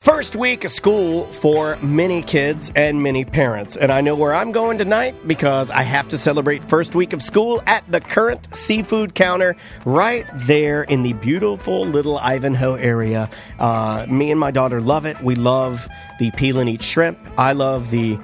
First week of school for many kids and many parents. And I know where I'm going tonight because I have to celebrate first week of school at the Current Seafood Counter right there in the beautiful little Ivanhoe area. Me and my daughter love it. We love the peel and eat shrimp. I love the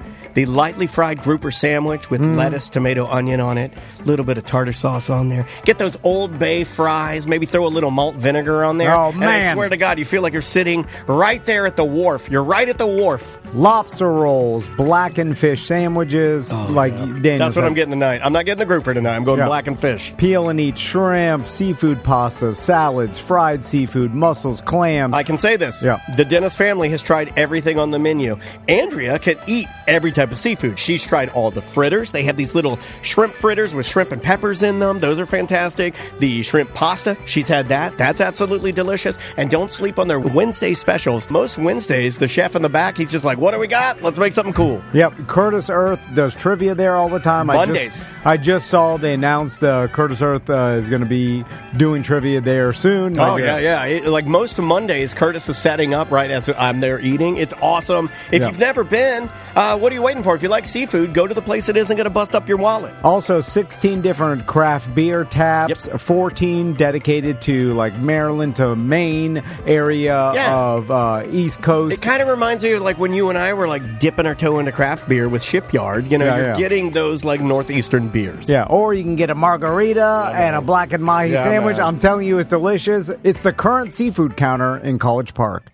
lightly fried grouper sandwich with lettuce, tomato, onion on it, a little bit of tartar sauce on there. Get those Old Bay fries, maybe throw a little malt vinegar on there. Oh, man. And I swear to God, you feel like you're sitting right there at the wharf. You're right at the wharf. Lobster rolls, blackened fish sandwiches, Daniel That's said. what I'm getting tonight. I'm not getting the grouper tonight. I'm going blackened fish. Peel and eat shrimp, seafood pastas, salads, fried seafood, mussels, clams. I can say this. Yeah. The Dennis family has tried everything on the menu. Andrea can eat every type of seafood. She's tried all the fritters. They have these little shrimp fritters with shrimp and peppers in them. Those are fantastic. The shrimp pasta, she's had that. That's absolutely delicious. And don't sleep on their Wednesday specials. Most Wednesdays, the chef in the back, he's just like, what do we got? Let's make something cool. Yep, Curtis Earth does trivia there all the time. Mondays. I just saw they announced Curtis Earth is going to be doing trivia there soon. Like most Mondays, Curtis is setting up right as I'm there eating. It's awesome. If you've never been, what are you waiting for? If you like seafood, go to the place that isn't going to bust up your wallet. Also, 16 different craft beer taps, 14 dedicated to like Maryland to Maine area of East Coast. It kind of reminds me of like when you and I were like dipping our toe into craft beer with Shipyard. You know, you're getting those like northeastern beers. Yeah, or you can get a margarita and a blackened mahi sandwich. Man. I'm telling you, it's delicious. It's the Current Seafood Counter in College Park.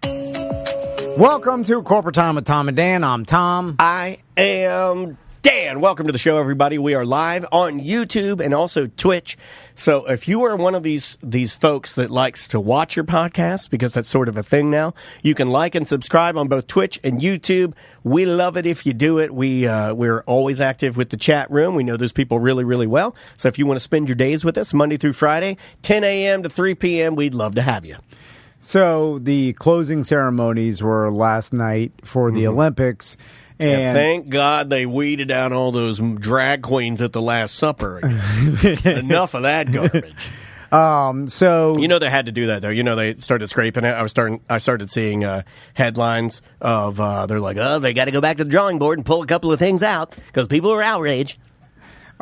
Welcome to Corporate Time with Tom and Dan. I'm Tom. I am Dan. Welcome to the show, everybody. We are live on YouTube and also Twitch. So if you are one of these folks that likes to watch your podcast, because that's sort of a thing now, you can like and subscribe on both Twitch and YouTube. We love it if you do it. We're always active with the chat room. We know those people really, really well. So if you want to spend your days with us, Monday through Friday, 10 a.m. to 3 p.m., we'd love to have you. So the closing ceremonies were last night for the Olympics. And thank God they weeded out all those drag queens at the Last Supper. Enough of that garbage. So you know they had to do that though. You know they started scraping it. I started seeing headlines of they're like, oh, they got to go back to the drawing board and pull a couple of things out because people are outraged.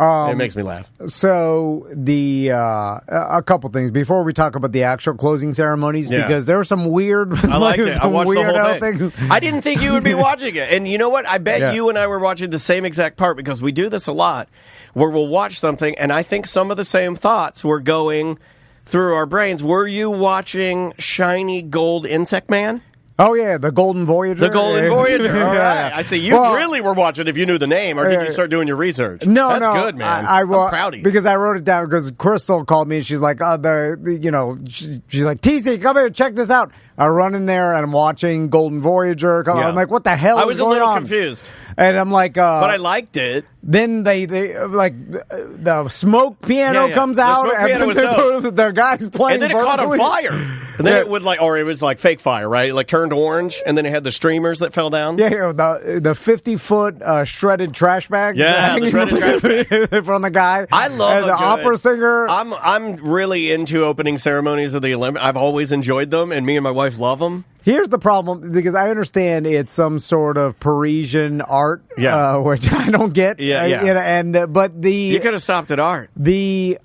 It makes me laugh. So a couple things before we talk about the actual closing ceremonies, because there were some weird. I liked it. I watched the whole thing. Things. I didn't think you would be watching it, and you know what? I bet you and I were watching the same exact part because we do this a lot, where we'll watch something, and I think some of the same thoughts were going through our brains. Were you watching Shiny Gold Insect Man? Oh, yeah, the Golden Voyager. The Golden Voyager. All right. I see. You really were watching if you knew the name, or did you start doing your research? No, That's good, man. I'm proud of you. Because I wrote it down because Crystal called me and she's like, she's like, TC, come here, check this out. I run in there and I'm watching Golden Voyager. I'm like, what the hell is going on? I was a little confused. And I'm like, but I liked it. Then they like the smoke piano comes out, the piano was dope. The guy's playing, and then it caught on fire. And then it would it was like fake fire, right? It like turned orange, and then it had the streamers that fell down. Yeah, the 50-foot shredded trash bag. Yeah, the shredded trash bag from the guy. I love the opera singer. I'm really into opening ceremonies of the Olympics. I've always enjoyed them, and me and my wife love them. Here's the problem, because I understand it's some sort of Parisian art, which I don't get. But you could have stopped at art. The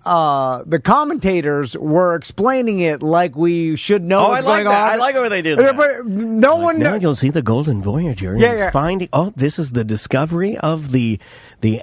commentators were explaining it like we should know what's going on. I like where they did that. But no one. Now you'll see the Golden Voyager. He's finding. Oh, this is the discovery of the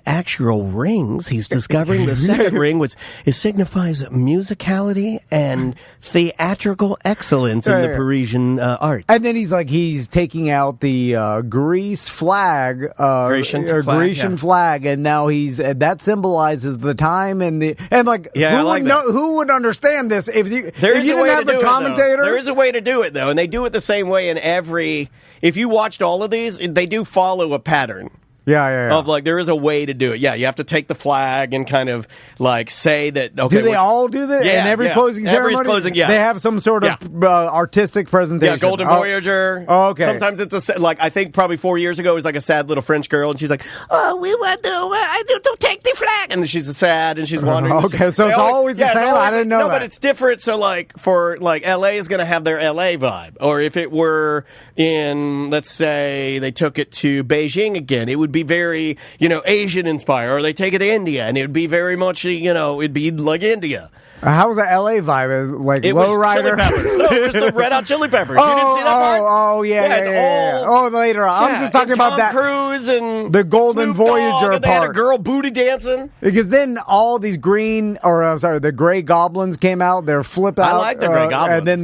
actual rings. He's discovering the second ring, which signifies musicality and theatrical excellence in the Parisian art. And then he's taking out the Greece flag, Grecian flag, and now that symbolizes the time who would understand this if you didn't have the commentator? There is a way to do it though, and they do it the same way in every. If you watched all of these, they do follow a pattern. Yeah. Of like, there is a way to do it. Yeah, you have to take the flag and kind of like say that. Okay, do they all do that? Yeah, in every closing ceremony? Every closing, yeah. They have some sort of artistic presentation. Yeah, Golden Voyager. Oh, okay. Sometimes it's like, I think probably 4 years ago, it was like a sad little French girl, and she's like, "Oh, we want to take the flag," and she's sad and she's wandering. Okay, so it's always the same. I didn't know that. No, but it's different. So like for like LA is going to have their LA vibe, or if it were in, let's say they took it to Beijing again, it would be very, Asian inspired, or they take it to India and it would be very much, it'd be like India. How was the LA vibe? Like Lowrider? No, it was the Red Hot Chili Peppers. You didn't see that part? Yeah. Oh, later on. I'm just talking about that. Tom Cruise and the Golden Snoop Voyager Dogg, and they had a girl booty dancing. Because then all these the Gray Goblins came out. They're flip out. I like the Gray Goblins. And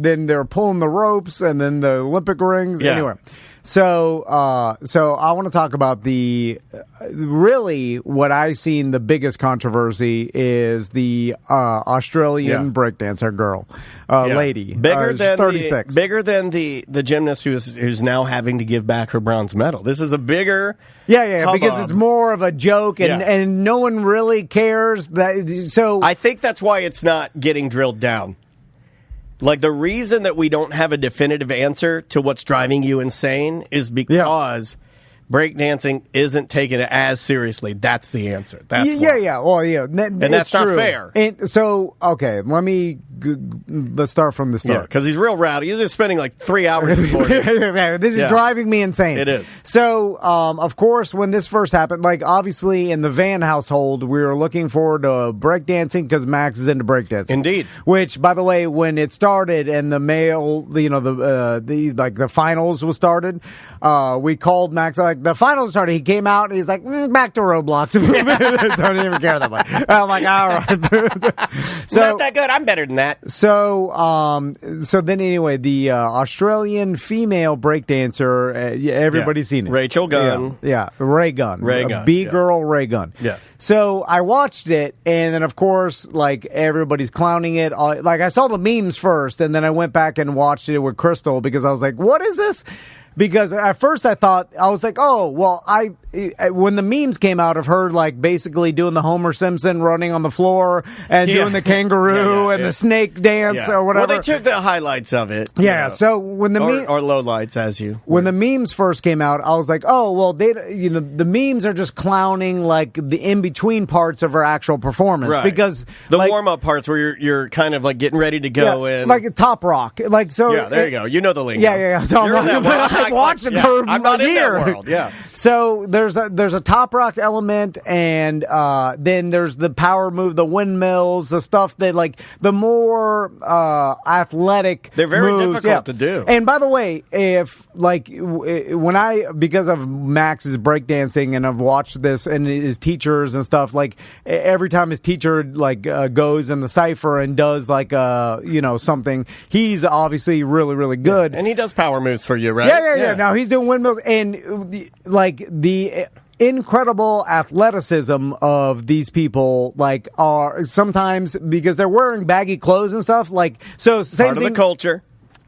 then they're pulling the ropes, and then the Olympic rings. Yeah. Anyway. So I want to talk about really what I've seen the biggest controversy is the Australian breakdancer girl, lady, bigger than 36, bigger than the gymnast who's now having to give back her bronze medal. This is a bigger, because it's more of a joke and no one really cares So I think that's why it's not getting drilled down. Like, the reason that we don't have a definitive answer to what's driving you insane is because breakdancing isn't taken as seriously. That's the answer. That's why. Well, and that's true. Not fair. And so, okay, let's start from the start. Because he's real rowdy. He's just spending like 3 hours before. This is driving me insane. It is. So, of course, when this first happened, like, obviously in the Van household, we were looking forward to breakdancing because Max is into breakdancing. Indeed. Which, by the way, when it started and the the finals was started, we called Max, like, the finals started, he came out and he's like, back to Roblox. Don't even care that much. I'm like, all right. So, not that good. I'm better than that. So then anyway, the Australian female breakdancer, everybody's seen it. Rachel Gunn. Yeah, Ray Gunn. B-girl Ray Gunn. Yeah. So I watched it, and then, of course, like, everybody's clowning it. Like, I saw the memes first, and then I went back and watched it with Crystal because I was like, what is this? Because at first I was like, oh, well, when the memes came out of her, like, basically doing the Homer Simpson running on the floor and doing the kangaroo and the snake dance or whatever. Well, they took the highlights of it. Yeah. So when or lowlights, when the memes first came out, I was like, oh, well, the memes are just clowning, like, the in-between parts of her actual performance. Right. Because the warm-up parts where you're kind of like getting ready to go in. Like a top rock. Like, so. Yeah, there you go. You know the lingo. Yeah. So I've watched it for I'm not a year. In that world. Yeah. So there's a top rock element, and then there's the power move, the windmills, the stuff that, like, the more athletic. They're very difficult to do. And by the way, because of Max's breakdancing, and I've watched this and his teachers and stuff, like, every time his teacher goes in the cipher and does something, he's obviously really, really good. Yeah. And he does power moves for you, right? Yeah. Now he's doing windmills, and the incredible athleticism of these people, like, are sometimes because they're wearing baggy clothes and stuff. Like, so same part thing. Of the culture.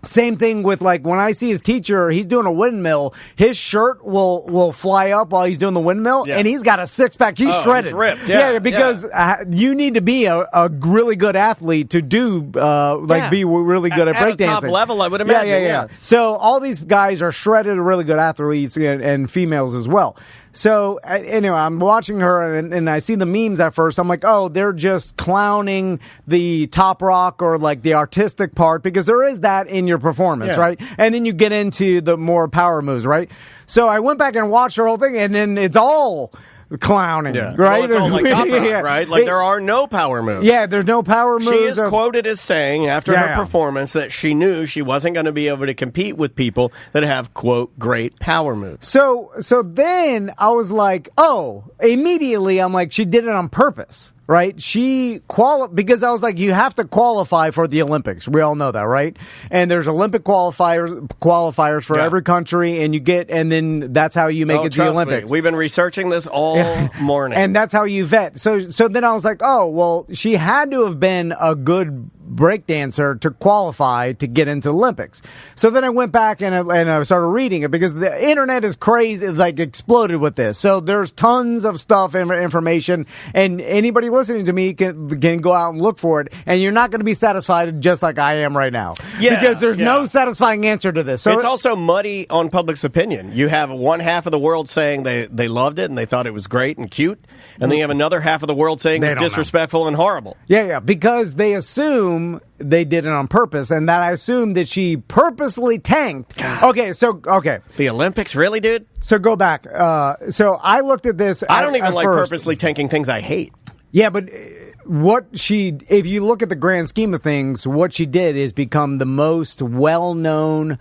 Same thing with, like, when I see his teacher, he's doing a windmill, his shirt will fly up while he's doing the windmill, and he's got a six-pack. He's shredded. He's ripped. Because you need to be a really good athlete to do, be really good at breakdancing. At a top level, I would imagine. Yeah. So all these guys are shredded, really good athletes, and females as well. So, anyway, I'm watching her, and I see the memes at first. I'm like, oh, they're just clowning the top rock or, like, the artistic part, because there is that in your performance, right? And then you get into the more power moves, right? So I went back and watched her whole thing, and then it's all clowning, right? Well, it's all like top rock, right? Like, there are no power moves. Yeah, there's no power moves. She is quoted as saying after her performance that she knew she wasn't going to be able to compete with people that have, quote, great power moves. So then I was like, immediately I'm like, she did it on purpose. Right? Because I was like, you have to qualify for the Olympics. We all know that, right? And there's Olympic qualifiers for every country, and then that's how you make it to the Olympics. We've been researching this all morning. And that's how you vet. So then I was like, oh, well, she had to have been a good breakdancer to qualify to get into the Olympics. So then I went back and I started reading it because the internet is crazy, like exploded with this. So there's tons of stuff and information, and anybody listening to me can go out and look for it, and you're not going to be satisfied just like I am right now. Yeah, because there's no satisfying answer to this. So it's also muddy on public's opinion. You have one half of the world saying they loved it and they thought it was great and cute, and then you have another half of the world saying it's disrespectful and horrible. Yeah, because they assume they did it on purpose, and that I assume that she purposely tanked. God. Okay. The Olympics, really, dude? So go back. So I looked at this. I don't even like purposely tanking things I hate. Yeah, but if you look at the grand scheme of things, what she did is become the most well-known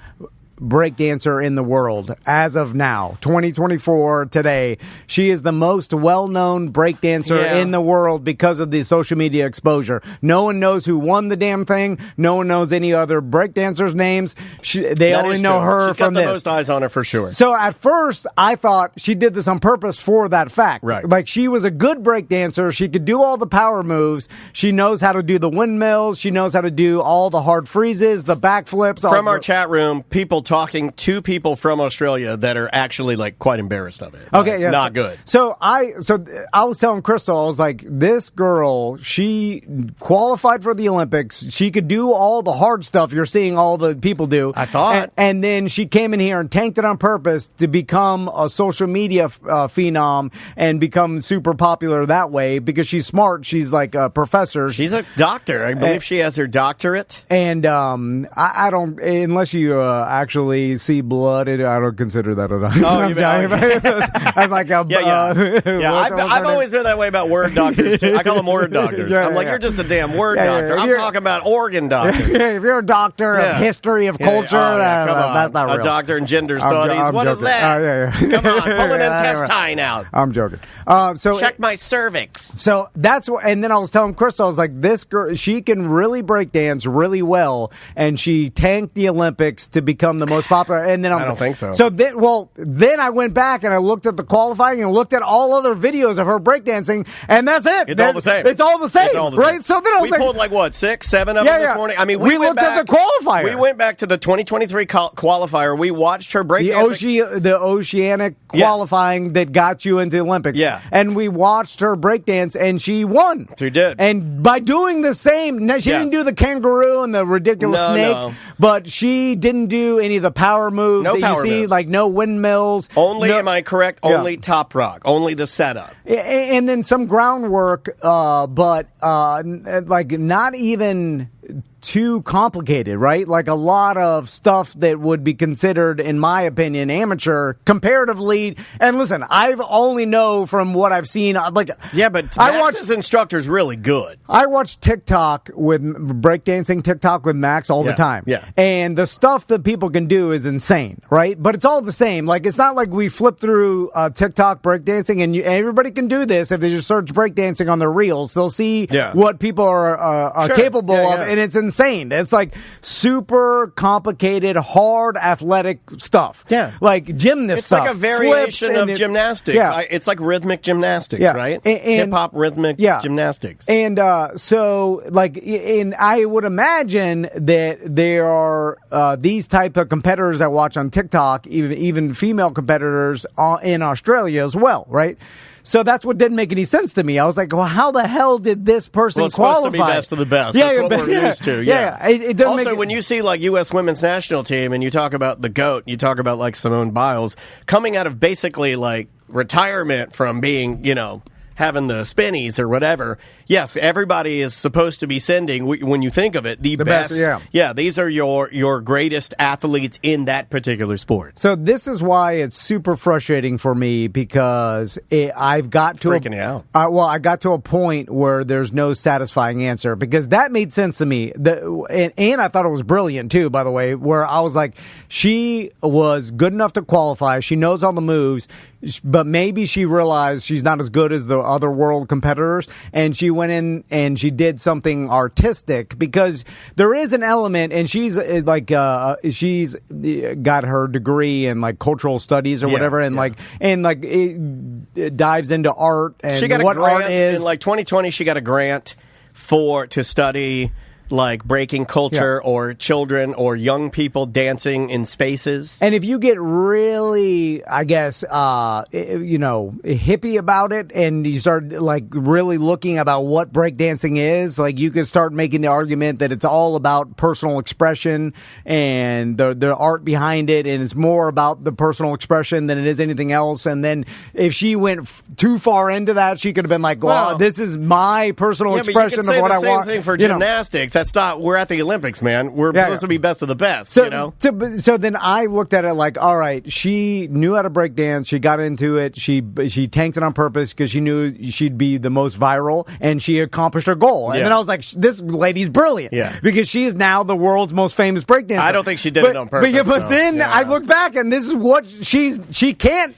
breakdancer in the world as of now, 2024 today. She is the most well-known breakdancer in the world because of the social media exposure. No one knows who won the damn thing. No one knows any other breakdancers' names. They only know her from this. She's got the most eyes on her for sure. So at first, I thought she did this on purpose for that fact. Right. Like, she was a good breakdancer. She could do all the power moves. She knows how to do the windmills. She knows how to do all the hard freezes, the backflips. From our chat room, people talking to people from Australia that are actually like quite embarrassed of it. Okay, yeah, not good. So I was telling Crystal, I was like, this girl, she qualified for the Olympics. She could do all the hard stuff you're seeing all the people do. I thought. And then she came in here and tanked it on purpose to become a social media phenom and become super popular that way because she's smart. She's like a professor. She's a doctor. I believe she has her doctorate. And I don't, unless you actually see blood, I don't consider that a doctor. Oh, I'm like I've always been that way about word doctors too. I call them word doctors. You're just a damn word doctor. I'm talking about organ doctors. If you're a doctor of history of culture, that's not real. A doctor in gender studies. What is that? Come on, pull an intestine out. I'm joking. So check my cervix. So that's what. And then I was telling Crystal, I was like, this girl, she can really break dance really well, and she tanked the Olympics to become the most popular. And then I don't think so. So then I went back and I looked at the qualifying and looked at all other videos of her breakdancing, and that's it. It's all the same. It's all the same, right? So then I was we pulled like what 6, 7 of them this morning. I mean, we looked at the qualifier. We went back to the 2023 qualifier. We watched her breakdancing. The oceanic qualifying that got you into the Olympics. Yeah, and we watched her breakdance, and she won. She did. And by doing the same, she didn't do the kangaroo and the ridiculous snake, but she didn't do any of the power moves that you see, moves. Like no windmills. Only, am I correct? Only top rock. Only the setup. And then some groundwork, but like not even too complicated, right? Like a lot of stuff that would be considered, in my opinion, amateur comparatively. And listen, I've only know from what I've seen. Like, but Max's instructor's really good. I watch TikTok with breakdancing TikTok with Max all the time. Yeah. And the stuff that people can do is insane, right? But it's all the same. Like, it's not like we flip through TikTok breakdancing and everybody can do this. If they just search breakdancing on their reels, they'll see what people are capable of. And it's insane. It's like super complicated, hard athletic stuff. Yeah. Like gymnast stuff. It's like a variation of gymnastics. Yeah. It's like rhythmic gymnastics, right? Hip-hop rhythmic gymnastics. And so, like, I would imagine that there are these type of competitors I watch on TikTok, even female competitors in Australia as well, right? So that's what didn't make any sense to me. I was like, well, how the hell did this person qualify? Supposed to be best of the best. That's what we're used to. Yeah. It doesn't also, when you see like U.S. women's national team and you talk about the GOAT, you talk about like Simone Biles coming out of basically like retirement from being, having the spinnies or whatever. Yes, everybody is supposed to be sending, when you think of it, the best. Yeah, these are your greatest athletes in that particular sport. So this is why it's super frustrating for me because I've got to freaking out. I got to a point where there's no satisfying answer because that made sense to me. And I thought it was brilliant too, by the way, where I was like, she was good enough to qualify. She knows all the moves, but maybe she realized she's not as good as the other world competitors, and she went in and she did something artistic because there is an element, and she's like she's got her degree in like cultural studies or whatever, and it dives into art and she got what a grant art is. In like 2020, she got a grant to study like breaking culture or children or young people dancing in spaces. And if you get really, I guess, hippie about it, and you start like really looking about what breakdancing is, like you could start making the argument that it's all about personal expression and the art behind it, and it's more about the personal expression than it is anything else. And then if she went too far into that, she could have been like, well, this is my personal expression of what I want. Same thing for gymnastics. That's not. We're at the Olympics, man. We're supposed to be best of the best. So then I looked at it like, all right, she knew how to break dance. She got into it. She tanked it on purpose because she knew she'd be the most viral, and she accomplished her goal. And then I was like, this lady's brilliant. Yeah. Because she is now the world's most famous breakdancer. I don't think she did it on purpose. But then I look back, and this is what she can't.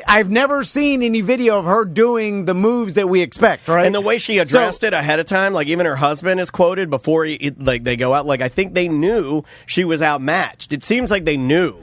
I've never seen any video of her doing the moves that we expect, right? And the way she addressed it ahead of time, like even her husband is quoted before they go out. Like I think they knew she was outmatched. It seems like they knew.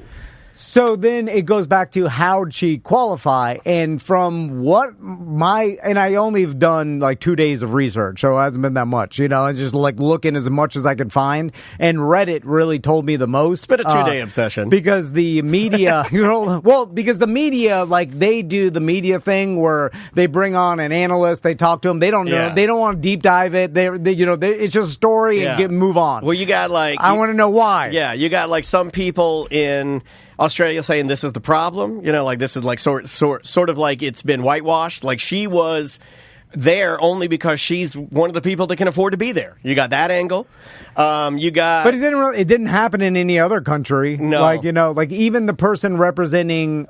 So then it goes back to how'd she qualify, and from and I only have done like 2 days of research, so it hasn't been that much, and just like looking as much as I could find, and Reddit really told me the most. It's been a 2-day obsession. Because the media, because the media, like they do the media thing where they bring on an analyst, they talk to them, they don't know, they don't want to deep dive it, it's just a story and move on. Well, you got I want to know why. Yeah, you got like some people in Australia saying this is the problem, like this is like sort of like it's been whitewashed. Like she was there only because she's one of the people that can afford to be there. You got that angle. But it didn't happen in any other country. No, like even the person representing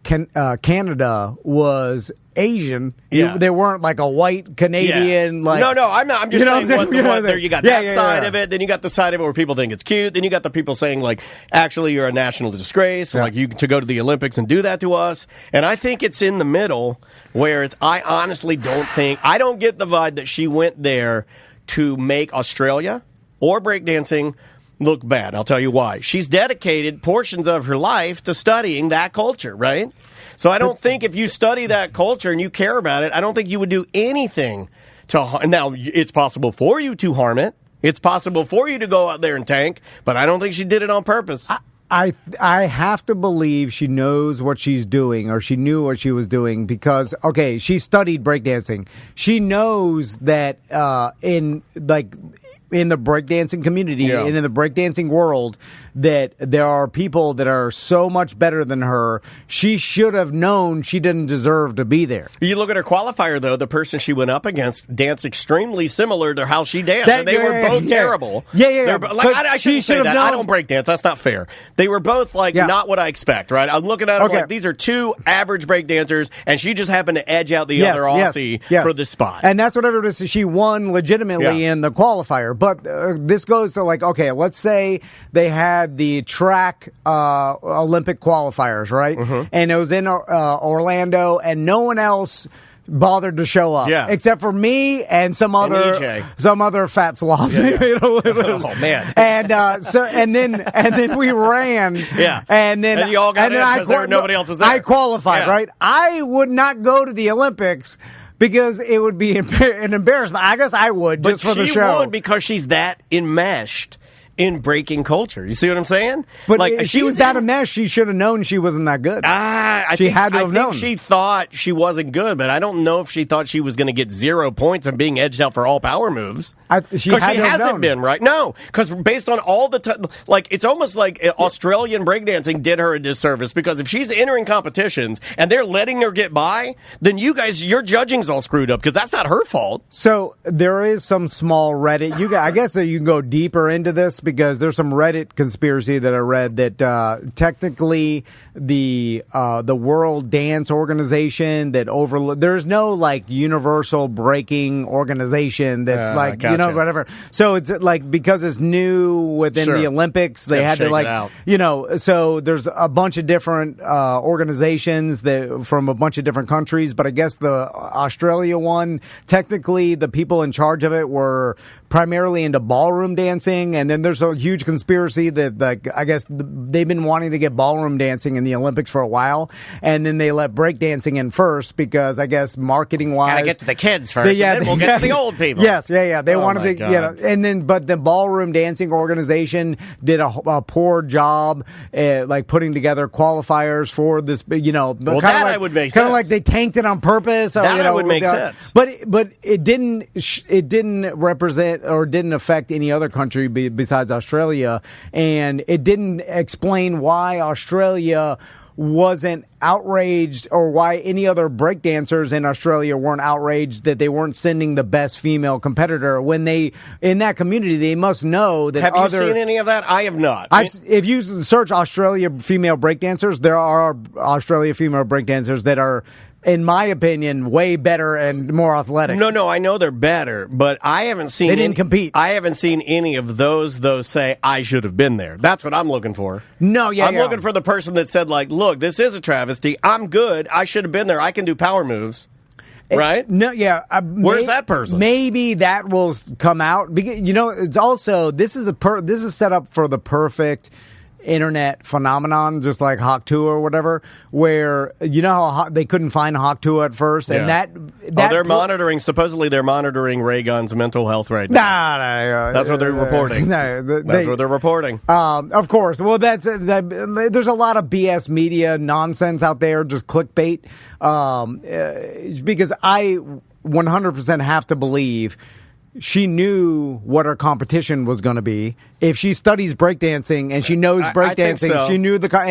Canada was Asian. Yeah. They weren't like a white Canadian. Yeah. Like no, I'm not. I'm just saying there. You got that side of it. Then you got the side of it where people think it's cute. Then you got the people saying like, actually, you're a national disgrace. Like you to go to the Olympics and do that to us. And I think it's in the middle where I honestly I don't get the vibe that she went there to make Australia or breakdancing look bad. I'll tell you why. She's dedicated portions of her life to studying that culture, right? So I don't think if you study that culture and you care about it, I don't think you would do anything to harm. Now, it's possible for you to harm it. It's possible for you to go out there and tank, but I don't think she did it on purpose. I have to believe she knows what she's doing, or she knew what she was doing, because, okay, she studied breakdancing. She knows that in the breakdancing community and in the breakdancing world that there are people that are so much better than her. She should have known she didn't deserve to be there. You look at her qualifier, though, the person she went up against danced extremely similar to how she danced. They were both terrible. Yeah. I shouldn't say that. I don't break dance. That's not fair. They were both not what I expect, right? I'm looking at them like these are two average break dancers, and she just happened to edge out the other Aussie for the spot. And that's what everybody says. She won legitimately in the qualifier. But this goes to let's say they had the track Olympic qualifiers, right? Mm-hmm. And it was in Orlando, and no one else bothered to show up, except for me and some other fat slobs. Oh man! And then we ran, and then you all got in because nobody else was there. I qualified, right? I would not go to the Olympics because it would be an embarrassment. I guess I would, just for the show. But she would because she's that enmeshed in breaking culture. You see what I'm saying? But if she was that enmeshed, she should have known she wasn't that good. I think she thought she wasn't good, but I don't know if she thought she was going to get 0 points and being edged out for all power moves. She hasn't been, right? No, because based on all the it's almost like Australian breakdancing did her a disservice, because if she's entering competitions and they're letting her get by, then your judging's all screwed up, because that's not her fault. So there is some small Reddit. I guess that you can go deeper into this, because there's some Reddit conspiracy that I read that technically the World Dance Organization there's no universal breaking organization that's gotcha. Whatever. So it's because it's new within the Olympics, they had to so there's a bunch of different organizations that from a bunch of different countries, but I guess the Australia one, technically the people in charge of it were primarily into ballroom dancing, and then there's there's a huge conspiracy that I guess they've been wanting to get ballroom dancing in the Olympics for a while, and then they let breakdancing in first because I guess marketing wise, gotta get to the kids first, and then we'll get to the old people. Yes, they wanted to, but the ballroom dancing organization did a poor job, like putting together qualifiers for this. That would make sense. Kind of like they tanked it on purpose. That would make sense. But it didn't represent or didn't affect any other country besides Australia, and it didn't explain why Australia wasn't outraged or why any other breakdancers in Australia weren't outraged that they weren't sending the best female competitor when they, in that community, they must know that Have you seen any of that? I have not. If you search Australia female breakdancers, there are Australia female breakdancers that are, in my opinion, way better and more athletic. No, I know they're better, but I haven't seen... They didn't compete. I haven't seen any of those say, I should have been there. That's what I'm looking for. I'm looking for the person that said, like, look, this is a travesty. I'm good. I should have been there. I can do power moves. Right? Where's that person? Maybe that will come out. Because, it's also... This is set up for the perfect internet phenomenon, just like Hawk 2 or whatever, where how they couldn't find Hawk 2 at first, and supposedly they're monitoring Ray Gunn's mental health right now. That's what they're reporting. That's what they're reporting. Of course. Well, there's a lot of BS media nonsense out there, just clickbait. Because I 100% have to believe she knew what her competition was going to be. If she studies breakdancing and she knows breakdancing,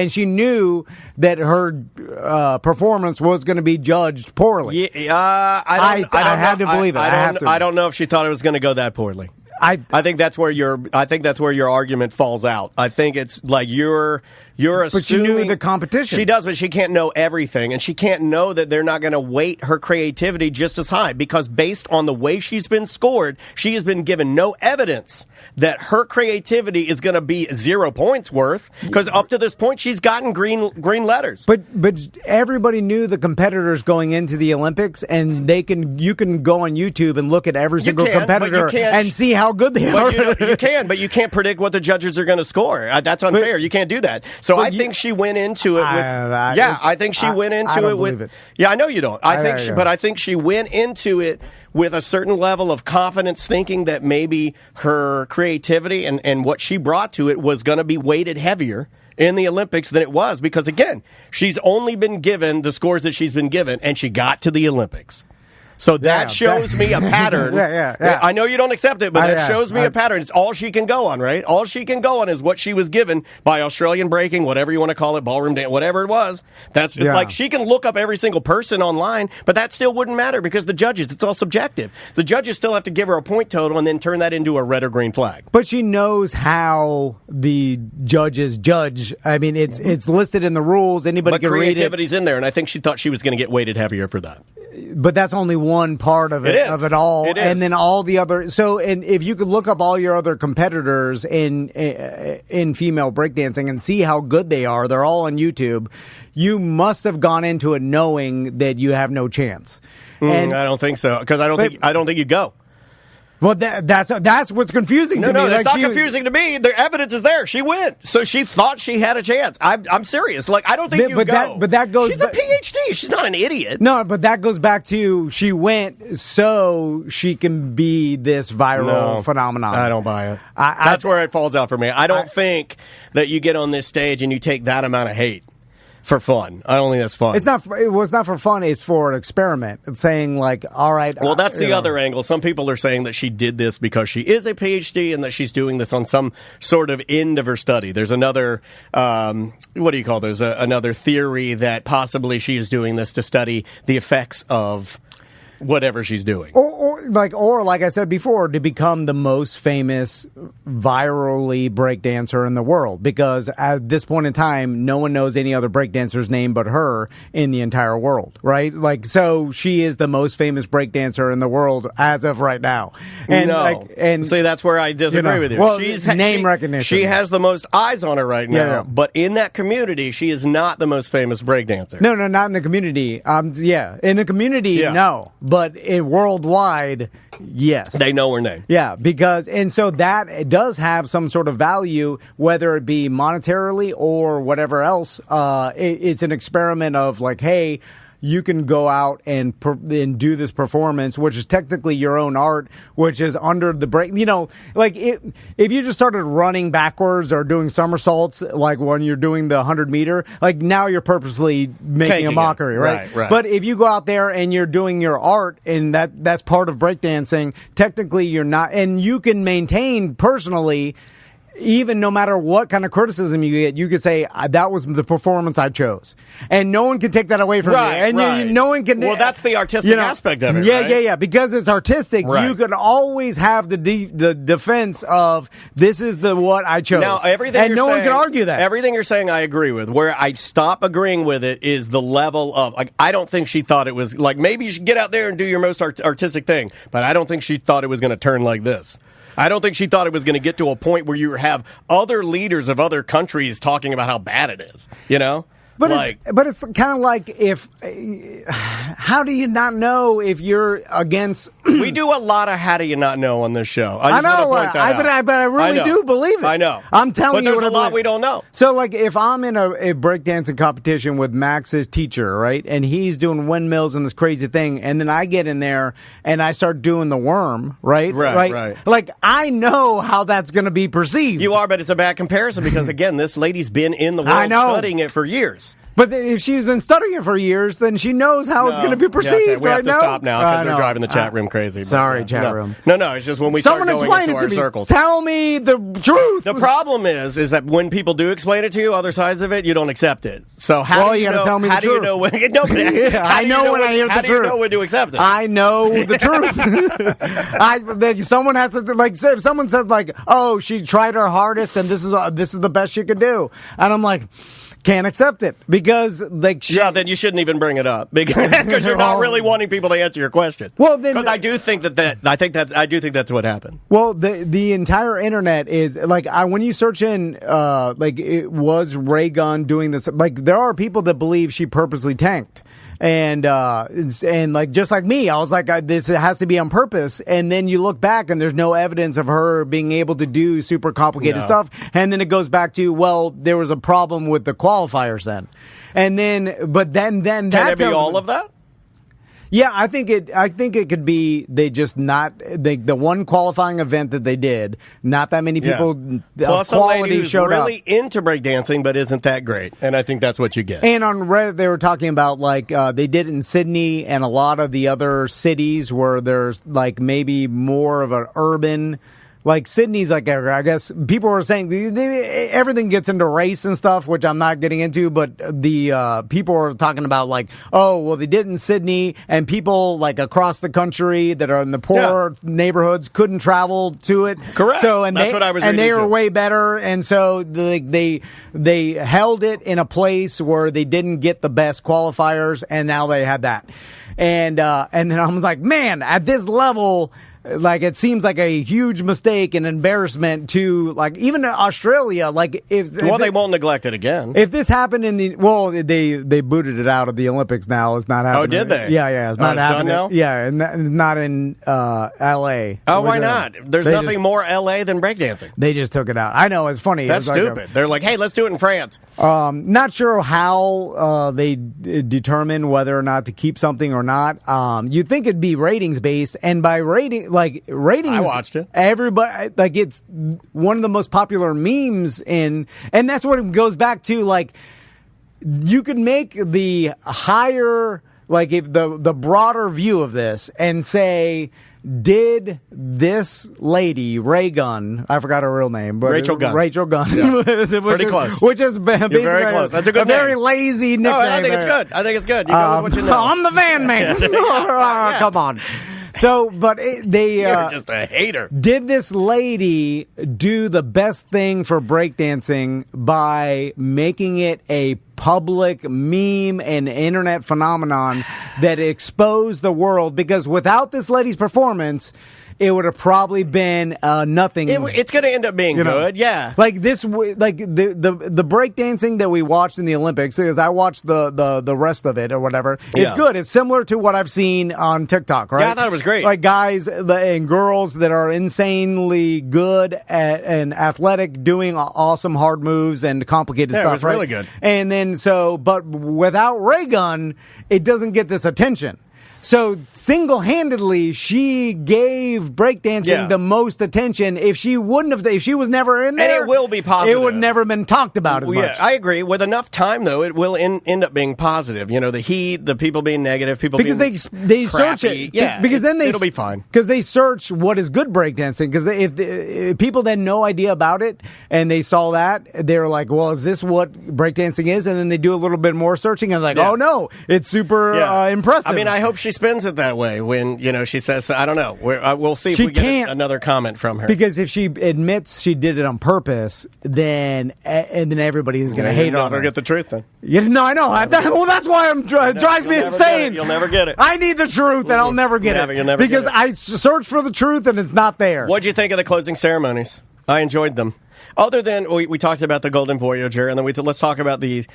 she knew that her performance was going to be judged poorly. I had to believe it. I don't know if she thought it was going to go that poorly. I think that's where your argument falls out. I think it's like you're assuming. But she knew the competition. She does, but she can't know everything, and she can't know that they're not going to weight her creativity just as high, because based on the way she's been scored, she has been given no evidence that her creativity is going to be 0 points worth, because up to this point she's gotten green letters. But everybody knew the competitors going into the Olympics, and you can go on YouTube and look at every single competitor and see how good they are. You can, but you can't predict what the judges are going to score. That's unfair. You can't do that. So I think she went into it with. I think she went into it with. Yeah, I know you don't. But I think she went into it with a certain level of confidence, thinking that maybe her creativity and what she brought to it was going to be weighted heavier in the Olympics than it was, because again, she's only been given the scores that she's been given, and she got to the Olympics. So that shows me a pattern. I know you don't accept it, but that shows me a pattern. It's all she can go on, right? All she can go on is what she was given by Australian breaking, whatever you want to call it, ballroom dance, whatever it was. That's like, she can look up every single person online, but that still wouldn't matter because the judges, it's all subjective. The judges still have to give her a point total and then turn that into a red or green flag. But she knows how the judges judge. I mean, it's listed in the rules. Anybody can read it. Creativity's in there, and I think she thought she was going to get weighted heavier for that. But that's only one part of it all. It is. And then all the other. So, and if you could look up all your other competitors in female breakdancing and see how good they are, they're all on YouTube. You must have gone into it knowing that you have no chance. And I don't think so, because I don't think you go. Well, that's what's confusing to me. No, that's not confusing to me. The evidence is there. She went, so she thought she had a chance. I'm serious. Like, I don't think you go. But that goes. She's a PhD. She's not an idiot. No, but that goes back to she went so she can be this viral phenomenon. I don't buy it. That's where it falls out for me. I don't think that you get on this stage and you take that amount of hate for fun. I don't think that's fun. It was not for fun. It's for an experiment. It's saying, like, all right. Well, that's the other angle. Some people are saying that she did this because she is a PhD and that she's doing this on some sort of end of her study. There's another, what do you call those? Another theory that possibly she is doing this to study the effects of whatever she's doing. Or like I said before, to become the most famous virally breakdancer in the world, because at this point in time, no one knows any other breakdancer's name but her in the entire world, right? Like, so she is the most famous breakdancer in the world as of right now. And see, that's where I disagree with you. Well, she's name recognition. She has the most eyes on her right now, but in that community, she is not the most famous breakdancer. No, not in the community. In the community, no. but worldwide, yes. They know her name. Yeah, and so that does have some sort of value, whether it be monetarily or whatever else. It's an experiment of like, hey, you can go out and do this performance, which is technically your own art, which is under the break. Like if you just started running backwards or doing somersaults, like when you're doing the 100-meter, like now you're purposely making a mockery, right? Right? But if you go out there and you're doing your art, and that's part of breakdancing, technically you're not, and you can maintain personally. Even no matter what kind of criticism you get, you could say, that was the performance I chose. And no one can take that away from you. And no one can... Well, that's the artistic aspect of it, Yeah. Because it's artistic, you could always have the defense of, this is what I chose. Now, and no one can argue that. Everything you're saying I agree with. Where I stop agreeing with it is the level of, like, I don't think she thought it was, like, maybe you should get out there and do your most artistic thing, but I don't think she thought it was going to turn like this. I don't think she thought it was going to get to a point where you have other leaders of other countries talking about how bad it is, But it's kind of like how do you not know if you're against? We do a lot of how do you not know on this show. I know, but I really do believe it. I know. I'm telling you, but there's a lot we don't know. So, like, if I'm in a breakdancing competition with Max's teacher, right, and he's doing windmills and this crazy thing, and then I get in there and I start doing the worm, right? Like, I know how that's going to be perceived. You are, but it's a bad comparison because, again, this lady's been in the world studying it for years. But if she's been studying it for years, then she knows how it's going to be perceived. Yeah, okay. We have to stop now because they're driving the chat room crazy. Sorry, chat room. No, it's just when we start going into our circles. Tell me the truth. The problem is that when people do explain it to you, other sides of it, you don't accept it. So how do you know? Tell me the truth. You know when? No, I know when I hear the truth. How do you know when to accept it? I know the truth. Someone has to if someone said like, "Oh, she tried her hardest, and this is the best she could do," and I'm like, can't accept it because then you shouldn't even bring it up because you're not really wanting people to answer your question. Well, then because I do think that's what happened. Well, the entire internet is like when you search in it was Ray Gunn doing this. Like there are people that believe she purposely tanked. And like just like me, I was like, this has to be on purpose. And then you look back, and there's no evidence of her being able to do super complicated stuff. And then it goes back to, well, there was a problem with the qualifiers then. And then, but then can it be all of that? Yeah, I think it could be the one qualifying event that they did. Not that many people plus of quality a lady who's showed really up. into breakdancing, but isn't that great. And I think that's what you get. And on Reddit, they were talking about they did it in Sydney and a lot of the other cities where there's like maybe more of an urban. Like Sydney's like, I guess people were saying everything gets into race and stuff, which I'm not getting into, but the people were talking about like, oh, well, they did in Sydney, and people like across the country that are in the poor neighborhoods couldn't travel to it. Correct. So that's what I was and they were too. way better, and so they held it in a place where they didn't get the best qualifiers, and now they had that, and then I was like, man, at this level. Like it seems like a huge mistake and embarrassment to like even Australia. Like if they won't neglect it again. If this happened in they booted it out of the Olympics now. It's not happening. Oh, did they? Yeah. It's not happening now. Yeah, and not in L.A. Oh, why not? There's nothing more L.A. than breakdancing. They just took it out. I know it's funny. That's stupid. They're like, hey, let's do it in France. Not sure how they determine whether or not to keep something or not. You'd think it'd be ratings based, and by ratings, I watched it. Everybody, like, it's one of the most popular memes and that's what it goes back to. Like, you could make the higher, like, if the broader view of this and say, did this lady, Ray Gunn, I forgot her real name, but Rachel Gunn. Yeah. Pretty close. Which is basically very close. That's a good very lazy nickname. No, I think it's good. You go with what you know. I'm the van man. Come on. So, but you're just a hater. Did this lady do the best thing for breakdancing by making it a public meme and internet phenomenon that exposed the world? Because without this lady's performance, it would have probably been nothing. It's going to end up being good, yeah. Like this, like the breakdancing that we watched in the Olympics, because I watched the rest of it or whatever. It's good. It's similar to what I've seen on TikTok, right? Yeah, I thought it was great. Like guys and girls that are insanely good and athletic, doing awesome hard moves and complicated stuff. It was really good. And then but without Ray Gun, it doesn't get this attention. So single-handedly, she gave breakdancing the most attention. If she was never in there, and it will be positive. It would never been talked about as much. I agree. With enough time, though, it will end up being positive. You know, the heat, the people being negative, people because being they crappy. search it. Yeah, because then it'll be fine. Because they search what is good breakdancing. Because if people had no idea about it and they saw that, they were like, "Well, is this what breakdancing is?" And then they do a little bit more searching and like, "Oh no, it's super impressive." I mean, I hope she spends it that way when she says, I don't know. We'll see if we get another comment from her. Because if she admits she did it on purpose, then everybody is going to hate on her. You'll never get the truth then. No, I know. That's why it drives me insane. You'll never get it. I need the truth, and I'll never get it. You'll never because get it. I search for the truth, and it's not there. What'd you think of the closing ceremonies? I enjoyed them. Other than we talked about the Golden Voyager, and then let's talk about the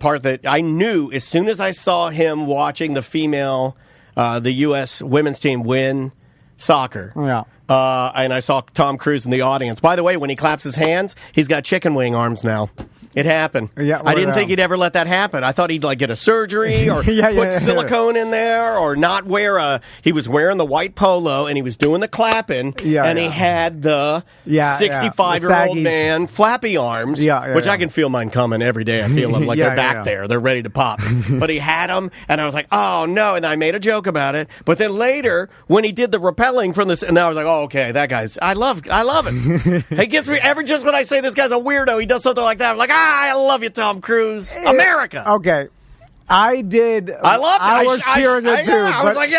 part that I knew as soon as I saw him watching the female, the U.S. women's team win soccer. Yeah. And I saw Tom Cruise in the audience. By the way, when he claps his hands, he's got chicken wing arms now. It happened. Yeah, I didn't think he'd ever let that happen. I thought he'd get a surgery or put silicone in there or not wear he was wearing the white polo and he was doing the clapping he had the 65-year-old man flappy arms, which I can feel mine coming every day. I feel them they're back there. They're ready to pop. But he had them and I was like, oh no. And I made a joke about it. But then later when he did the rappelling from this, and I was like, oh, okay, that guy's, I love it. He gets me just when I say this guy's a weirdo, he does something like that. I'm like, I love you, Tom Cruise. America. Okay. I did. I loved it. I was cheering it too. I was like,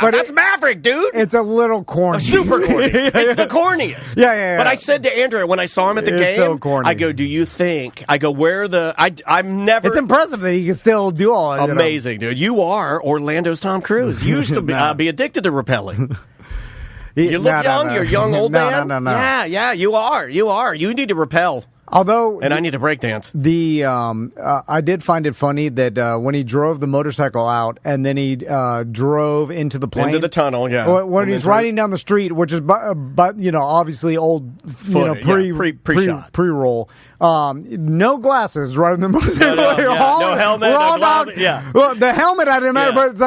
but that's Maverick, dude. It's a little corny. Super corny. It's the corniest. Yeah. But I said to Andrea when I saw him at the game, so corny. I go, do you think? I go, where the? I'm never. It's impressive that he can still do all. Amazing, dude. You are Orlando's Tom Cruise. You used to be addicted to rappelling. You look young. You're a young old man. No. Yeah. You are. You need to rappel. Although, and I need to break dance. I did find it funny that when he drove the motorcycle out and then he drove into the plane, into the tunnel, when he's riding down the street, which is but obviously old, pre-roll. No glasses, right? The motorcycle, no helmet, no glasses. Well, the helmet I didn't matter, but it's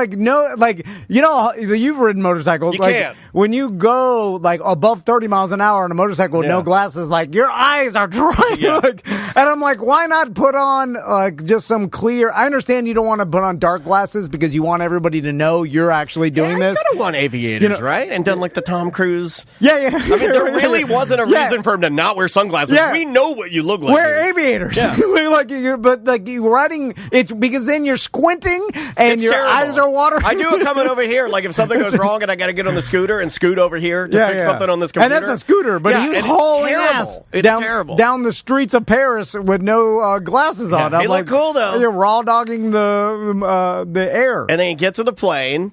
like you've ridden motorcycles. You can't. When you go above 30 miles an hour on a motorcycle with no glasses, your eyes are dry. And I'm like, why not put on just some clear? I understand you don't want to put on dark glasses because you want everybody to know you're actually doing this. You could have won aviators, right? And done the Tom Cruise. Yeah. I mean, there really wasn't a reason for him to not wear sunglasses. Yeah. We know what you look like. Wear aviators. Yeah. But you're riding, it's because then you're squinting and your eyes are watering. I do it coming over here. If something goes wrong and I got to get on the scooter and scoot over here to fix something on this computer. And that's a scooter, but he's hauling ass. It's terrible. Down the streets of Paris with no glasses on. He looked cool, though. You're raw dogging the air. And then he gets to the plane.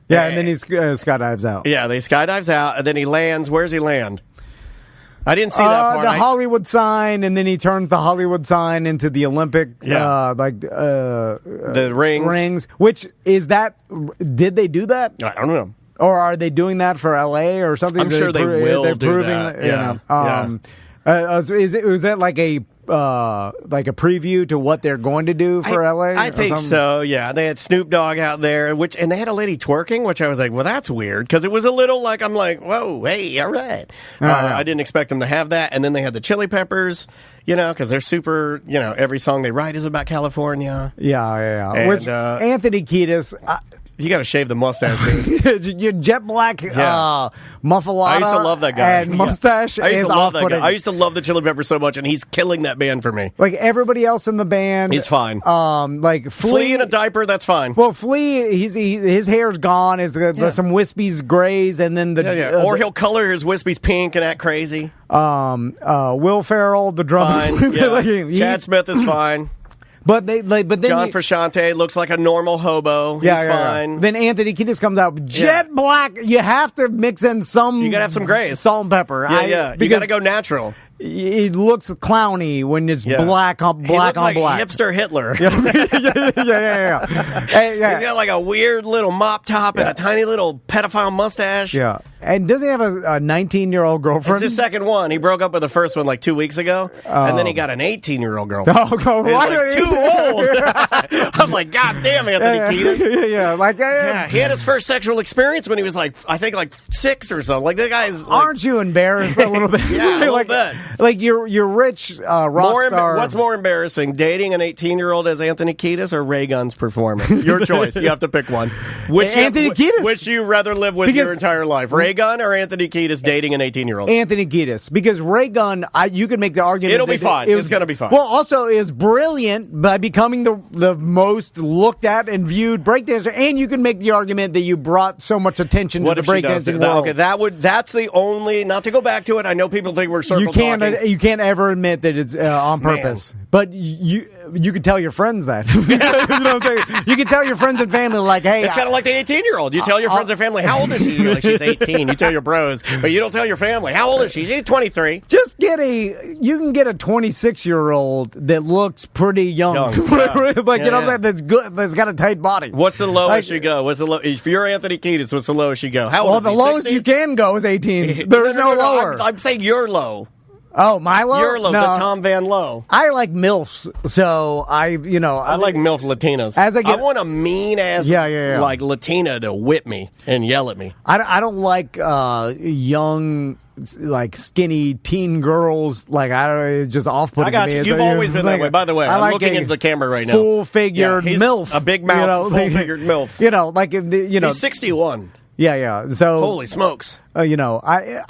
Yeah, and then he skydives out. Yeah, they skydives out, and then he lands. Where's he land? I didn't see that part. The Hollywood sign, and then he turns the Hollywood sign into the Olympic, the rings. Which is that? Did they do that? I don't know. Or are they doing that for L.A. or something? I'm sure they will do that. Was that like a preview to what they're going to do for LA? I think so. Yeah, they had Snoop Dogg out there, and they had a lady twerking, which I was like, well, that's weird because it was a little I'm like, whoa, hey, all right. I didn't expect them to have that, and then they had the Chili Peppers, because they're super. Every song they write is about California. Yeah. And, which Anthony Kiedis. You got to shave the mustache, dude. Your jet black muffalata. I used to love that guy. And mustache is off-putting. I used to love the Chili Peppers so much, and he's killing that band for me. Everybody else in the band, he's fine. Flea in a diaper, that's fine. Well, Flea, his hair's gone. There's some wispies grays, and then or he'll color his wispies pink and act crazy. Will Ferrell, the drummer, fine. Chad Smith is fine. But then John Frusciante looks like a normal hobo. He's fine. Then Anthony Kiedis comes out jet black. You have to mix in some. You gotta have some grace, salt and pepper. You gotta go natural. It looks clowny when it's black on black he looks on black. Hipster Hitler. Yeah. He's got like a weird little mop top and a tiny little pedophile mustache. Yeah. And does he have a 19-year-old girlfriend? It's his second one. He broke up with the first one like 2 weeks ago, and then he got an 18-year-old girlfriend. Why too old? I'm like, God damn, Anthony Kiedis. He had his first sexual experience when he was like 6 or so. Like the guy's. Aren't you embarrassed a little bit? Yeah, a little bit. Like you're rich rock star. What's more embarrassing, dating an 18-year-old as Anthony Kiedis or Ray Gunn's performance? Your choice. You have to pick one. Anthony Kiedis. Which you rather live with your entire life? Ray Gunn or Anthony Kiedis dating an 18-year-old? Anthony Kiedis, because Ray Gunn, you could make the argument. It'll be fine. It's going to be fine. Well, also is brilliant by becoming the most looked at and viewed breakdancer, and you can make the argument that you brought so much attention to the breakdancing world. Okay, that's the only. Not to go back to it. I know people think we're circle talking. You can't ever admit that it's on purpose, but you could tell your friends that. You know what I'm saying? You can tell your friends and family, like, hey, it's kind of like the 18-year-old. You tell your friends and family, how old is she? You're like, she's 18. You tell your bros, but you don't tell your family. How old is she? She's 23. Just you can get a 26-year-old that looks pretty young. You know, that's good. That's got a tight body. What's the lowest you go? If you're Anthony Kiedis, what's the lowest you go? How old is he? The lowest 60? You can go is 18. There's no lower. I'm saying you're low. Oh, my low? You're low, the Tom Van Low. I like MILFs, so I like MILF Latinas. I want a mean-ass like Latina to whip me and yell at me. I don't like young, like skinny teen girls. Like it's just off-putting. I got you. You've always been that way. By the way, I'm looking into the camera right now. Full-figured MILF, a big mouth, full-figured MILF. He's 61. Yeah. So holy smokes. I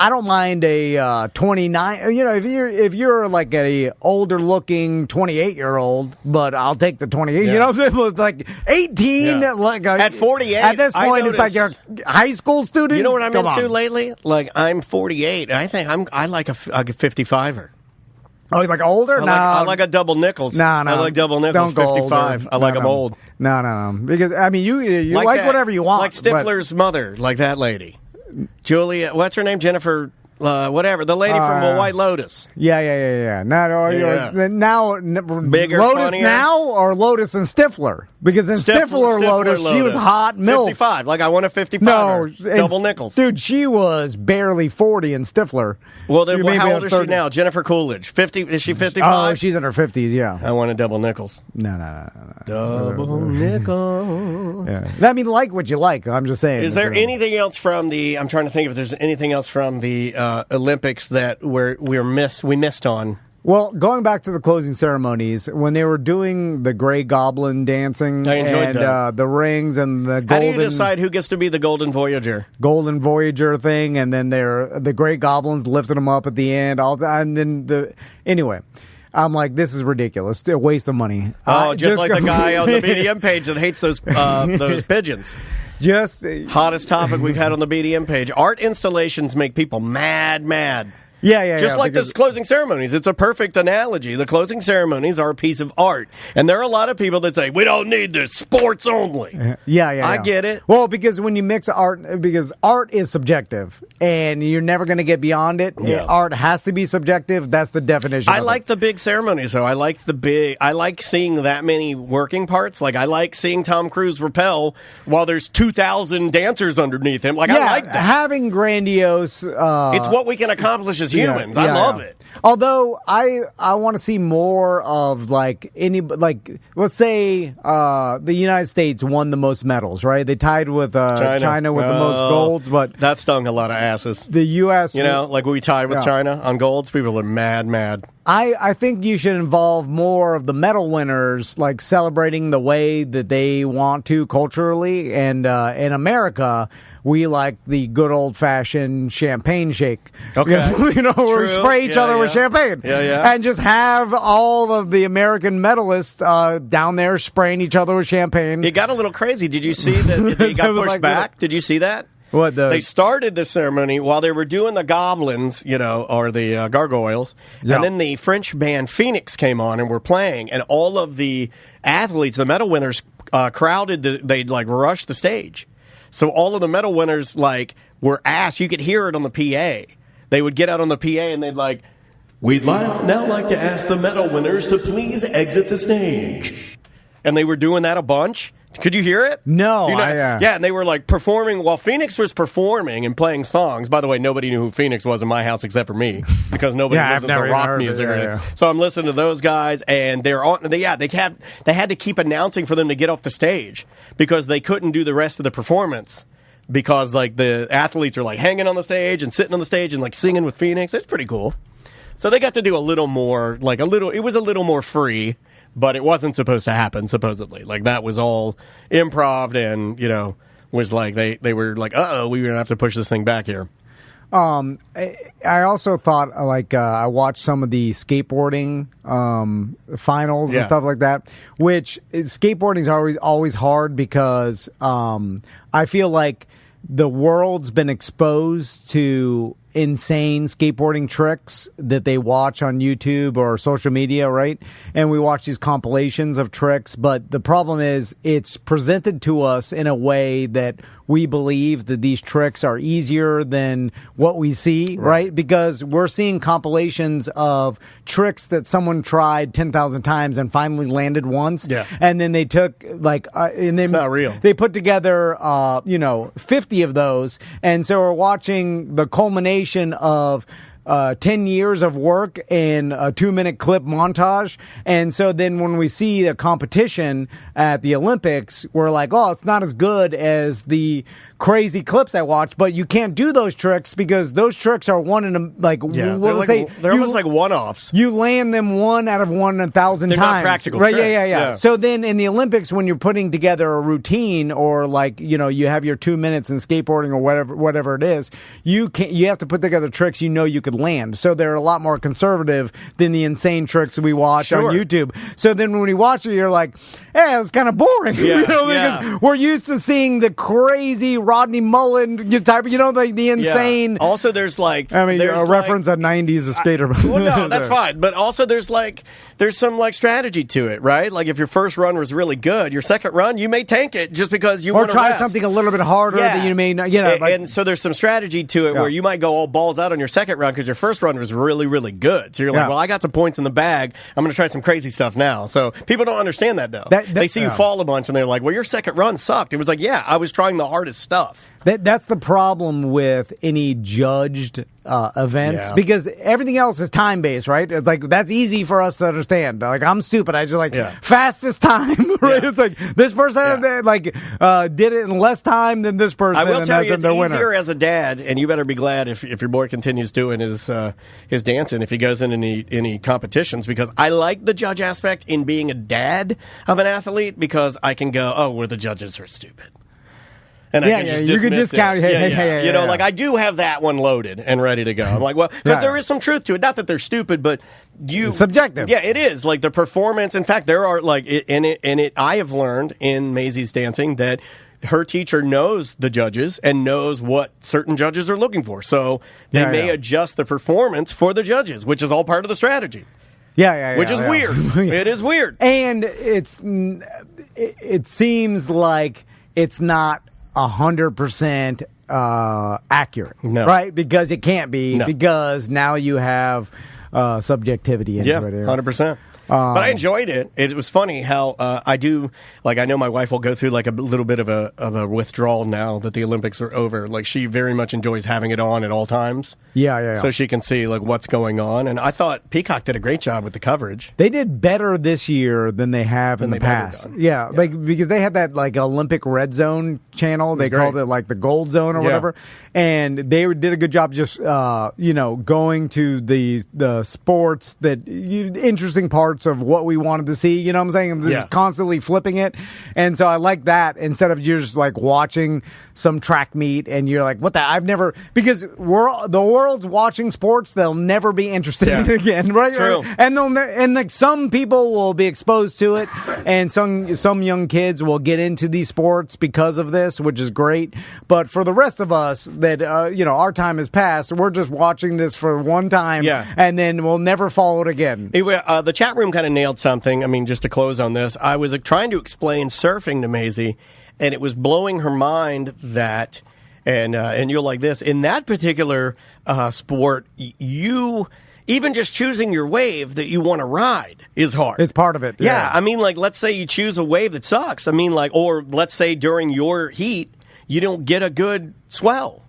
don't mind a 29. If you're like a older looking 28-year-old, but I'll take the 28. Yeah. You know what I'm saying? Like 18, at 48. At this point, it's like you're a high school student. You know what I'm into lately? Like I'm 48. I think I like a 55er. Oh, like older? I like a double nickels. No. I like double nickels. Don't 55. Older. I like them old. No. Because I mean, you like whatever you want. Like Stifler's mother, like that lady, Julia. What's her name? Jennifer. Whatever, the lady from White Lotus. Yeah. Now, bigger, Lotus funnier. Now or Lotus and Stifler? Because in Stifler Lotus, she was hot MILF. 55. Like I want a 55. Double nickels. Dude, she was barely 40 in Stifler. Well, then how old is she now? Jennifer Coolidge. 50? Is she 55? Oh, she's in her 50s, yeah. I want a double nickels. No. Double nickels. Yeah. I mean, like what you like. I'm just saying. Is there anything else from the... I'm trying to think if there's anything else from the Olympics that we missed on. Well, going back to the closing ceremonies, when they were doing the Grey Goblin dancing I enjoyed that. The rings and the golden... How do you decide who gets to be the Golden Voyager? Golden Voyager thing, and then the Grey Goblins lifted them up at the end. Anyway, I'm like, this is ridiculous. It's a waste of money. Just like the guy on the BDM page that hates those pigeons. Just hottest topic we've had on the BDM page. Art installations make people mad. Yeah. Just like the closing ceremonies. It's a perfect analogy. The closing ceremonies are a piece of art. And there are a lot of people that say, we don't need this, sports only. Yeah. I get it. Well, because when you mix art, because art is subjective, and you're never going to get beyond it. Yeah. Art has to be subjective. That's the definition I like the big ceremonies, though. I like seeing that many working parts. Like, I like seeing Tom Cruise rappel while there's 2,000 dancers underneath him. Like, I like that. Having grandiose... it's what we can accomplish as humans. I love it. Although I want to see more of let's say the United States won the most medals, right? They tied with China with the most golds, but that stung a lot of asses. The U.S. like we tied with China on golds. People are mad. I think you should involve more of the medal winners, like celebrating the way that they want to culturally. And in America, we like the good old-fashioned champagne shake. Okay. Where we spray each other with champagne. Yeah. And just have all of the American medalists down there spraying each other with champagne. It got a little crazy. Did you see that he got pushed back? Did you see that? They started the ceremony while they were doing the goblins, or the gargoyles, and then the French band Phoenix came on and were playing, and all of the athletes, the medal winners, crowded. They'd rush the stage, so all of the medal winners were asked. You could hear it on the PA. They would get out on the PA and they'd we'd now like to ask the medal winners to please exit the stage. And they were doing that a bunch. Could you hear it? No. Yeah, and they were performing while Phoenix was performing and playing songs. By the way, nobody knew who Phoenix was in my house except for me because nobody listens to rock music. So I'm listening to those guys, and they're on. They had to keep announcing for them to get off the stage because they couldn't do the rest of the performance. Because the athletes are hanging on the stage and sitting on the stage and singing with Phoenix. It's pretty cool. So they got to do a little more, it was a little more free, but it wasn't supposed to happen, supposedly. That was all improv and, was they were uh-oh, we're going to have to push this thing back here. I also thought, I watched some of the skateboarding finals and stuff like that, which skateboarding is always hard because I feel like the world's been exposed to insane skateboarding tricks that they watch on YouTube or social media, right? And we watch these compilations of tricks, but the problem is it's presented to us in a way that we believe that these tricks are easier than what we see, right? Because we're seeing compilations of tricks that someone tried 10,000 times and finally landed once. Yeah. And then they took and then it's not real. They put together 50 of those, and so we're watching the culmination of 10 years of work in a 2-minute clip montage. And so then when we see a competition at the Olympics, we're like, oh, it's not as good as the crazy clips I watched, but you can't do those tricks because those tricks are one in a, they're almost like one-offs. You land them 1 out of 1,000 times. They're not practical right? tricks. Yeah. So then in the Olympics, when you're putting together a routine or you have your 2 minutes in skateboarding or whatever it is, you have to put together tricks you could land. So they're a lot more conservative than the insane tricks we watch on YouTube. So then when you watch it, you're like, hey, it's kind of boring. Yeah. Because we're used to seeing the crazy Rodney Mullen type, the insane. Yeah. Also, there's reference a 90s skater. Well, no, that's fine. But also, there's some strategy to it, right? If your first run was really good, your second run you may tank it just because you want to try something a little bit harder that you may not. And so there's some strategy to it where you might go all balls out on your second run because your first run was really, really good. So you're like, well, I got some points in the bag. I'm going to try some crazy stuff now. So people don't understand that though. They see you fall a bunch and they're like, well, your second run sucked. It was like, yeah, I was trying the hardest stuff. That's the problem with any judged events because everything else is time-based, right? It's that's easy for us to understand. I'm stupid. I just fastest time, right? Yeah. It's this person did it in less time than this person. I will tell you, it's easier winner. As a dad, and you better be glad if your boy continues doing his dancing, if he goes in any competitions, because I like the judge aspect in being a dad of an athlete because I can go, oh, well, the judges are stupid. And I can just dismiss you can discount it. I do have that one loaded and ready to go. I'm like, well, because there is some truth to it. Not that they're stupid, but it's subjective. Yeah, it is. The performance. In fact, there are I have learned in Maisie's dancing that her teacher knows the judges and knows what certain judges are looking for. So they may adjust the performance for the judges, which is all part of the strategy. Which is weird. It is weird. And it seems like it's not 100% accurate, right? Because it can't be, because now you have subjectivity into it. 100%. But I enjoyed it. It was funny how I do, I know my wife will go through a little bit of a withdrawal now that the Olympics are over. She very much enjoys having it on at all times. Yeah. So she can see what's going on. And I thought Peacock did a great job with the coverage. They did better this year than they have in the past. Yeah, because they had that Olympic Red Zone channel. They called it the Gold Zone or whatever. And they did a good job just going to the sports interesting parts sports of what we wanted to see. You know what I'm saying? This is constantly flipping it. And so I like that instead of just like watching some track meet and you're like, what the? I've never, because the world's watching sports, they'll never be interested in it again, right? True. And like some people will be exposed to it, and some young kids will get into these sports because of this, which is great. But for the rest of us, that our time has passed, we're just watching this for one time, and then we'll never follow it again. The chat room kind of nailed something. I mean, just to close on this, I was trying to explain surfing to Maisie, and it was blowing her mind that, and you're like this, in that particular sport, you... Even just choosing your wave that you want to ride is hard. It's part of it. Yeah. I mean, like, let's say you choose a wave that sucks. I mean, like, or let's say during your heat, you don't get a good swell.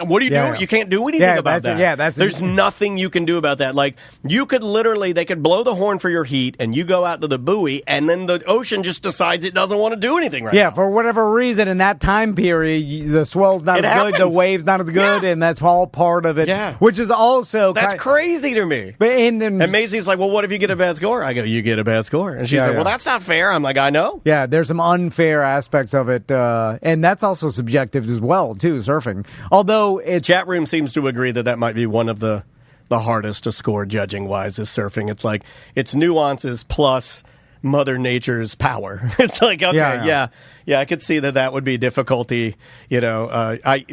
What do you do? You can't do anything about that. There's nothing you can do about that. Like, you could literally, they could blow the horn for your heat, and you go out to the buoy, and then the ocean just decides it doesn't want to do anything now. Yeah, for whatever reason, in that time period, the swell's not as good, the wave's not as good, and that's all part of it. Yeah. Which is also... That's crazy to me. And Maisie's like, well, what if you get a bad score? I go, you get a bad score. And she's like, well, that's not fair. I'm like, I know. Yeah, there's some unfair aspects of it, and that's also subjective as well, too, surfing. Although it's... Chat room seems to agree that might be one of the hardest to score judging-wise is surfing. It's like, it's nuances plus Mother Nature's power. It's like, okay, yeah, I could see that would be difficulty. You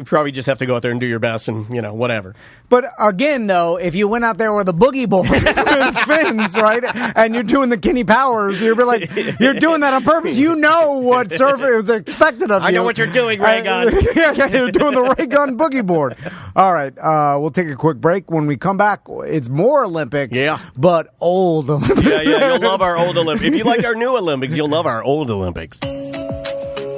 probably just have to go out there and do your best and, whatever. But again, though, if you went out there with a boogie board and fins, right, and you're doing the Kenny Powers, you're like, you're doing that on purpose. You know what surfing is expected of you. I know what you're doing, Ray Gun. You're doing the Ray Gun boogie board. All right, we'll take a quick break. When we come back, it's more Olympics, but old Olympics. Yeah, you'll love our old Olympics. If you like our new Olympics, you'll love our old Olympics.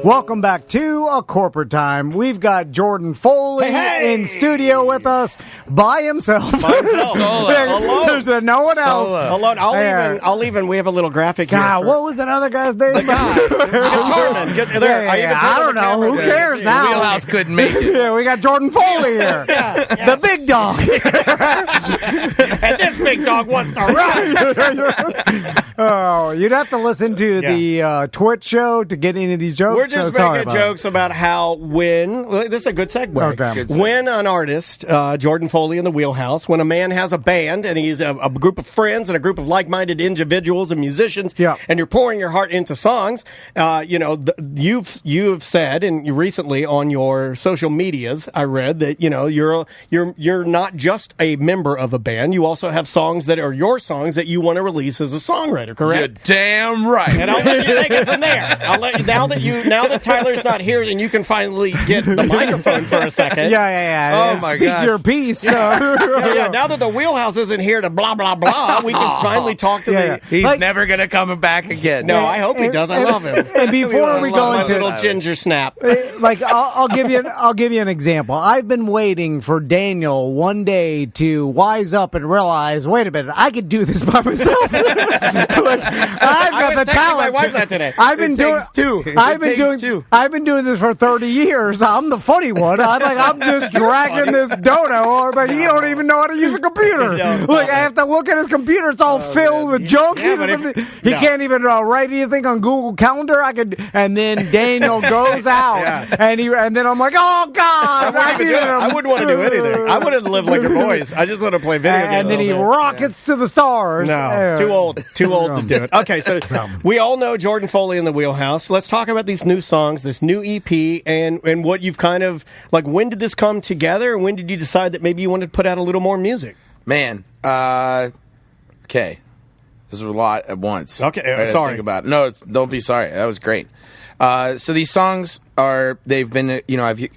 Welcome back to A Corporate Time. We've got Jordan Foley in studio with us by himself. Solo. Alone. There's no one else. Alone. I'll even. We have a little graphic here. What was that other guy's name? The guy. I don't know. Who cares now? Wheelhouse couldn't make it. Yeah, we got Jordan Foley here. The big dog. And this big dog wants to run. Oh, you'd have to listen to the Twitch show to get into these jokes. We're just making jokes about how this is a good segue. Okay. When an artist, Jordan Foley in the Wheelhouse, when a man has a band and he's a group of friends and a group of like-minded individuals and musicians, and you're pouring your heart into songs, you've said, and you recently on your social medias, I read that you're not just a member of a band, you also have songs that are your songs that you want to release as a songwriter, correct? You're damn right. And I'll let you take it from there. I'll let you now that Tyler's not here and you can finally get the microphone for a second. Yeah. Oh my God. Speak your piece. Now that the Wheelhouse isn't here to blah, blah, blah, we can finally talk to He's never going to come back again. No, I hope he does. I love him. And before we go into little ginger snap. I'll give you an example. I've been waiting for Daniel one day to wise up and realize, wait a minute, I could do this by myself. I've got the talent. My wife that today. I've been doing this for 30 years. I'm the funny one. I'm just dragging this dodo, but he don't even know how to use a computer. I have to look at his computer. It's all filled with junk. He can't even write anything on Google Calendar. And then Daniel goes out, and then I'm like, oh God, I wouldn't want to do anything. I wouldn't live like your boys. I just want to play video games. And then he rockets to the stars. No, too old to do it. Okay, so we all know Jordan Foley in the Wheelhouse. Let's talk about these new songs, this new EP, and what you've kind of, when did this come together? When did you decide that maybe you wanted to put out a little more music? Man, okay. This is a lot at once. Okay, sorry. Think about it. No, don't be sorry. That was great. So these songs they've been,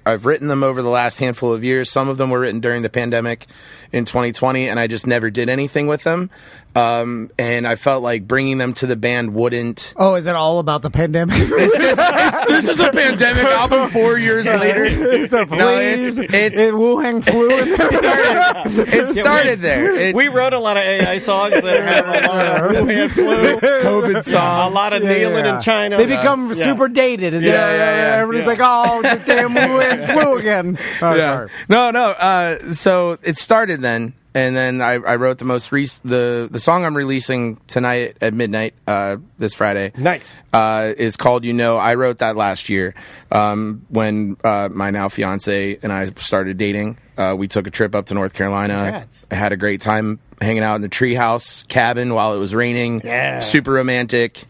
I've written them over the last handful of years. Some of them were written during the pandemic in 2020, and I just never did anything with them. And I felt like bringing them to the band wouldn't. Oh, is it all about the pandemic? This is a pandemic album 4 years later. It's Wuhan flu. It started there. We wrote a lot of AI songs that have a lot of Wuhan flu, COVID songs, a lot of kneeling in China. They become super dated, and everybody's like, "Oh, the damn Wuhan flu again." Sorry. No. So it started then. and then I wrote the most the song I'm releasing tonight at midnight this Friday. Nice. Is called I wrote that last year when my now fiance and I started dating. We took a trip up to North Carolina. Congrats. I had a great time hanging out in the treehouse cabin while it was raining. Yeah. Super romantic.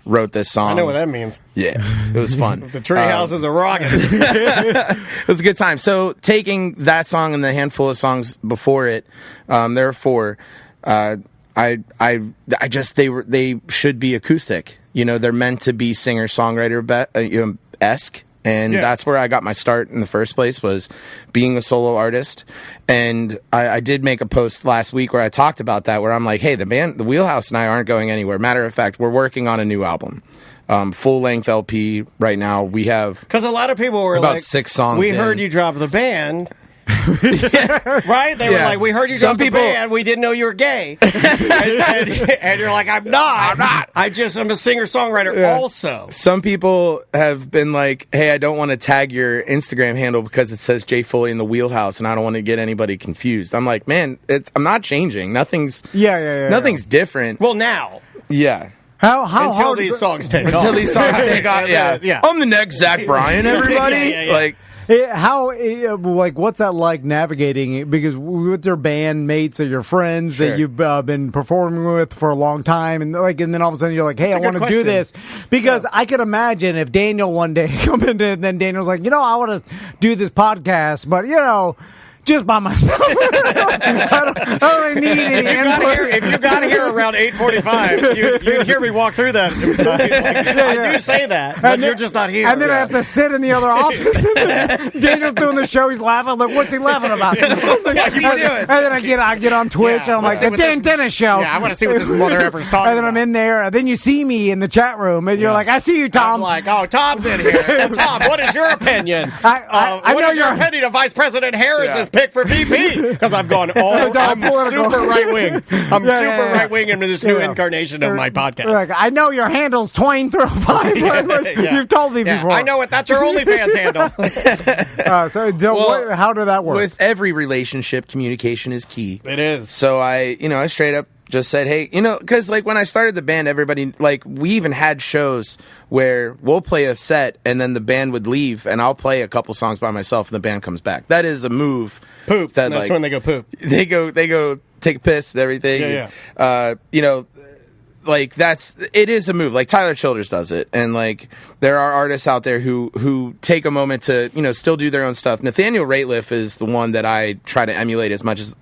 Wrote this song. I know what that means. Yeah, it was fun. The treehouse is a rocket. It was a good time. So taking that song and the handful of songs before it, there are 4. They should be acoustic. They're meant to be singer songwriter esque. And that's where I got my start in the first place, was being a solo artist. And I did make a post last week where I talked about that, where I'm like, hey, the band, the Wheelhouse and I aren't going anywhere. Matter of fact, we're working on a new album. Full-length LP right now. We have... Because a lot of people were about 6 songs we heard you drop the band... Right? They were like, we heard you drop the band. We didn't know you were gay. and you're like, I'm not. I'm a singer-songwriter also. Some people have been like, hey, I don't want to tag your Instagram handle because it says Jay Foley in the Wheelhouse, and I don't want to get anybody confused. I'm like, man, I'm not changing. Nothing's different. Well, now. Yeah. How until these songs take off. Until these songs take off, yeah. I'm the next Zach Bryan, everybody. Like... what's that like navigating? Because with your bandmates or your friends that you've been performing with for a long time, and then all of a sudden you're like, hey, I want to do this. Because I can imagine if Daniel one day come in and then Daniel's like, I want to do this podcast, but just by myself. I don't really need any input. If you got here around 8:45, you'd hear me walk through that. I do say that, but you're just not here. And then I have to sit in the other office. Daniel's doing the show. He's laughing. I'm like, what's he laughing about? What's he doing? And then I get on Twitch, and I'm like, the Dan Dennis Show. Yeah, I want to see what this mother effer's talking And then I'm in there. And then you see me in the chat room, and you're like, I see you, Tom. I'm like, oh, Tom's in here. Tom, what is your opinion? I know your opinion of Vice President Harris's pick for VP, because I've gone I'm super right wing. I'm super right wing into this new incarnation of my podcast. Like, I know your handle's Twain305. You've told me before. I know it. That's your OnlyFans handle. How did that work? With every relationship, communication is key. It is. So I straight up just said, hey, because when I started the band, everybody, we even had shows where we'll play a set and then the band would leave and I'll play a couple songs by myself and the band comes back. That is a move. Poop. That's when they go poop. They go take a piss and everything. It is a move. Like Tyler Childers does it, and there are artists out there who take a moment to still do their own stuff. Nathaniel Rateliff is the one that I try to emulate as much as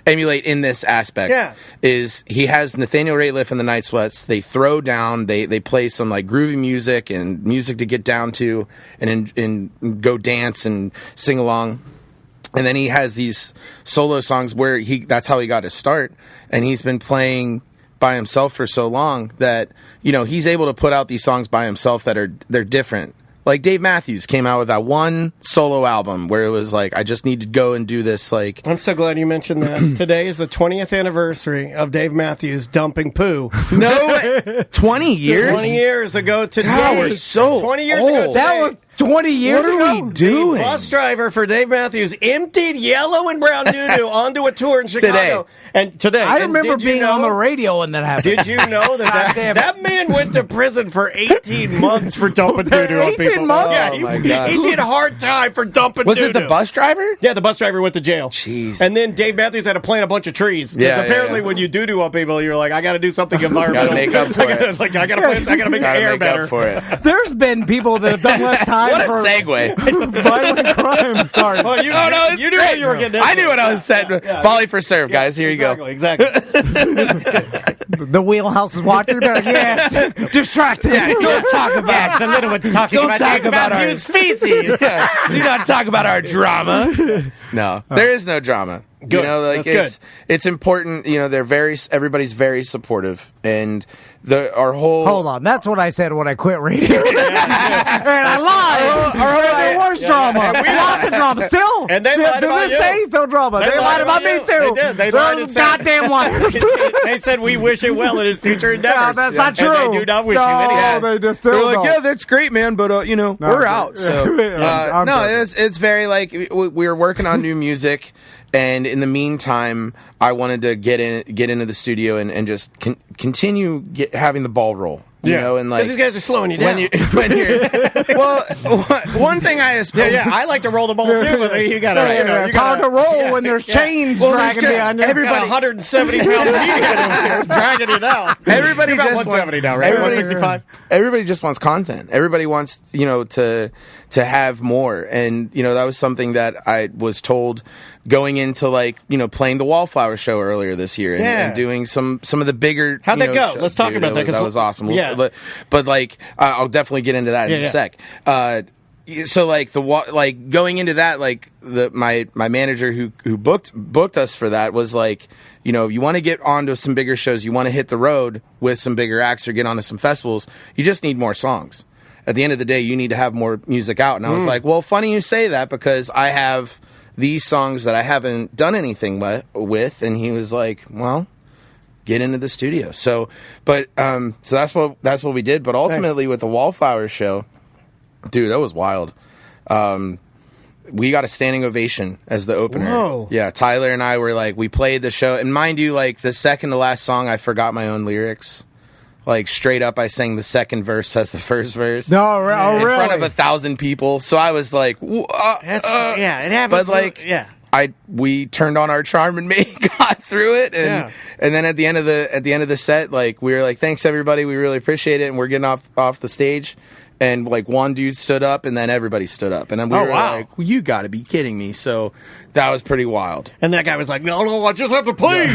emulate in this aspect. Yeah, is he has Nathaniel Rateliff and the Night Sweats. They throw down. They play some groovy music and music to get down to, and go dance and sing along. And then he has these solo songs where that's how he got his start, and he's been playing by himself for so long that he's able to put out these songs by himself they're different. Like Dave Matthews came out with that one solo album where it was I just need to go and do this. I'm so glad you mentioned that. Today is the 20th anniversary of Dave Matthews dumping poo. No, 20 years? 20 years ago today. God, we're so 20 years old. ago today. That was 20 years ago? What are we doing? The bus driver for Dave Matthews emptied yellow and brown doo-doo onto a tour in Chicago. Today. I remember being on the radio when that happened. Did you know that man went to prison for 18 months for dumping doo-doo on people? 18 months? Yeah, oh my gosh. He did a hard time for dumping Was doo-doo. it the bus driver? Yeah, the bus driver went to jail. Jeez. And then Dave Matthews had to plant a bunch of trees. Yeah, apparently when you doo-doo on people, you're like, I got to do something environmental. Gotta make up for it. I got to make the air better. For it. There's been people that have done less time what a for segue. violent crime. Sorry. Well, you knew what you were getting into. I knew what I was saying. Volley for serve, guys. Here you go. Exactly. The Wheelhouse is watching. They're like, distracted. Yeah, don't talk about the little one's talking about talk about our species. Do not talk about our drama. No, there is no drama. Good. It's important. Everybody's very supportive, and our whole. Hold on, that's what I said when I quit radio. And I lied. There was drama. Lots of drama. Still, and they lied to about this you. day, still drama. They lied about me too. They did. They lied and goddamn liars. They said we wish it well in his future endeavors. No, that's not true. And they do not wish you anything. They just still They're don't. yeah, that's great, man. But we're out. So no, it's very we're working on new music. And in the meantime, I wanted to get into the studio and just continue having the ball roll. You know, and like these guys are slowing you down. When you're well, one thing I I like to roll the ball too, but you got to. It's hard to roll when there's chains dragging behind you. Everybody, 170 pound median dragging you down. Everybody just 170 now, right? 165. Everybody just wants content. Everybody wants to have more, and that was something that I was told going into playing the Wallflower show earlier this year and doing some of the bigger. How'd that go? Let's talk about that. That was awesome. Yeah. But I'll definitely get into that in a sec. So going into that, my manager who booked us for that was you want to get onto some bigger shows, you want to hit the road with some bigger acts or get onto some festivals, you just need more songs. At the end of the day, you need to have more music out. And I was like, well, funny you say that, because I have these songs that I haven't done anything with. And he was like, well, get into the studio. So that's what we did. But ultimately with the Wallflower show, dude, that was wild. We got a standing ovation as the opener. Whoa. Yeah, Tyler and I were we played the show, and mind you, the second to last song, I forgot my own lyrics. Straight up, I sang the second verse as the first verse. No, really? In front of 1,000 people. So I was like, it happens. But we turned on our charm and got through it, and then at the end of the set, we were like, thanks everybody, we really appreciate it, and we're getting off the stage. And one dude stood up, and then everybody stood up, and then we were like, well, "You got to be kidding me!" So that was pretty wild. And that guy was like, "No, I just have to play."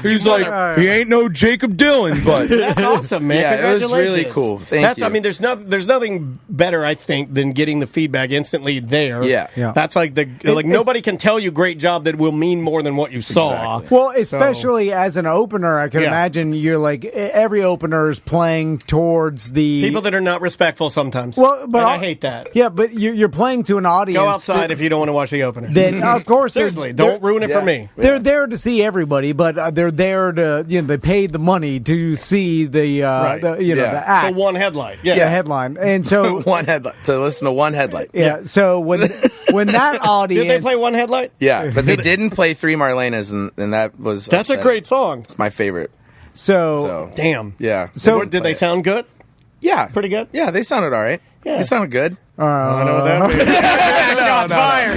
He's like, he ain't no Jacob Dylan, but that's awesome, man. Yeah, it was really cool. Thank you. I mean, there's nothing better, I think, than getting the feedback instantly there. Yeah. That's nobody can tell you great job that will mean more than what you saw. Exactly. Well, especially as an opener, I can imagine you're every opener is playing towards the people that are not respectful sometimes. Well, but I hate that. Yeah, but you're playing to an audience. Go outside if you don't want to watch the opener. Then of course, seriously, don't ruin it for me. They're there to see everybody, but they're there to they paid the money to see the act. So one headlight, headline, and so one headlight to listen to one headlight. Yeah. So when that audience did they play one headlight? Yeah, but they didn't play Three Marlenas, and that's upsetting. A great song. It's my favorite. So damn. Yeah. So did they sound good? Yeah. Pretty good? Yeah, they sounded all right. Yeah. They sounded good. I know what that means.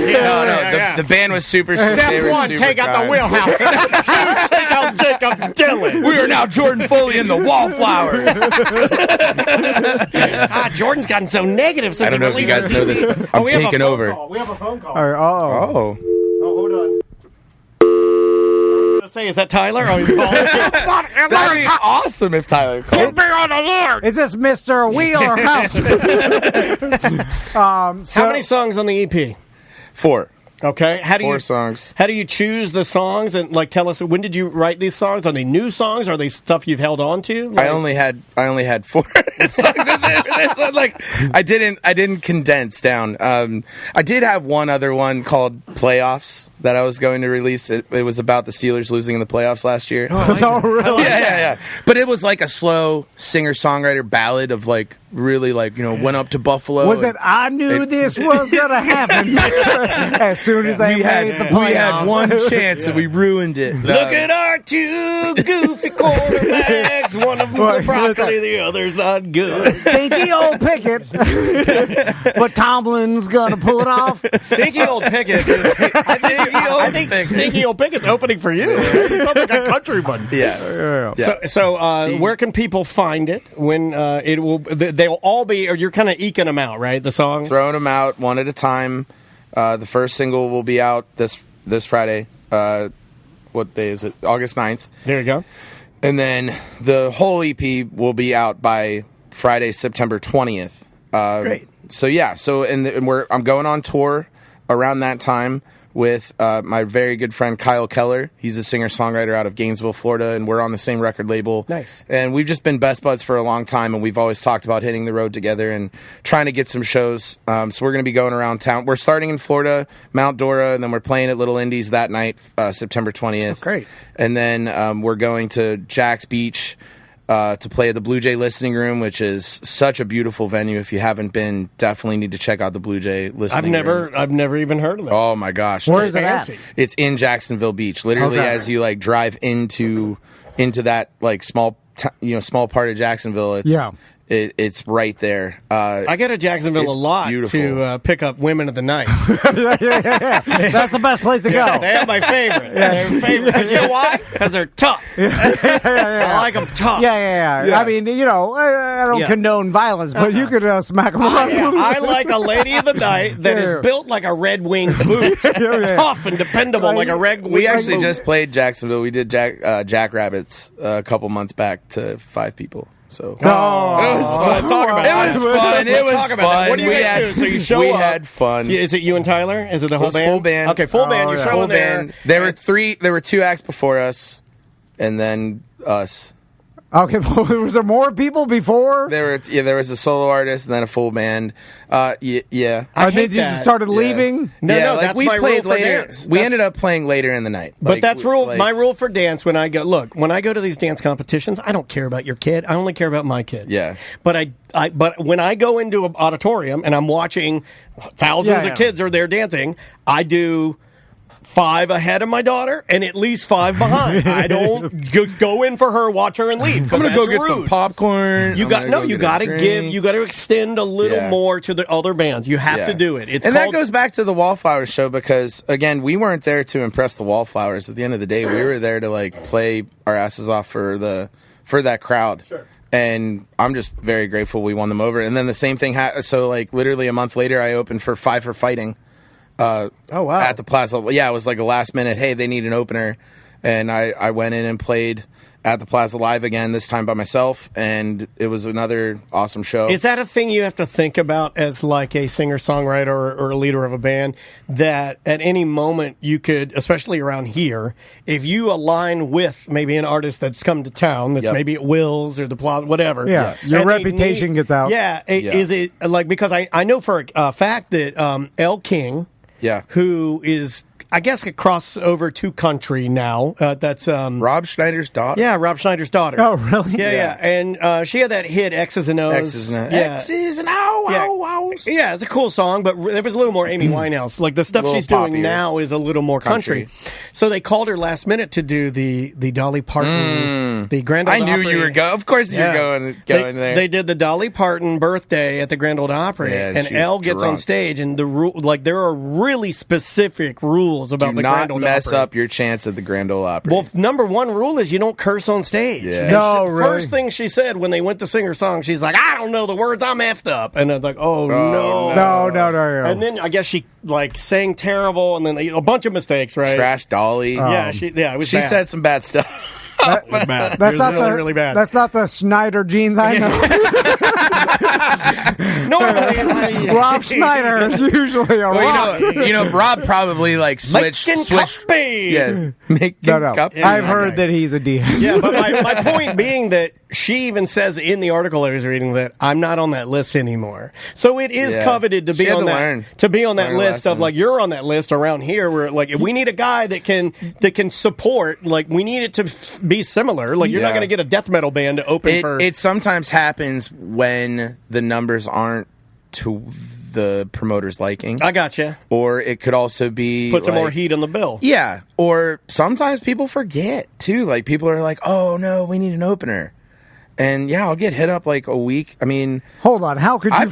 No. The band was super. Step one, take out the wheelhouse. Step two, take out Jacob Dylan. We are now Jordan Foley in the Wallflowers. Jordan's gotten so negative since I don't know if you guys know this. I'm taking over. We have a phone call. Oh, hold on. Say, is that Tyler? Oh, you're calling? That'd be awesome if Tyler called. Be on alert. Is this Mr. Wheeler House? How many songs on the EP? 4. Okay. Four songs. How do you choose the songs and tell us when did you write these songs? Are they new songs? Are they stuff you've held on to? I only had 4 songs in there. So, I didn't condense down. I did have one other one called Playoffs that I was going to release. It was about the Steelers losing in the playoffs last year. Oh, really? Yeah. But it was a slow singer-songwriter ballad of really went up to Buffalo. Was it I knew this was gonna happen as soon as they made the playoffs? We had one chance and we ruined it. Look at our 2 goofy quarterbacks. One of them's a broccoli, the other's not good. Stinky old Pickett. But Tomlin's gonna pull it off. Stinky old Pickett. I think Stinky old Pickett's opening for you. He sounds like a countryman. Yeah. So where can people find it when it will? They'll all be, or you're kind of eking them out, right? The songs? Throwing them out one at a time. The first single will be out this Friday. What day is it? August 9th. There you go. And then the whole EP will be out by Friday, September 20th. Great. So yeah. I'm going on tour around that time with my very good friend Kyle Keller. He's a singer-songwriter out of Gainesville, Florida, and we're on the same record label. Nice. And we've just been best buds for a long time, and we've always talked about hitting the road together and trying to get some shows. So we're going to be going around town. We're starting in Florida, Mount Dora, and then we're playing at Little Indies that night, September 20th. Oh, great. And then we're going to Jack's Beach to play at the Blue Jay Listening Room, which is such a beautiful venue. If you haven't been, definitely need to check out the Blue Jay Listening Room. I've never even heard of it. Oh my gosh. Where is it at? It's in Jacksonville Beach. Literally as you like drive into that like small part of Jacksonville. It's right there. I go to Jacksonville a lot to pick up women of the night. Yeah. That's the best place to go. They're my favorite. They're favorite. You know why? Because they're tough. I like them tough. Yeah. I mean, I don't condone violence, but you could smack them around. I like a lady of the night that is built like a Red Wing boot. Tough and dependable like a Red Wing boot. We actually just played Jacksonville. We did Jackrabbits a couple months back to 5 people. So it was fun. Talk about it. It was fun. What do you guys do? So you show up. We had had fun. Is it you and Tyler? Is it the whole band? Full band. Okay, full band. You're showing there. There were 2 acts before us, and then us. Okay, was there more people before? There was a solo artist and then a full band. Yeah. And then you just started leaving? No, that's my rule for dance. We ended up playing later in the night. But that's my rule for dance when I go. Look, when I go to these dance competitions, I don't care about your kid. I only care about my kid. Yeah. But but when I go into an auditorium and I'm watching thousands of kids are there dancing, I do 5 ahead of my daughter and at least 5 behind. I don't go in for her, watch her, and leave. I'm gonna go get some popcorn. You got to extend a little more to the other bands. You have to do it. That goes back to the Wallflowers show because again, we weren't there to impress the Wallflowers. At the end of the day, we were there to like play our asses off for that crowd. Sure. And I'm just very grateful we won them over. And then the same thing so like literally a month later, I opened for Five for Fighting. Wow. At the Plaza. Yeah, it was like a last minute, hey, they need an opener. And I went in and played at the Plaza Live again, this time by myself, and it was another awesome show. Is that a thing you have to think about as like a singer-songwriter or a leader of a band, that at any moment you could, especially around here, if you align with maybe an artist that's come to town, that's maybe at Will's or the Plaza, whatever. Yeah, your reputation gets out. Yeah, is it like, because I know for a fact that Elle King, who is, I guess, across over to country now. That's Rob Schneider's daughter. Yeah, Rob Schneider's daughter. Oh, really? Yeah. And she had that hit X's and O's. X's and O's. Yeah, it's a cool song, but there was a little more Amy Winehouse. Like the stuff she's doing now is a little more country. So they called her last minute to do the Dolly Parton, the Grand Ole Opry. I knew you were going. Of course, you were going there. They did the Dolly Parton birthday at the Grand Ole Opry, and Elle gets on stage, and there are really specific rules about the Grand Ole Opry. Do not mess up your chance at the Grand Ole Opry. Well, number 1 rule is you don't curse on stage. Yeah. No, really? First thing she said when they went to sing her song, she's like, I don't know the words, I'm effed up. And I was like, no. And then I guess she like sang terrible, and then a bunch of mistakes, right? Trash Dolly. It was bad. Said some bad stuff. It was bad. That's not really bad. That's not the Schneider jeans I know. Normally, Rob Schneider is usually a rock. Rob probably like switched. No. I've heard that he's a DM. Yeah, but my point being that she even says in the article I was reading that I'm not on that list anymore. So it is coveted to be on that list of like, you're on that list around here where like, if we need a guy that can support, like we need it to be similar. Like you're not going to get a death metal band to open for. It sometimes happens when the numbers aren't to the promoter's liking. I gotcha. Or it could also be put some more heat on the bill. Yeah. Or sometimes people forget too. Like people are like, oh no, we need an opener. And I'll get hit up like a week. I mean, hold on. How could you? I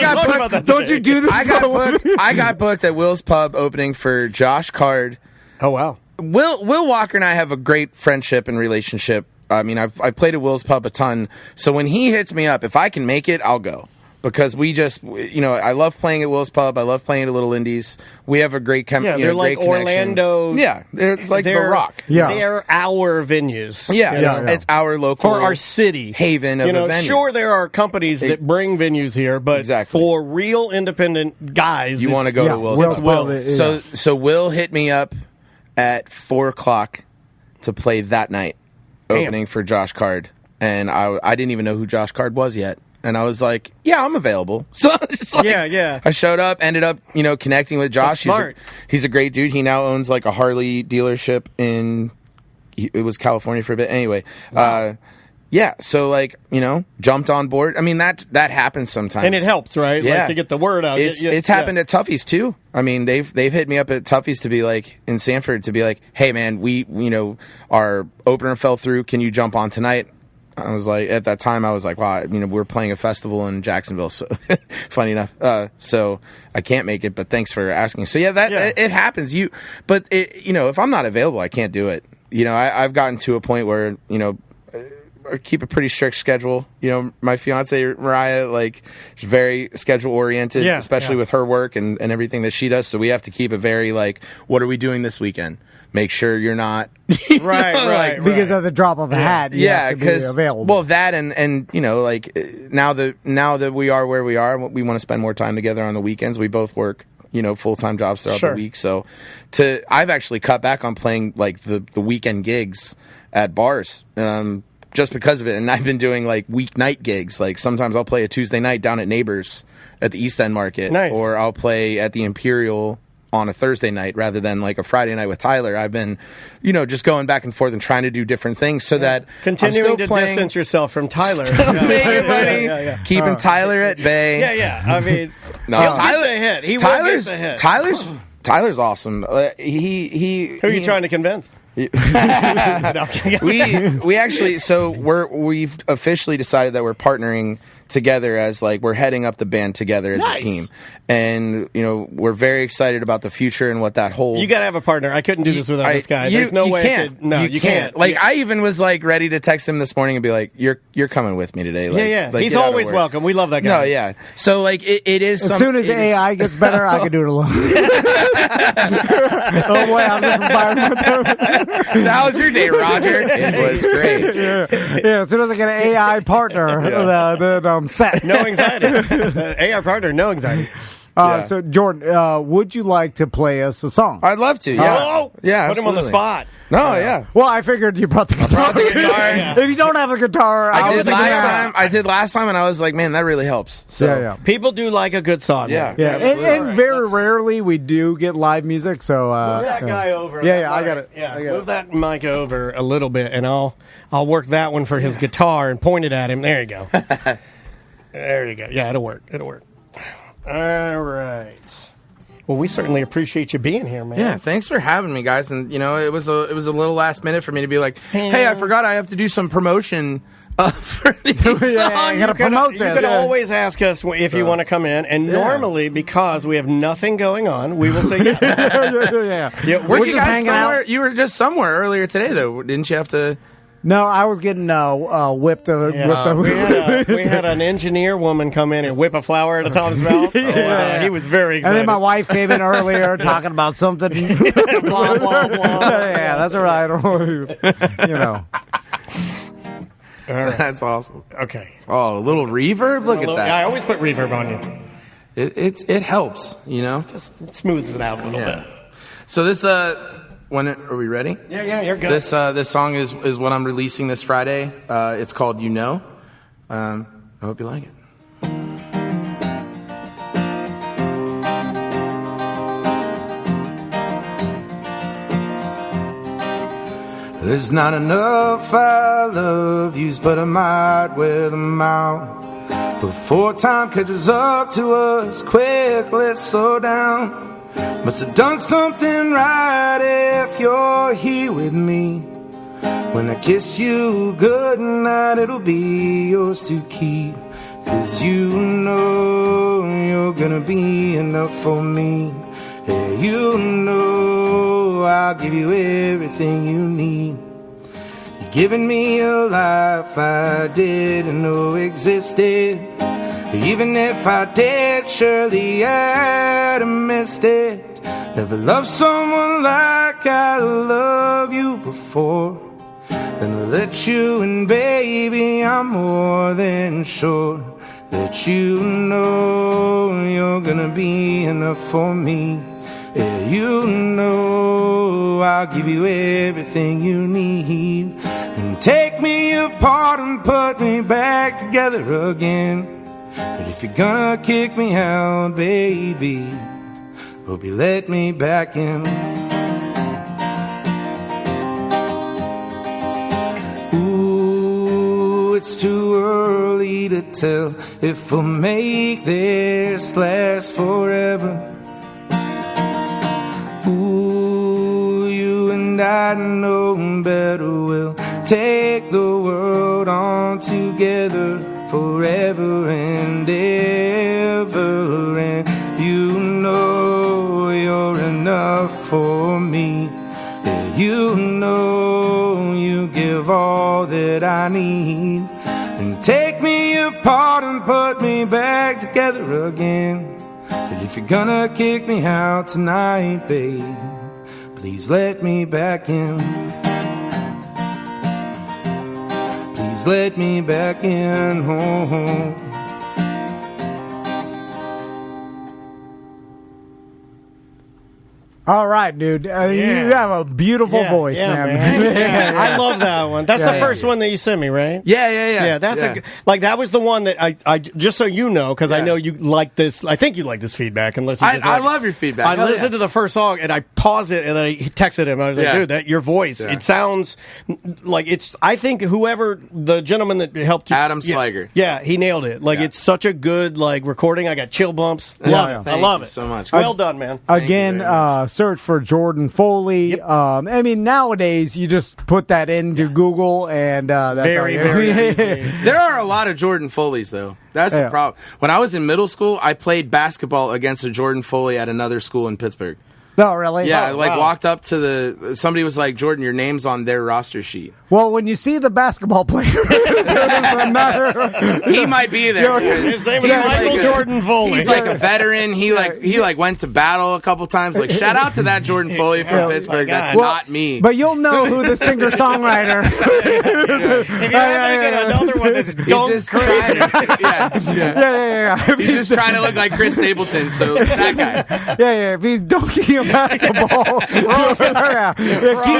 got booked. Don't you do this? I got booked at Will's Pub opening for Josh Card. Oh wow. Will Walker and I have a great friendship and relationship. I mean, I've played at Will's Pub a ton. So when he hits me up, if I can make it, I'll go. Because we just, I love playing at Will's Pub. I love playing at Little Indies. We have a great they're like great Orlando. Yeah, it's like The Rock. Yeah. They're our venues. Yeah, it's our local. For our city. Haven of a venue. Sure, there are companies that bring venues here, but for real independent guys, you want to go to Will's Pub. So Will hit me up at 4 o'clock to play that night, opening for Josh Card. And I didn't even know who Josh Card was yet. And I was like, yeah, I'm available. So I showed up, ended up, connecting with Josh. That's smart. He's a great dude. He now owns like a Harley dealership in it was California for a bit. Anyway, yeah, so like, jumped on board. I mean, that happens sometimes, and it helps, right? Yeah, like, to get the word out. It's happened at Tuffy's too. I mean, they've hit me up at Tuffy's to be like, in Sanford, to be like, hey man, we our opener fell through. Can you jump on tonight? I was like, at that time, I was like, wow, we're playing a festival in Jacksonville, so funny enough. So I can't make it, but thanks for asking. So yeah, it happens. But if I'm not available, I can't do it. I've gotten to a point where I keep a pretty strict schedule. My fiance Mariah, like, is very schedule oriented, especially with her work and everything that she does. So we have to keep it very like, what are we doing this weekend? Make sure you're not right. Because of the drop of a hat, you have to be available. Well, that and like now that we are where we are, we want to spend more time together on the weekends. We both work full-time jobs throughout the week. So I've actually cut back on playing like the weekend gigs at bars. Just because of it, and I've been doing like weeknight gigs. Like sometimes I'll play a Tuesday night down at Neighbors at the East End Market, or I'll play at the Imperial on a Thursday night rather than like a Friday night with Tyler. I've been, just going back and forth and trying to do different things so that continuing I'm to still distance yourself from Tyler, making money, keeping Tyler at bay. I mean, Tyler's awesome. Who are you trying to convince? we actually, so we've officially decided that we're partnering together as like we're heading up the band together as a team, and we're very excited about the future and what that holds. You gotta have a partner. I couldn't do this without this guy. There's no way. You can't. Like I even was like ready to text him this morning and be like, "You're coming with me today." Like, Like, he's always welcome. We love that guy. No, yeah. So like it is. As soon as AI gets better, I can do it alone. Oh boy, I'm just vibing. So how was your day, Roger? It was great. Yeah, as soon as I get an AI partner, then I'm set. No anxiety. AI partner, no anxiety. So, Jordan, would you like to play us a song? I'd love to, yeah. Put him on the spot. No, yeah. Well, I figured you brought the guitar. If you don't have the guitar, I did last time, and I was like, man, that really helps. So people do like a good song. Yeah. And very rarely we do get live music. So move that guy over. I got it. Move that mic over a little bit, and I'll work that one for his guitar and point it at him. There you go. There you go. Yeah, it'll work. All right. Well, we certainly appreciate you being here, man. Yeah, thanks for having me, guys. And it was a little last minute for me to be like, hey, I forgot I have to do some promotion for these songs. You gotta promote this. You can always ask us if you want to come in, and normally, because we have nothing going on, we will say yes. We're just hanging out. You were just somewhere earlier today, though. Didn't you have to? No, I was getting whipped. We had an engineer woman come in and whip a flower out of Tom's mouth. He was very excited. And then my wife came in earlier talking about something. Blah, blah, blah. Yeah, that's all right. All right. That's awesome. Okay. Oh, a little reverb? Look at that. Yeah, I always put reverb on you. It helps, Just smooths it out a little bit. So this, are we ready? Yeah, you're good. This song is what I'm releasing this Friday. It's called You Know. I hope you like it. There's not enough I love yous, but I might wear them out before time catches up to us. Quick, let's slow down. Must have done something right if you're here with me. When I kiss you goodnight, it'll be yours to keep. 'Cause you know you're gonna be enough for me. Yeah, you know I'll give you everything you need. You're giving me a life I didn't know existed. Even if I did, surely I'd have missed it. Never loved someone like I love you before. And I let you in, baby, I'm more than sure that you know you're gonna be enough for me. Yeah, you know I'll give you everything you need. And take me apart and put me back together again. But if you're gonna kick me out, baby, hope you let me back in. it's too early to tell if we'll make this last forever. Ooh, you and I know better. We'll take the world on together forever and ever. And you know you're enough for me. Yeah, you know you give all that I need. And take me apart and put me back together again. But if you're gonna kick me out tonight, babe, please let me back in. Please let me back in home. All right, dude. You have a beautiful voice, man. I love that one. That's the first one that you sent me, right? Yeah. That's like that was the one that I just so you know, because I know you like this. I think you like this feedback. Unless I love your feedback. I listened to the first song and I paused it and then I texted him. I was like, dude, that your voice. It sounds like it's. I think whoever the gentleman that helped you, Adam Sliger. Yeah, he nailed it. Like it's such a good recording. I got chill bumps. Love it. I love it so much. Well done, man. Again, search for Jordan Foley. Yep. I mean, nowadays you just put that into Google and that's very easy. There are a lot of Jordan Foleys, though. That's the problem. When I was in middle school, I played basketball against a Jordan Foley at another school in Pittsburgh. No, really? Yeah, I walked up to somebody was like, Jordan, your name's on their roster sheet. Well, when you see the basketball player, he might be there. His name is Michael Jordan Foley. He's like a veteran. He went to battle a couple times. Like, shout out to that Jordan Foley from Pittsburgh. That's not me. But you'll know who the singer-songwriter. If you're get another one that's just crazy. He's just trying to look like Chris Stapleton, so that guy. Yeah. If he's dunking a basketball, keep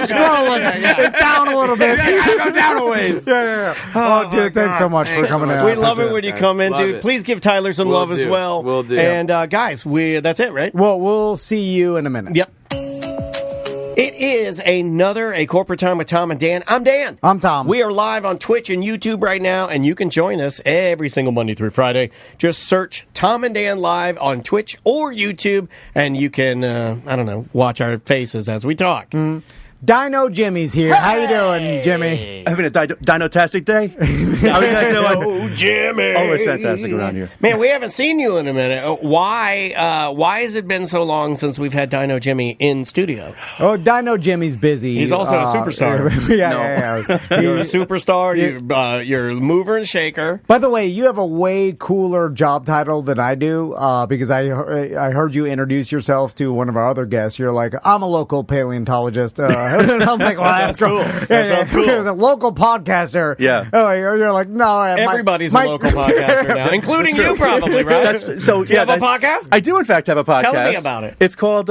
scrolling. It's down a little bit. Go down a ways. Oh, dude, thanks so much for coming out. We love it when you come in, dude. Please give Tyler some love as well. We'll do. And guys, that's it, right? Well, we'll see you in a minute. Yep. It is a corporate time with Tom and Dan. I'm Dan. I'm Tom. We are live on Twitch and YouTube right now, and you can join us every single Monday through Friday. Just search Tom and Dan live on Twitch or YouTube, and you can, watch our faces as we talk. Mm. Dino Jimmy's here. Hey! How you doing, Jimmy? Having a dino-tastic day? How are you guys doing? Oh, Jimmy! Always fantastic around here. Man, we haven't seen you in a minute. Why has it been so long since we've had Dino Jimmy in studio? Oh, Dino Jimmy's busy. He's also a superstar. Yeah. You're a superstar. You're a mover and shaker. By the way, you have a way cooler job title than I do because I heard you introduce yourself to one of our other guests. You're like, I'm a local paleontologist. And I'm like, well, that's cool. That sounds cool. He's a local podcaster. Yeah. You're like, no. Everybody's a local podcaster now, including you probably, right? Do you have a podcast? I do, in fact, have a podcast. Tell me about it. It's called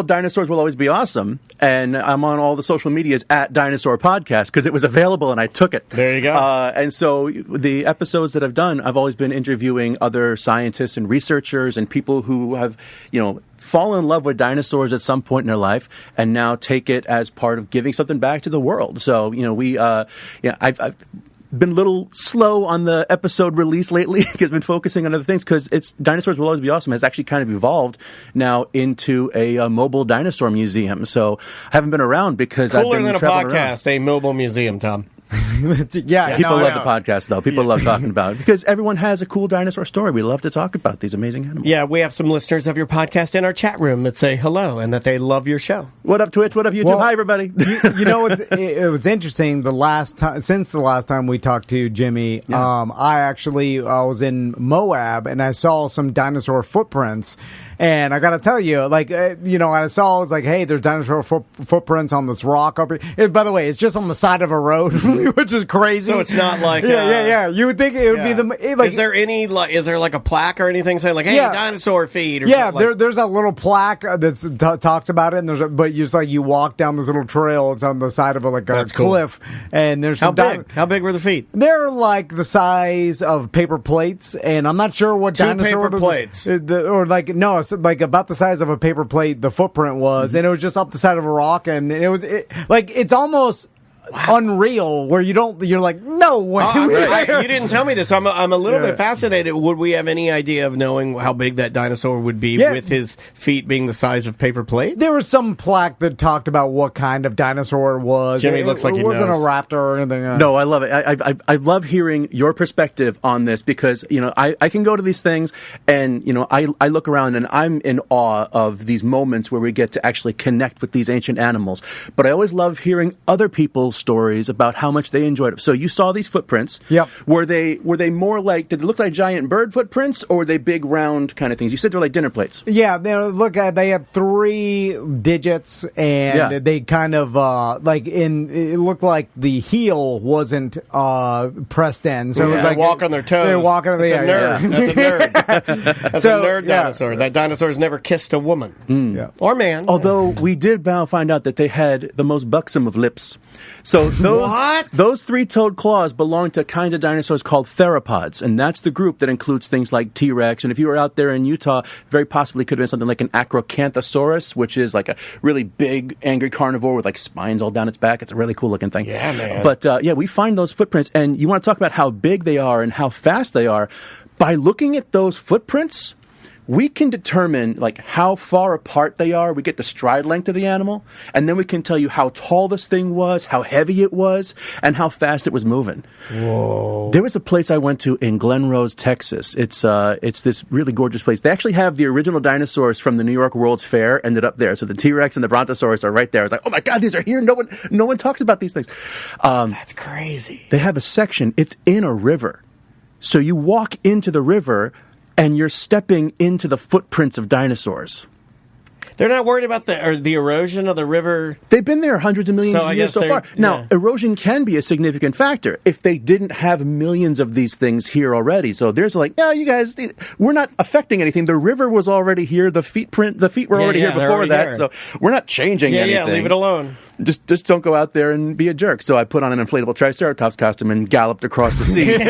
Dinosaurs Will Always Be Awesome, and I'm on all the social medias at Dinosaur Podcast because it was available and I took it. There you go. And so the episodes that I've done, I've always been interviewing other scientists and researchers and people who have, fall in love with dinosaurs at some point in their life and now take it as part of giving something back to the world. So, I've been a little slow on the episode release lately because I've been focusing on other things because Dinosaurs Will Always Be Awesome has actually kind of evolved now into a mobile dinosaur museum. So I haven't been around because I've been than a podcast, around. A mobile museum, Tom. People love the podcast, though. People love talking about it because everyone has a cool dinosaur story. We love to talk about these amazing animals. Yeah, we have some listeners of your podcast in our chat room that say hello and that they love your show. What up, Twitch? What up, YouTube? Well, hi, everybody. It was interesting. Since the last time we talked to Jimmy, I was in Moab and I saw some dinosaur footprints. And I got to tell you, I saw, it's like, hey, there's dinosaur footprints on this rock up here. By the way, it's just on the side of a road, which is crazy. So it's not like... Yeah. You would think it would be the... is there a plaque or anything saying, like, hey, dinosaur feed? Or there's a little plaque that talks about it, and but just like you walk down this little trail, it's on the side of a cliff, and there's some... How big were the feet? They're like the size of paper plates, and I'm not sure what dinosaur... paper plates. Like about the size of a paper plate, the footprint was, and it was just up the side of a rock, and it's almost unreal where you're like, no way. You didn't tell me this. I'm a little bit fascinated. Would we have any idea of knowing how big that dinosaur would be with his feet being the size of paper plates? There was some plaque that talked about what kind of dinosaur it was. Jimmy looks like he knows. It wasn't a raptor or anything. No, I love it. I love hearing your perspective on this because, I can go to these things and, I look around and I'm in awe of these moments where we get to actually connect with these ancient animals. But I always love hearing other people's stories about how much they enjoyed it. So you saw these footprints. Yep. Were they more like, did they look like giant bird footprints or were they big round kind of things? You said they're like dinner plates. Yeah, they had 3 digits and they kind of it looked like the heel wasn't pressed in. So it was like walk on their toes. They walk on That's a nerd. That's a nerd. That's a nerd dinosaur. That dinosaur's never kissed a woman or man. Although we did now find out that they had the most buxom of lips. So those 3-toed claws belong to a kind of dinosaurs called theropods, and that's the group that includes things like T-Rex. And if you were out there in Utah, very possibly could have been something like an Acrocanthosaurus, which is like a really big, angry carnivore with like spines all down its back. It's a really cool looking thing. Yeah, man. But we find those footprints, and you want to talk about how big they are and how fast they are. By looking at those footprints, we can determine like how far apart they are. We get the stride length of the animal, and then we can tell you how tall this thing was, how heavy it was, and how fast it was moving. Whoa! There was a place I went to in Glen Rose, Texas. It's this really gorgeous place. They actually have the original dinosaurs from the New York World's Fair ended up there. So the T-Rex and the Brontosaurus are right there. It's like, oh my God, these are here. No one talks about these things. That's crazy. They have a section. It's in a river, so you walk into the river. And you're stepping into the footprints of dinosaurs. They're not worried about the erosion of the river? They've been there hundreds of millions of years so far. Now, erosion can be a significant factor if they didn't have millions of these things here already. So there's like, no, you guys, we're not affecting anything. The river was already here. The feet were already here before that. Here. So we're not changing anything. Yeah, leave it alone. Just don't go out there and be a jerk. So I put on an inflatable Triceratops costume and galloped across the seas. Of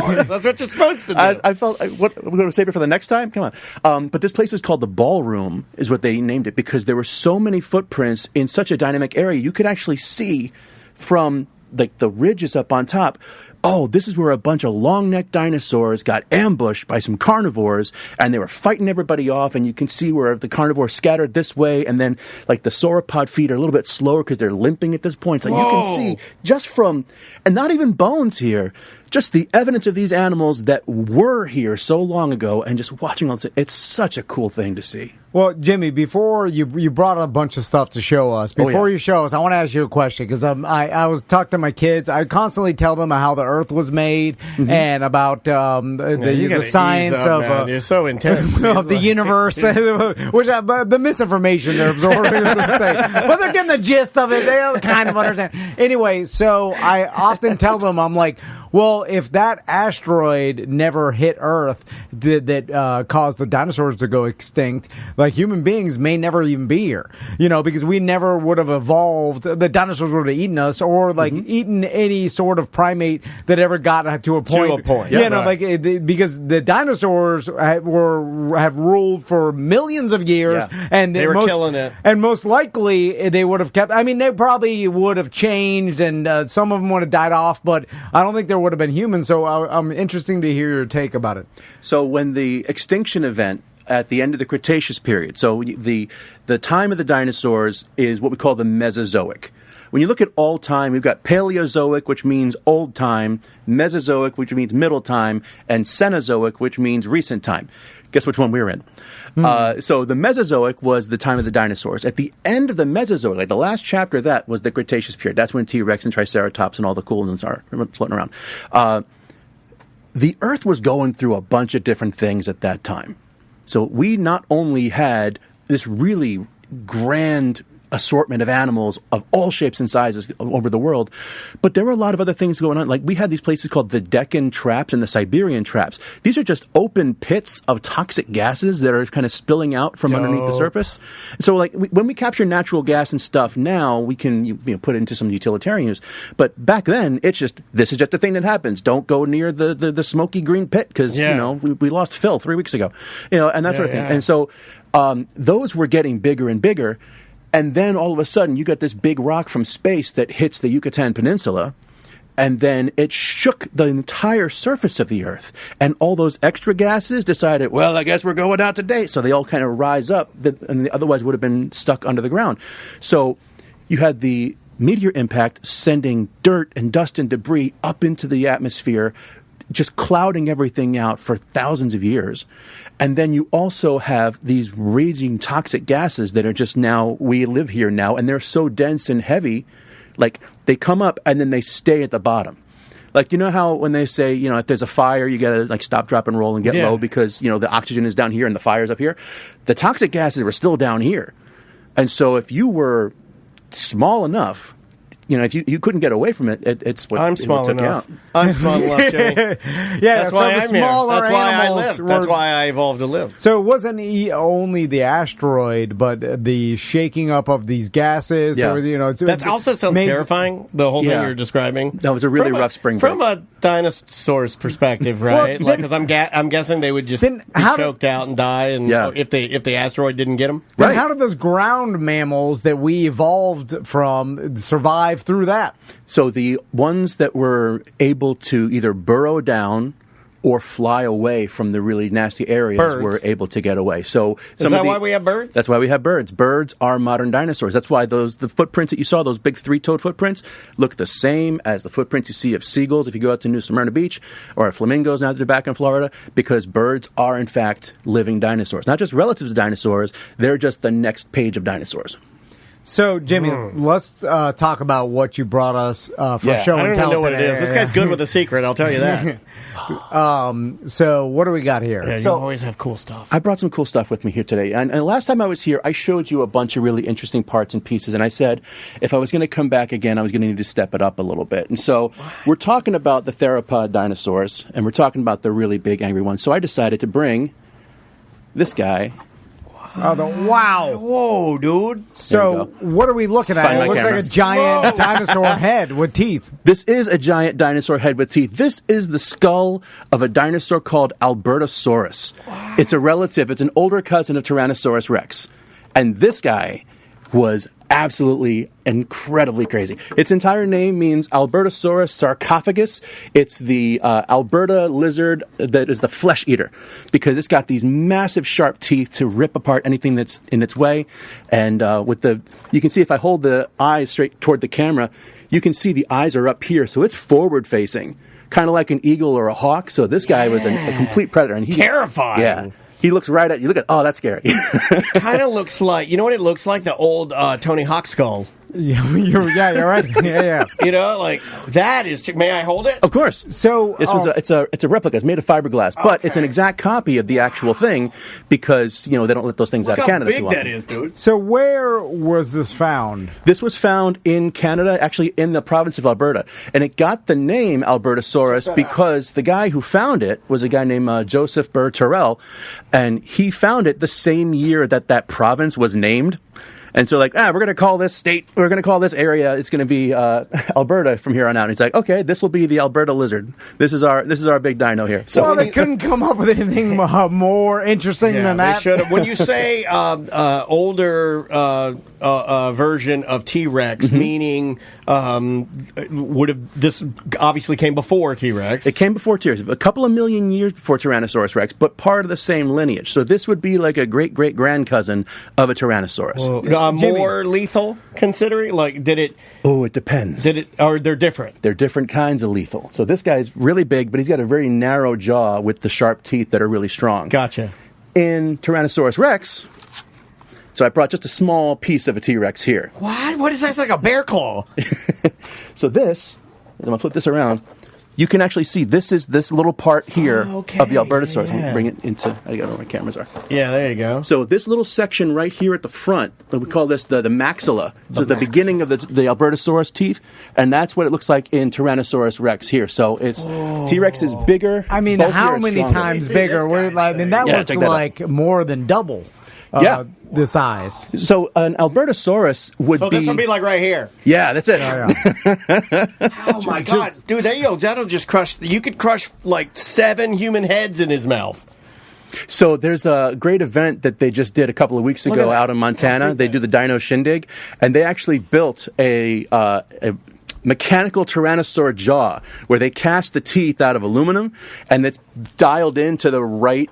course. That's what you're supposed to do. I felt, we're going to save it for the next time? Come on. But this place is called the Ballroom, is what they named it, because there were so many footprints in such a dynamic area. You could actually see from like the ridges up on top, oh, this is where a bunch of long-necked dinosaurs got ambushed by some carnivores, and they were fighting everybody off, and you can see where the carnivores scattered this way, and then, like, the sauropod feet are a little bit slower because they're limping at this point. So you can see just from, and not even bones here, just the evidence of these animals that were here so long ago, and just watching all this, it's such a cool thing to see. Well, Jimmy, before you brought a bunch of stuff to show us. Before you show us, I want to ask you a question because I was talking to my kids. I constantly tell them how the Earth was made and about the science of you're so intense of the universe, which the misinformation they're absorbing, but they're getting the gist of it. They kind of understand. Anyway, so I often tell them, I'm like, well, if that asteroid never hit Earth that caused the dinosaurs to go extinct, like human beings may never even be here, because we never would have evolved. The dinosaurs would have eaten us or eaten any sort of primate that ever got to a point. Because the dinosaurs have ruled for millions of years. Yeah. And they were killing it. And most likely they would have kept, they probably would have changed and some of them would have died off, but I don't think there would have been humans. So I'm interested to hear your take about it. So when the extinction event at the end of the Cretaceous period, so the time of the dinosaurs is what we call the Mesozoic. When you look at all time, we've got Paleozoic, which means old time, Mesozoic, which means middle time, and Cenozoic, which means recent time. Guess which one we're in? So the Mesozoic was the time of the dinosaurs. At the end of the Mesozoic, like the last chapter of that was the Cretaceous period. That's when T-Rex and Triceratops and all the cool ones are floating around. The Earth was going through a bunch of different things at that time. So we not only had this really grand assortment of animals of all shapes and sizes over the world, but there were a lot of other things going on. Like we had these places called the Deccan traps and the Siberian traps. These are just open pits of toxic gases that are kind of spilling out from underneath the surface. So like when we capture natural gas and stuff now, we can put it into some utilitarian use. But back then, this is just the thing that happens. Don't go near the smoky green pit because we lost Phil 3 weeks ago, and that sort of thing. And so those were getting bigger and bigger. And then all of a sudden, you got this big rock from space that hits the Yucatan Peninsula, and then it shook the entire surface of the Earth. And all those extra gases decided, well, I guess we're going out today. So they all kind of rise up, and they otherwise would have been stuck under the ground. So you had the meteor impact sending dirt and dust and debris up into the atmosphere, just clouding everything out for thousands of years. And then you also have these raging toxic gases that are just now, we live here now, and they're so dense and heavy, like they come up and then they stay at the bottom. Like, you know how when they say, if there's a fire, you got to like stop, drop, and roll and get low because, the oxygen is down here and the fire's up here. The toxic gases were still down here. And so if you were small enough, if you couldn't get away from it, it's what I'm small took enough. you out. I'm small enough, Jimmy. That's why I'm smaller here. That's why I live. That's why I evolved to live. So it wasn't only the asteroid, but the shaking up of these gases. Yeah. Or, that also sounds terrifying. The whole thing you're describing. That was a really rough spring break. From a dinosaur's perspective, right? Because I'm guessing they would just be choked out and die, and if the asteroid didn't get them. Right. How did those ground mammals that we evolved from survive through that? So the ones that were able to either burrow down or fly away from the really nasty areas were able to get away. So is that why we have birds? That's why we have birds. Birds are modern dinosaurs. That's why the footprints that you saw, those big three-toed footprints, look the same as the footprints you see of seagulls if you go out to New Smyrna Beach, or flamingos now that they're back in Florida, because birds are, in fact, living dinosaurs. Not just relatives of dinosaurs, they're just the next page of dinosaurs. So, Jimmy, let's talk about what you brought us for show and tell. I don't even know what it is. This guy's good with a secret, I'll tell you that. So, what do we got here? Yeah, you always have cool stuff. I brought some cool stuff with me here today. And last time I was here, I showed you a bunch of really interesting parts and pieces. And I said, if I was going to come back again, I was going to need to step it up a little bit. And so we're talking about the theropod dinosaurs, and we're talking about the really big, angry ones. So I decided to bring this guy. Wow. Whoa, dude. So, what are we looking at? It looks like a giant dinosaur head with teeth. This is a giant dinosaur head with teeth. This is the skull of a dinosaur called Albertosaurus. Wow. It's a relative. It's an older cousin of Tyrannosaurus Rex. And this guy was absolutely incredibly crazy. Its entire name means Albertosaurus sarcophagus. It's the Alberta lizard that is the flesh eater, because it's got these massive sharp teeth to rip apart anything that's in its way. And you can see if I hold the eyes straight toward the camera, you can see the eyes are up here, so it's forward facing, kind of like an eagle or a hawk. So this guy was a complete predator, and terrifying. Yeah. He looks right at you. Look at, that's scary. Kind of looks like, you know what it looks like? The old Tony Hawk skull. You're right. Yeah. Like that is. May I hold it? Of course. So this was it's a replica. It's made of fiberglass, but it's an exact copy of the actual thing because they don't let those things out of Canada too often. Look how big that is, dude. So where was this found? This was found in Canada, actually in the province of Alberta, and it got the name Albertosaurus because the guy who found it was a guy named Joseph Burr Terrell, and he found it the same year that province was named. And so, we're going to call this state, we're going to call this area, it's going to be Alberta from here on out. And he's like, okay, this will be the Alberta lizard. This is our big dino here. So they couldn't come up with anything more interesting than that. They should have. When you say older version of T-Rex, meaning this obviously came before T-Rex. It came before T-Rex, a couple of million years before Tyrannosaurus Rex, but part of the same lineage. So this would be like a great-great-grandcousin of a Tyrannosaurus. More lethal, considering? Did it... Oh, it depends. Or they're different? They're different kinds of lethal. So this guy's really big, but he's got a very narrow jaw with the sharp teeth that are really strong. Gotcha. In Tyrannosaurus Rex... So I brought just a small piece of a T-Rex here. What is that? It's like a bear claw. So this, I'm going to flip this around. You can actually see this is this little part here of the Albertosaurus. Yeah. Bring it into, I don't know where my cameras are. Yeah, there you go. So this little section right here at the front, we call this the maxilla. So the beginning of the Albertosaurus teeth, and that's what it looks like in Tyrannosaurus Rex here. So it's T-Rex is bigger. I mean, how many times bigger? That looks like more than double. The size. So an Albertosaurus would be... So this would be like right here. Yeah, that's it. Oh my God. Dude, that'll just crush... You could crush like 7 human heads in his mouth. So there's a great event that they just did a couple of weeks ago out in Montana. They do the Dino Shindig, and they actually built a mechanical tyrannosaur jaw where they cast the teeth out of aluminum, and it's dialed into the right,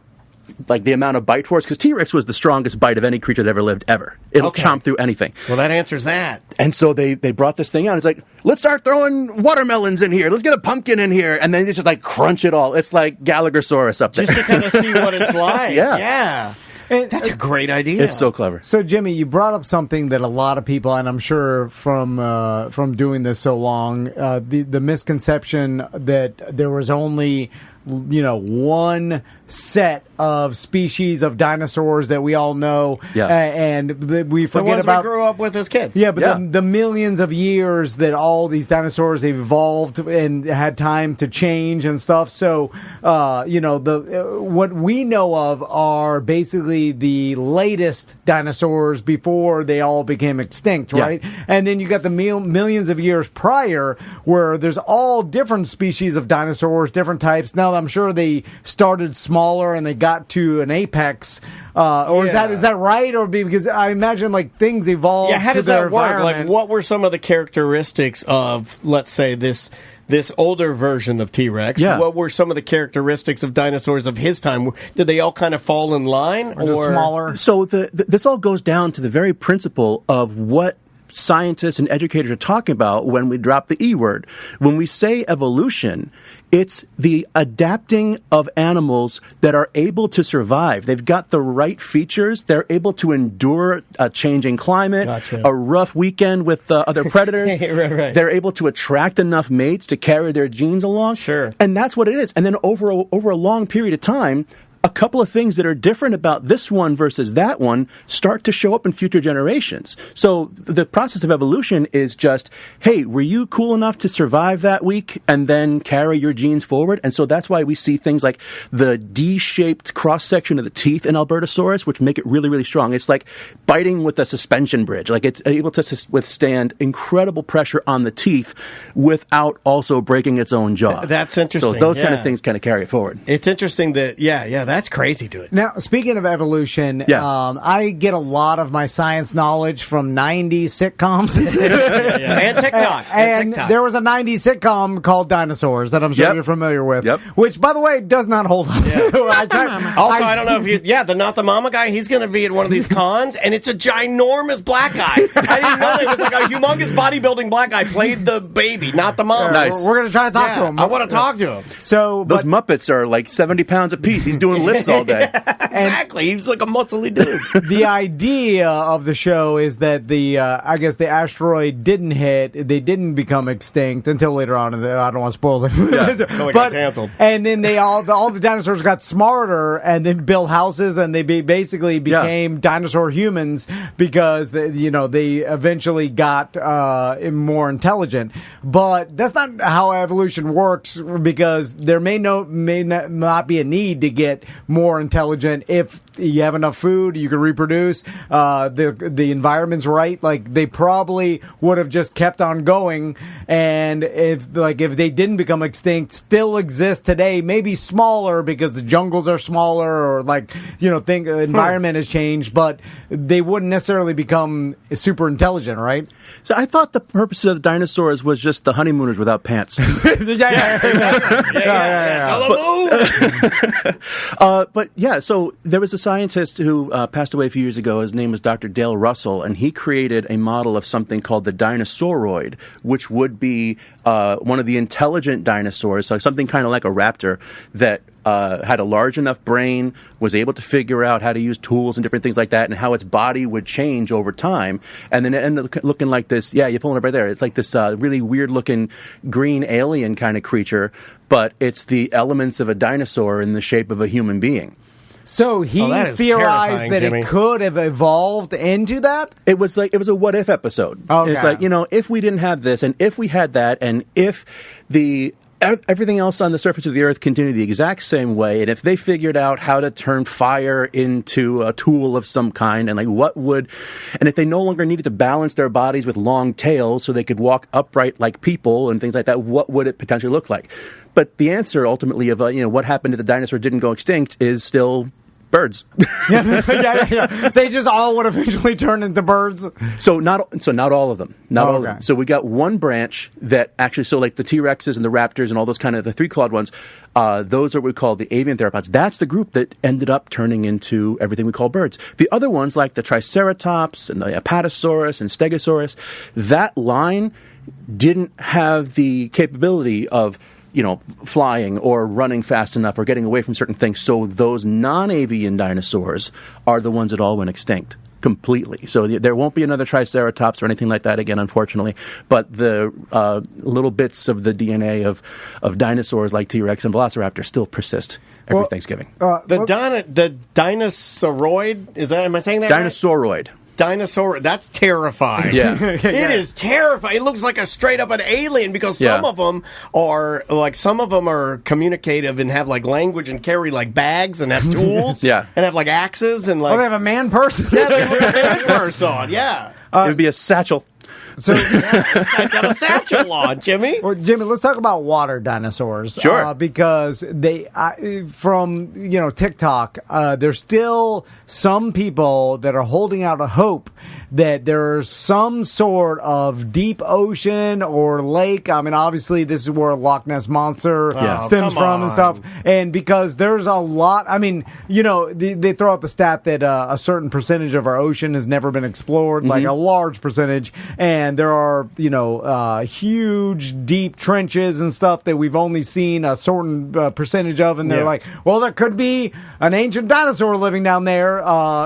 like the amount of bite force, because T-Rex was the strongest bite of any creature that ever lived ever. It'll chomp through anything. Well, that answers that. And so they brought this thing out. It's like, let's start throwing watermelons in here. Let's get a pumpkin in here. And then they just like crunch it all. It's like Gallaghersaurus up there. Just to kind of see what it's like. Yeah. And that's a great idea. It's so clever. So, Jimmy, you brought up something that a lot of people, and I'm sure from doing this so long, the misconception that there was only one set of species of dinosaurs that we all know, and we forget the ones about we grew up with as kids. Yeah, but the millions of years that all these dinosaurs evolved and had time to change and stuff. So, what we know of are basically the latest dinosaurs before they all became extinct, right? And then you got the millions of years prior, where there's all different species of dinosaurs, different types. Now, I'm sure they started smaller and they got to an apex. Is that right? Or because I imagine like things evolved. Yeah, how does that work? Like, what were some of the characteristics of, let's say, this older version of T-Rex? Yeah. What were some of the characteristics of dinosaurs of his time? Did they all kind of fall in line, or smaller? So this all goes down to the very principle of what scientists and educators are talking about when we drop the E word. When we say evolution, it's the adapting of animals that are able to survive. They've got the right features. They're able to endure a changing climate, a rough weekend with other predators. Right. They're able to attract enough mates to carry their genes along. Sure. And that's what it is. And then over a long period of time, a couple of things that are different about this one versus that one start to show up in future generations. So the process of evolution is just, hey, were you cool enough to survive that week and then carry your genes forward? And so that's why we see things like the D-shaped cross-section of the teeth in Albertosaurus, which make it really, really strong. It's like biting with a suspension bridge. Like it's able to withstand incredible pressure on the teeth without also breaking its own jaw. That's interesting. So those kind of things kind of carry it forward. It's interesting that, that's crazy, dude. Now, speaking of evolution, I get a lot of my science knowledge from 90s sitcoms. And TikTok. And there was a 90s sitcom called Dinosaurs that I'm sure you're familiar with, which, by the way, does not hold up. I don't know if the Not the Mama guy, he's going to be at one of these cons, and it's a ginormous black guy. I didn't know it was like a humongous bodybuilding black guy played the baby, not the mom. Nice. We're going to try to talk to him. I want to talk to him. So, those Muppets are like 70 pounds apiece. He's doing lifts all day. Exactly. He's like a muscly dude. The idea of the show is that the asteroid didn't hit. They didn't become extinct until later on. I don't want to spoil it. But got canceled. And then all the dinosaurs got smarter and then built houses, and they basically became dinosaur humans because they eventually got more intelligent. But that's not how evolution works, because there may not be a need to get more intelligent if you have enough food, you can reproduce, the environment's right. Like, they probably would have just kept on going, and if they didn't become extinct, still exist today, maybe smaller because the jungles are smaller, or environment has changed, but they wouldn't necessarily become super intelligent, right? So I thought the purpose of the dinosaurs was just the honeymooners without pants. So there was a scientist who passed away a few years ago. His name was Dr. Dale Russell, and he created a model of something called the dinosauroid, which would be one of the intelligent dinosaurs, so something kind of like a raptor that had a large enough brain, was able to figure out how to use tools and different things like that, and how its body would change over time. And then it ended up looking like this. Yeah, you're pulling it right there. It's like this really weird-looking green alien kind of creature, but it's the elements of a dinosaur in the shape of a human being. So he theorized that Jimmy. It could have evolved into that? It was a what if episode. Okay. It's like, if we didn't have this, and if we had that, and if everything else on the surface of the earth continued the exact same way, and if they figured out how to turn fire into a tool of some kind, and and if they no longer needed to balance their bodies with long tails so they could walk upright like people and things like that, what would it potentially look like? But the answer ultimately of what happened if the dinosaur didn't go extinct is still Birds. yeah. They just all would eventually turn into birds. So not all of them. Not all of them. So we got one branch that actually, so like the T-Rexes and the raptors and all those kind of the three-clawed ones, those are what we call the avian theropods. That's the group that ended up turning into everything we call birds. The other ones, like the Triceratops and the Apatosaurus and Stegosaurus, that line didn't have the capability of flying or running fast enough or getting away from certain things. So those non-avian dinosaurs are the ones that all went extinct completely. So there won't be another Triceratops or anything like that again, unfortunately. But the little bits of the DNA of dinosaurs like T-Rex and Velociraptor still persist every Thanksgiving. The dinosauroid, am I saying that Dinosauroid. Right? Dinosaur, that's terrifying. Yeah. It is terrifying. It looks like a straight up an alien because some of them are communicative and have like language and carry like bags and have tools. And have like axes and like. They have a man person. Yeah, they have a man person on. Yeah. It would be a satchel. So this guy's got a satchel on, Jimmy. Well, Jimmy, let's talk about water dinosaurs. Sure. Because they, from TikTok, there's still some people that are holding out a hope that there's some sort of deep ocean or lake. I mean, obviously, this is where Loch Ness Monster stems from and stuff. And because there's a lot, I mean, they throw out the stat that a certain percentage of our ocean has never been explored, like a large percentage. And there are, huge, deep trenches and stuff that we've only seen a certain percentage of. And they're like, well, there could be an ancient dinosaur living down there,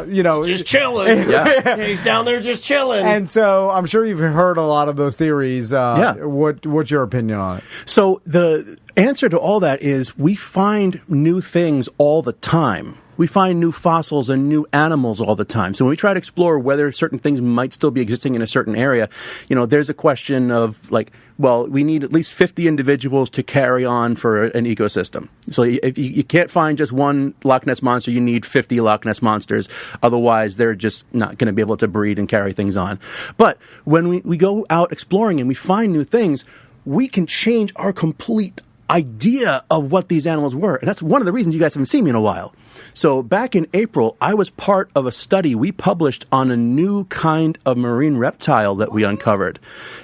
Just chilling. Yeah, he's down there just chilling. And so I'm sure you've heard a lot of those theories. What's your opinion on it? So the answer to all that is we find new things all the time. We find new fossils and new animals all the time. So when we try to explore whether certain things might still be existing in a certain area, there's a question of we need at least 50 individuals to carry on for an ecosystem. So if you can't find just one Loch Ness Monster, you need 50 Loch Ness Monsters. Otherwise, they're just not going to be able to breed and carry things on. But when we go out exploring and we find new things, we can change our complete idea of what these animals were. And that's one of the reasons you guys haven't seen me in a while. So back in April, I was part of a study we published on a new kind of marine reptile that we uncovered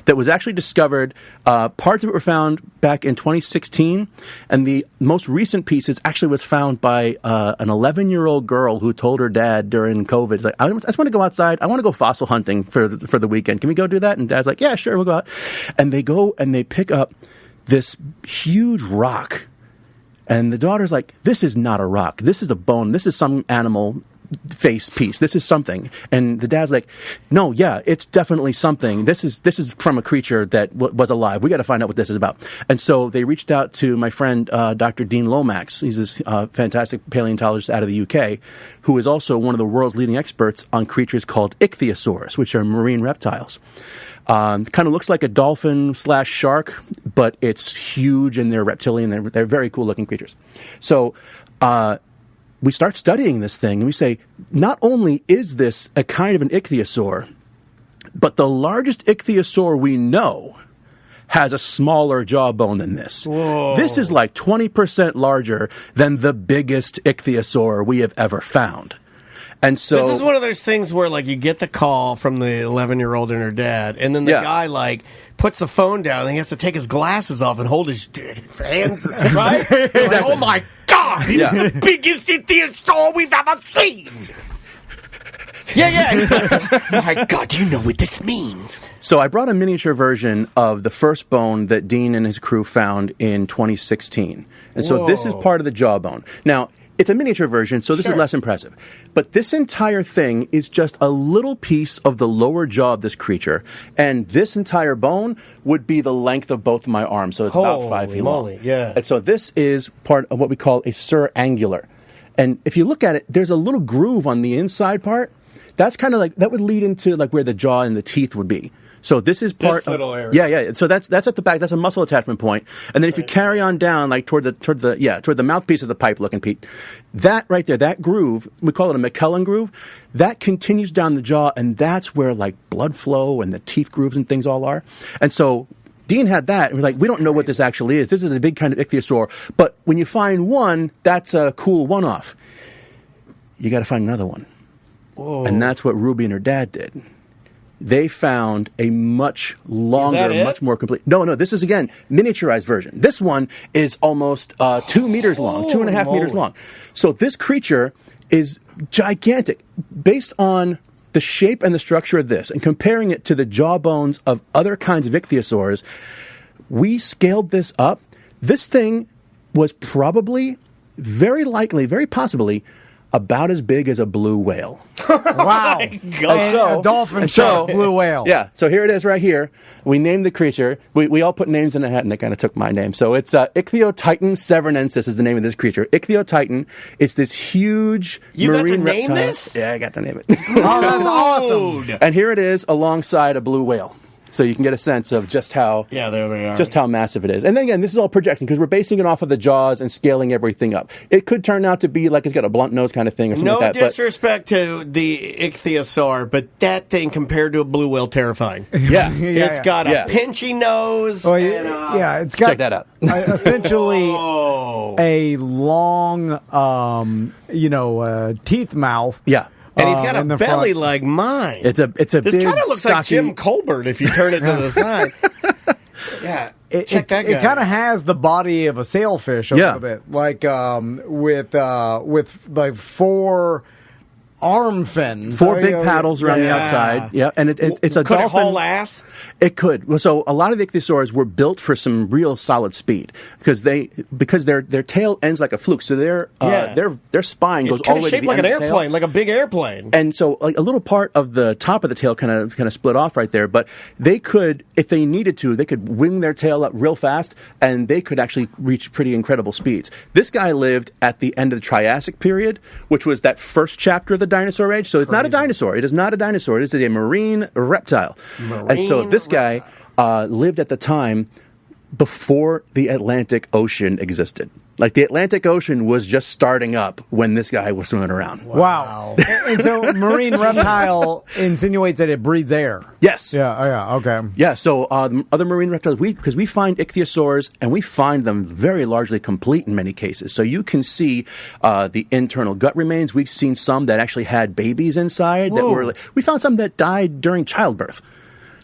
that was actually discovered. Parts of it were found back in 2016, and the most recent pieces actually was found by an 11-year-old girl who told her dad during COVID, like, I just want to go outside. I want to go fossil hunting for the weekend. Can we go do that? And dad's like, yeah, sure, we'll go out. And they go and they pick up this huge rock. And the daughter's like, this is not a rock. This is a bone. This is some animal face piece. This is something. And the dad's like, no, yeah, it's definitely something. This is from a creature that was alive. We got to find out what this is about. And so they reached out to my friend, Dr. Dean Lomax. He's this fantastic paleontologist out of the UK, who is also one of the world's leading experts on creatures called ichthyosaurs, which are marine reptiles. Kind of looks like a dolphin/shark, but it's huge and they're reptilian. They're very cool looking creatures. So we start studying this thing and we say, not only is this a kind of an ichthyosaur, but the largest ichthyosaur we know has a smaller jawbone than this. Whoa. This is like 20% larger than the biggest ichthyosaur we have ever found. And so this is one of those things where, you get the call from the 11-year-old and her dad, and then the guy, puts the phone down, and he has to take his glasses off and hold his hands, right? Exactly. Like, oh, my God, he's the biggest ichthyosaur we've ever seen. Yeah. He's like, oh, my God, do you know what this means? So I brought a miniature version of the first bone that Dean and his crew found in 2016. And so this is part of the jawbone. Now, it's a miniature version, so this is less impressive. But this entire thing is just a little piece of the lower jaw of this creature. And this entire bone would be the length of both of my arms. So it's about 5 feet long. Yeah. And so this is part of what we call a surangular. And if you look at it, there's a little groove on the inside part. That's kind of that would lead into where the jaw and the teeth would be. So this is part this little area. Yeah. So that's at the back. That's a muscle attachment point. And then if you carry on down, toward the mouthpiece of the pipe looking Pete, that right there, that groove, we call it a McKellen groove, that continues down the jaw, and that's where blood flow and the teeth grooves and things all are. And so Dean had that, and we're like, we don't know what this actually is. This is a big kind of ichthyosaur, but when you find one, that's a cool one-off. you got to find another one. Whoa. And that's what Ruby and her dad did. They found a much longer, much more complete. No, this is, again, miniaturized version. This one is almost 2 meters long, 2.5 meters long. So this creature is gigantic. Based on the shape and the structure of this, and comparing it to the jawbones of other kinds of ichthyosaurs, we scaled this up. This thing was probably, very likely, very possibly, about as big as a blue whale. Wow. A dolphin shaped blue whale. Yeah, so here it is right here. We named the creature. We all put names in a hat, and they kind of took my name. So it's Ichthyotitan severnensis is the name of this creature. Ichthyotitan. It's this huge marine reptile. You got to name this? Yeah, I got to name it. Oh, that's awesome. And here it is alongside a blue whale. So you can get a sense of just how there we are. Just how massive it is. And then again, this is all projection because we're basing it off of the jaws and scaling everything up. It could turn out to be like it's got a blunt nose kind of thing or something like that. No disrespect to the ichthyosaur, but that thing compared to a blue whale, terrifying. Yeah. It's got a pinchy nose. Oh, it's got check that out. Essentially a long, teeth mouth. Yeah. And he's got a belly like mine. It's a this big, kind of looks stocky... like Jim Colbert if you turn it to the side. Yeah, check that guy. It kind of has the body of a sailfish a little bit, like with like 4 arm fins, 4 big paddles around the outside. Yeah, and it's a could dolphin. It haul ass? It could. So a lot of the ichthyosaurs were built for some real solid speed because their tail ends like a fluke. So their spine goes all the way to the like end an of the airplane, tail. like a big airplane. And so like a little part of the top of the tail kind of split off right there. But they could, if they needed to, they could wing their tail up real fast, and they could actually reach pretty incredible speeds. This guy lived at the end of the Triassic period, which was that first chapter of the dinosaur age. So it's not a dinosaur. It is not a dinosaur. It is a marine reptile. And so this guy lived at the time before the Atlantic Ocean existed. Like the Atlantic Ocean was just starting up when this guy was swimming around. Wow. And so marine reptile insinuates that it breathes air. Yes. Yeah, okay. Yeah, so other marine reptiles, because we find ichthyosaurs, and we find them very largely complete in many cases. So you can see the internal gut remains. We've seen some that actually had babies inside. We found some that died during childbirth.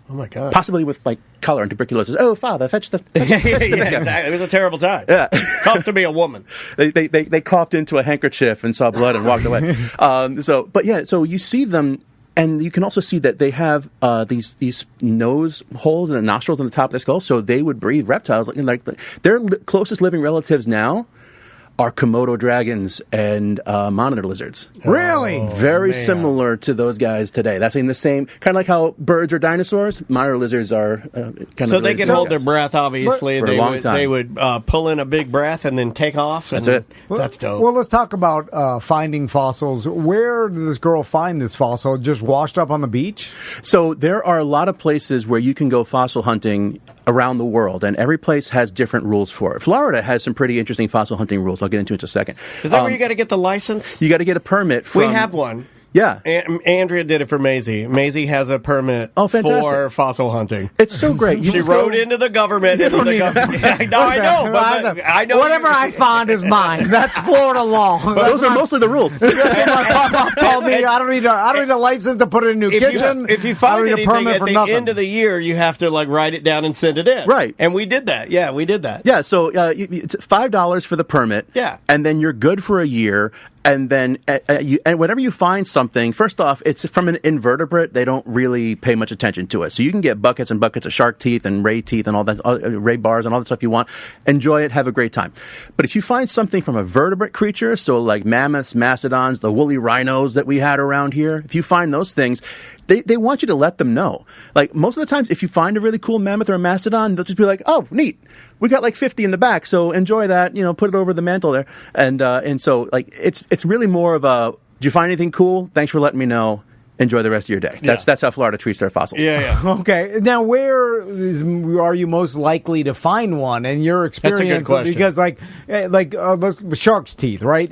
Oh, my God. Possibly with, like, cholera and tuberculosis. Oh, father, fetch the... Exactly. It was a terrible time. Yeah. Tough to be a woman. They coughed into a handkerchief and saw blood and walked away. So you see them, and you can also see that they have these nose holes and the nostrils on the top of the skull, so they would breathe reptiles. Like their closest living relatives now are Komodo dragons and monitor lizards. Really? Very similar to those guys today. That's in the same, kind of like how birds are dinosaurs, monitor lizards are kind of... So they can hold their breath, obviously. For a long time. They would pull in a big breath and then take off. That's it. That's dope. Well, let's talk about finding fossils. Where did this girl find this fossil? Just washed up on the beach? So there are a lot of places where you can go fossil hunting around the world, and every place has different rules for it. Florida has some pretty interesting fossil hunting rules. I'll get into it in a second. Is that where you got to get the license? You got to get a permit from... We have one. Yeah. Andrea did it for Maisie. Maisie has a permit for fossil hunting. It's so great. She wrote into the government. I know. Whatever I find is mine. That's Florida law. But those are mostly the rules. My pop told me I don't need a license to put in a new kitchen. If you find anything at the end of the year, you have to write it down and send it in. Right. And we did that. Yeah, we did that. Yeah, so it's $5 for the permit. Yeah. And then you're good for a year. And then and whenever you find something, first off, it's from an invertebrate. They don't really pay much attention to it. So you can get buckets and buckets of shark teeth and ray teeth and all that, ray bars and all that stuff you want. Enjoy it. Have a great time. But if you find something from a vertebrate creature, so like mammoths, mastodons, the woolly rhinos that we had around here, if you find those things, they want you to let them know. Like most of the times, if you find a really cool mammoth or a mastodon, they'll just be like, "Oh, neat. We got like 50 in the back, so enjoy that. Put it over the mantle there." And so like it's really more of a, "Did you find anything cool? Thanks for letting me know. enjoy the rest of your day. That's how Florida treats their fossils. Yeah. Okay. Now, where are you most likely to find one in your experience? That's a good question. Because shark's teeth, right?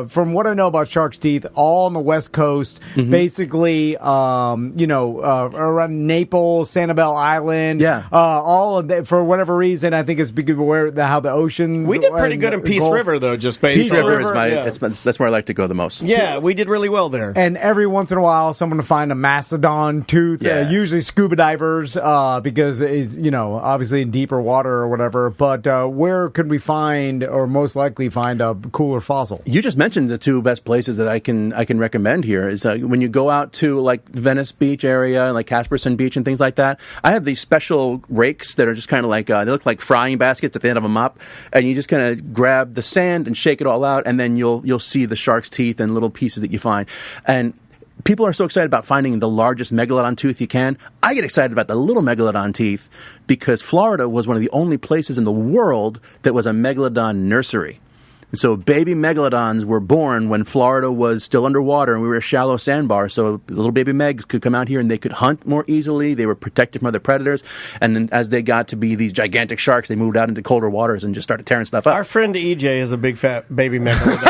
From what I know about shark's teeth, all on the West Coast, basically, around Naples, Sanibel Island. Yeah. All of that, for whatever reason, I think it's because of how the oceans. We did pretty good in Peace River, though, just based Peace River is that's where I like to go the most. Yeah, we did really well there. And every once in a while, someone will find a mastodon tooth. Usually scuba divers, because it's obviously in deeper water or whatever. But where could we find, or most likely find, a cooler fossil? You just mentioned the two best places that I can recommend here is when you go out to like Venice Beach area, like Casperson Beach and things like that. I have these special rakes that are just kind of like they look like frying baskets at the end of a mop, and you just kind of grab the sand and shake it all out, and then you'll see the shark's teeth and little pieces that you find. And people are so excited about finding the largest megalodon tooth you can. I get excited about the little megalodon teeth because Florida was one of the only places in the world that was a megalodon nursery. And so baby megalodons were born when Florida was still underwater and we were a shallow sandbar. So little baby megs could come out here and they could hunt more easily. They were protected from other predators. And then as they got to be these gigantic sharks, they moved out into colder waters and just started tearing stuff up. Our friend EJ is a big fat baby megalodon.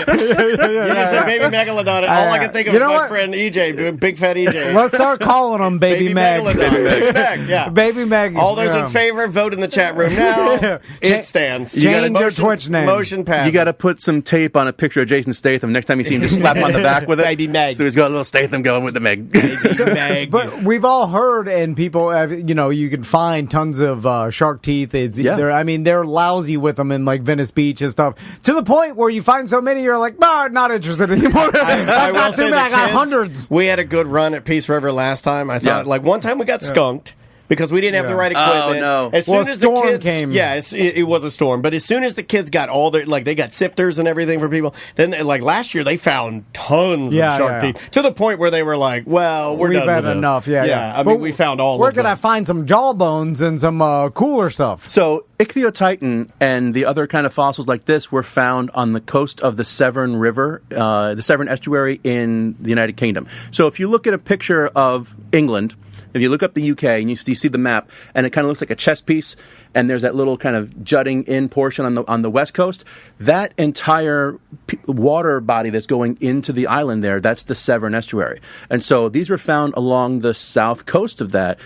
You just said baby megalodon. All I can think of is my friend EJ, big fat EJ. Let's start calling them Baby Meg. Baby Meg, yeah. Baby Meg. All those in favor, vote in the chat room now. It stands. Change your Twitch name. Motion passes. You got to put some tape on a picture of Jason Statham. Next time you see him, just slap him on the back with it. Baby Meg. So he's got a little Statham going with the Meg. Meg. But we've all heard, and people have, you can find tons of shark teeth. They're lousy with them in like Venice Beach and stuff. To the point where you find so many, you're like, not interested anymore. I will say I got hundreds. We had a good run at Peace River last time. I thought, one time we got skunked. Because we didn't have the right equipment. Oh, no. As soon as the storm kids came. Yeah, it was a storm. But as soon as the kids got all their, they got sifters and everything for people, then, last year, they found tons of shark teeth. To the point where they were like, well, we've done had with enough. This. I mean, we found all of them. Where could I find some jawbones and some cooler stuff? So, ichthyotitan and the other kind of fossils like this were found on the coast of the Severn River, the Severn Estuary in the United Kingdom. So, if you look at a picture of England, if you look up the UK and you see the map, and it kind of looks like a chess piece, and there's that little kind of jutting in portion on the west coast, that entire water body that's going into the island there, that's the Severn Estuary. And so these were found along the south coast of that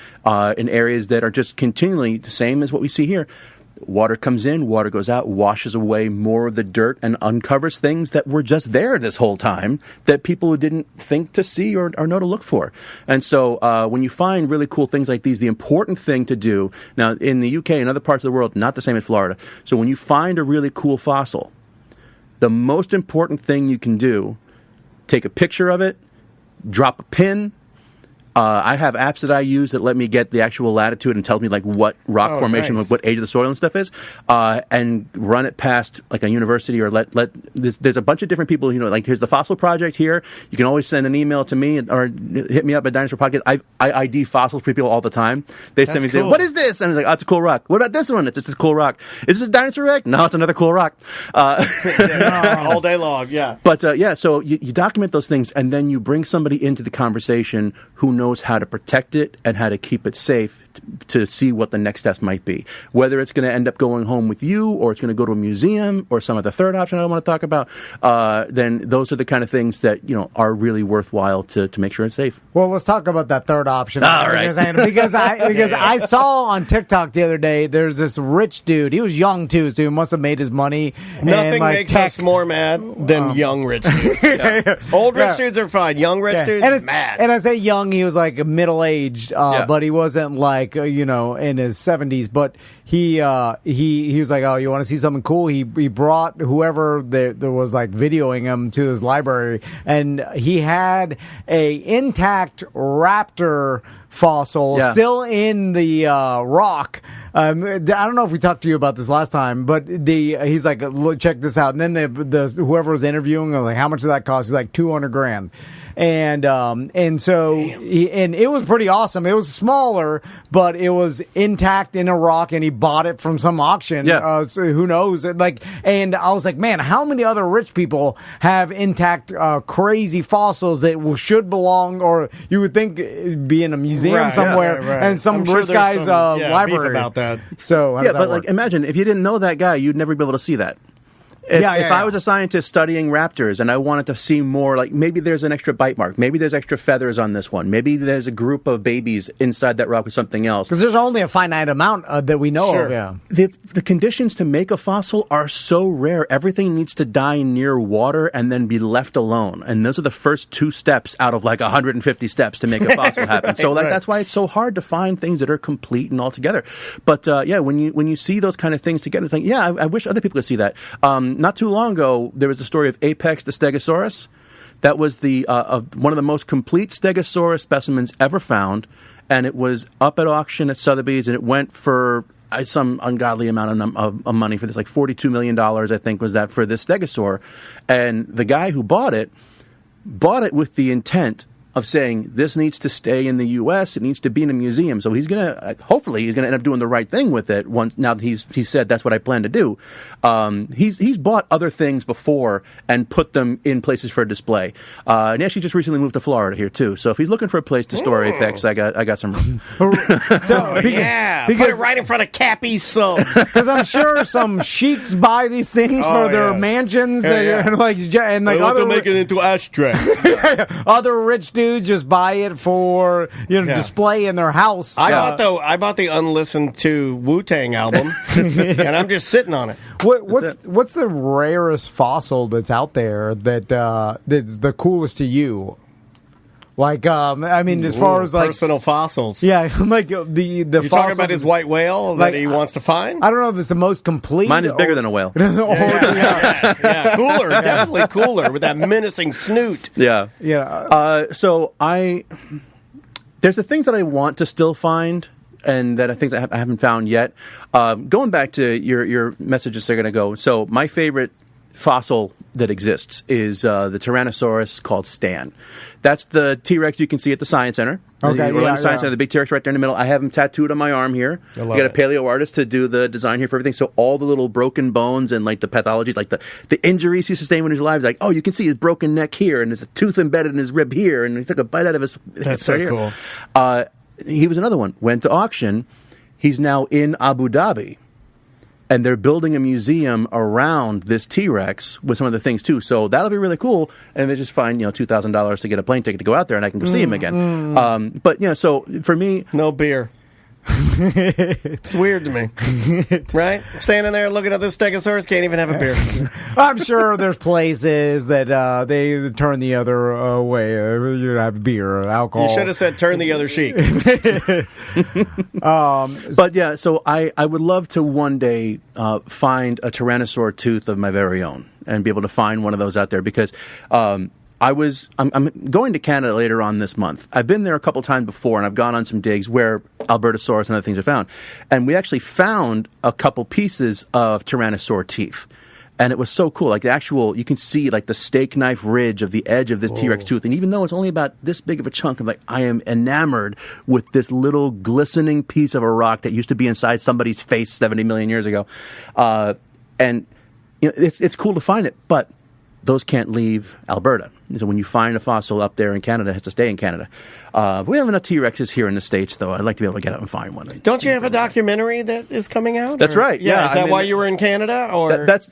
in areas that are just continually the same as what we see here. Water comes in, water goes out, washes away more of the dirt and uncovers things that were just there this whole time that people didn't think to see or know to look for. And so when you find really cool things like these, the important thing to do, now in the UK and other parts of the world, not the same as Florida, so when you find a really cool fossil, the most important thing you can do, take a picture of it, drop a pin. I have apps that I use that let me get the actual latitude and tells me what rock formation, nice. what age of the soil and stuff is, and run it past a university or there's a bunch of different people, here's the fossil project here. You can always send an email to me or hit me up at Dinosaur Podcast. I ID fossils for people all the time. They send me, cool. what is this? And I'm like, it's a cool rock. What about this one? It's just a cool rock. Is this a dinosaur egg? No, it's another cool rock. All day long, yeah. But so you document those things and then you bring somebody into the conversation who knows how to protect it and how to keep it safe to see what the next steps might be. Whether it's going to end up going home with you or it's going to go to a museum or some of the third option I don't want to talk about, then those are the kind of things that are really worthwhile to make sure it's safe. Well, let's talk about that third option. All right. Because I saw on TikTok the other day, there's this rich dude. He was young too, so he must have made his money. Nothing makes us more mad than young rich dudes. Yeah. Old rich dudes are fine. Young rich dudes, mad. And I say young, he was middle-aged, but he wasn't in his 70s. But he was like, oh, you want to see something cool? He brought whoever there was videoing him to his library, and he had a intact raptor fossil still in the rock. I don't know if we talked to you about this last time, but he's like, look, check this out. And then the whoever was interviewing was like, how much did that cost? He's like, $200,000. and so and it was pretty awesome. It was smaller, but it was intact in a rock, and he bought it from some auction. Yeah. So who knows? And I was like, man, how many other rich people have intact crazy fossils that should belong, or you would think be in a museum somewhere, and some rich guy's library about that. So but like, imagine if you didn't know that guy, you'd never be able to see that. If I was a scientist studying raptors and I wanted to see more, like maybe there's an extra bite mark, maybe there's extra feathers on this one, maybe there's a group of babies inside that rock with something else. Because there's only a finite amount that we know of. Yeah. The conditions to make a fossil are so rare. Everything needs to die near water and then be left alone. And those are the first 2 steps out of like 150 steps to make a fossil happen. So that's why it's so hard to find things that are complete and all together. But when you see those kind of things together, it's like, I wish other people could see that. Not too long ago, there was the story of Apex the Stegosaurus. That was the one of the most complete Stegosaurus specimens ever found, and it was up at auction at Sotheby's, and it went for some ungodly amount of money for this, like $42 million, I think, was that for this Stegosaur. And the guy who bought it with the intent of saying this needs to stay in the U.S. It needs to be in a museum. So hopefully he's gonna end up doing the right thing with it. Once now that he's said that's what I plan to do. He's bought other things before and put them in places for display. And he actually just recently moved to Florida here too. So if he's looking for a place to store Apex, I got some room. Put it right in front of Cappy's subs. Because I'm sure some sheiks buy these things for their mansions and other make it into ashtray. Other rich dudes just buy it for display in their house. I bought the unlistened to Wu-Tang album, and I'm just sitting on it. What's the rarest fossil that's out there that's the coolest to you? Like, as far as like personal fossils. Yeah, like the You're fossil, talking about his white whale that he wants to find? I don't know if it's the most complete. Mine is bigger than a whale. Cooler, definitely cooler with that menacing snoot. Yeah. So there's the things that I want to still find, and that I think I haven't found yet. Going back to your message a second ago, so my favorite fossil that exists is the Tyrannosaurus called Stan. That's the T-Rex you can see at the Science Center. Okay, Orlando Science Center, the big T-Rex right there in the middle. I have him tattooed on my arm here. I got a paleo artist to do the design here for everything. So all the little broken bones and like the pathologies, like the injuries he sustained when he was alive, like, you can see his broken neck here, and there's a tooth embedded in his rib here, and he took a bite out of his. That's so cool. He was another one. Went to auction. He's now in Abu Dhabi. And they're building a museum around this T-Rex with some of the things, too. So that'll be really cool. And they just find, $2,000 to get a plane ticket to go out there, and I can go see him again. So for me... No beer. It's weird to me. Right? Standing there looking at this Stegosaurus, can't even have a beer. I'm sure there's places that they turn the other way. You have beer or alcohol. You should have said turn the other cheek. So I would love to one day find a Tyrannosaur tooth of my very own and be able to find one of those out there, because I'm going to Canada later on this month. I've been there a couple times before, and I've gone on some digs where Albertosaurus and other things are found. And we actually found a couple pieces of Tyrannosaur teeth. And it was so cool. Like you can see like the steak knife ridge of the edge of this T-Rex tooth. And even though it's only about this big of a chunk, I am enamored with this little glistening piece of a rock that used to be inside somebody's face 70 million years ago. It's cool to find it, but those can't leave Alberta. So when you find a fossil up there in Canada, it has to stay in Canada. We have enough T-Rexes here in the States, though. I'd like to be able to get out and find one. Don't you have a documentary that is coming out? That's right. Yeah. Is that why you were in Canada? Or that's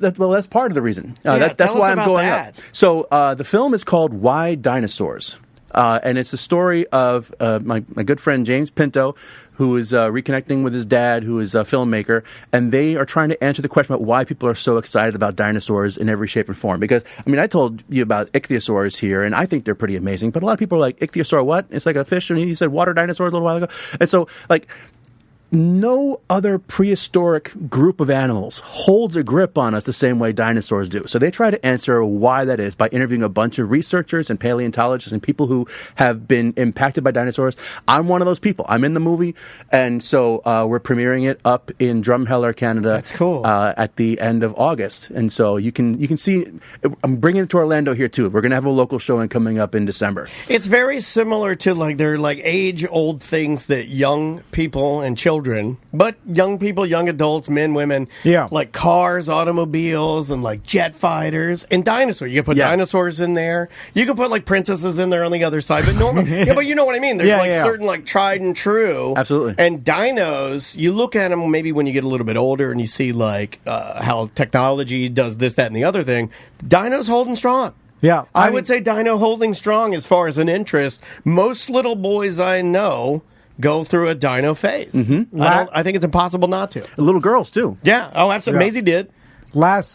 part of the reason. That's why I'm going up. So the film is called Why Dinosaurs? And it's the story of my good friend James Pinto, who is reconnecting with his dad, who is a filmmaker, and they are trying to answer the question about why people are so excited about dinosaurs in every shape and form. Because, I told you about ichthyosaurs here, and I think they're pretty amazing, but a lot of people are like, ichthyosaur what? It's like a fish, and he said water dinosaurs a little while ago. And so, no other prehistoric group of animals holds a grip on us the same way dinosaurs do. So they try to answer why that is by interviewing a bunch of researchers and paleontologists and people who have been impacted by dinosaurs. I'm one of those people. I'm in the movie, and so we're premiering it up in Drumheller, Canada. That's cool. At the end of August, and so you can see. I'm bringing it to Orlando here too. We're going to have a local showing coming up in December. It's very similar to they're age-old things that young people and children, but young people, young adults, men, women, like cars, automobiles, and jet fighters and dinosaurs. You can put dinosaurs in there. You can put princesses in there on the other side, but normally, but you know what I mean. There's certain tried and true, absolutely. And dinos, you look at them maybe when you get a little bit older and you see how technology does this, that, and the other thing. Dinos holding strong. Yeah, I would say dino holding strong as far as an interest. Most little boys I know go through a dino phase. Mm-hmm. I think it's impossible not to. Little girls, too. Yeah. Oh, absolutely. Maisie did. Last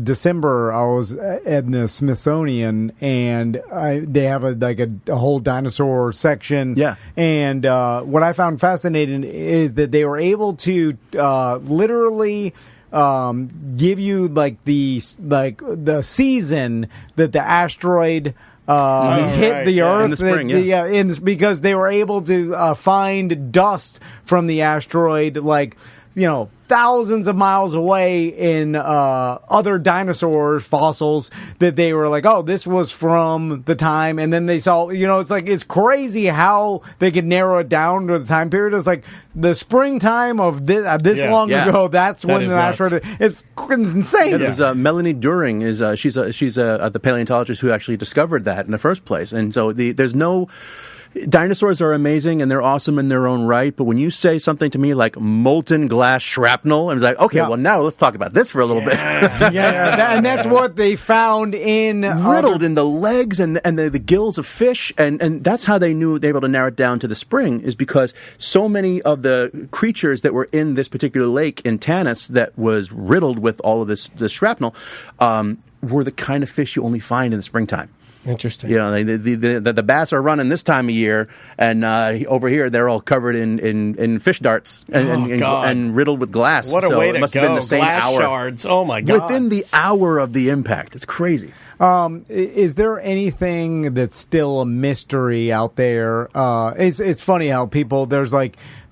December, I was at the Smithsonian, and they have a whole dinosaur section. Yeah. And what I found fascinating is that they were able to literally give you the season that the asteroid hit the Earth in the spring, because they were able to find dust from the asteroid thousands of miles away in other dinosaur fossils that they were this was from the time, and then they saw, it's crazy how they could narrow it down to the time period. It's the springtime of this long ago. That's when the asteroid. It's insane. There's Melanie During she's the paleontologist who actually discovered that in the first place, and so there's no. Dinosaurs are amazing and they're awesome in their own right, but when you say something to me like molten glass shrapnel, I'm well, now let's talk about this for a little bit. And that's what they found in riddled in the legs and the gills of fish, and that's how they were able to narrow it down to the spring, is because so many of the creatures that were in this particular lake in Tanis that was riddled with all of this shrapnel were the kind of fish you only find in the springtime. Interesting. The bass are running this time of year, and over here they're all covered in fish darts and riddled with glass. What a way to it must go! Have been the same glass hour. shards. Oh my God! Within the hour of the impact, it's crazy. Is there anything that's still a mystery out there? It's funny how there's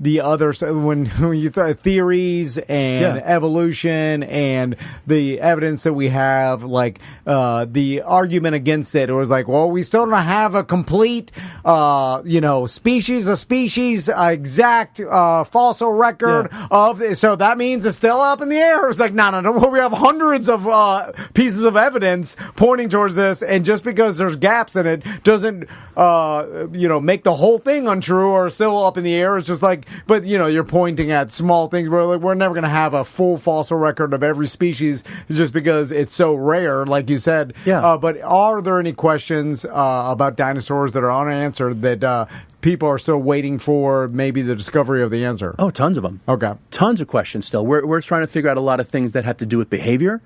the other when you theories and evolution and the evidence that we have, the argument against it was we still don't have a complete species exact fossil record of it, so that means it's still up in the air. It's no, we have hundreds of pieces of evidence pointing towards this, and just because there's gaps in it doesn't make the whole thing untrue or still up in the air. It's just but you're pointing at small things where we're never going to have a full fossil record of every species just because it's so rare, like you said. But are there any questions about dinosaurs that are unanswered that people are still waiting for maybe the discovery of the answer? Oh, tons of them. Okay. Tons of questions still. We're trying to figure out a lot of things that have to do with behavior.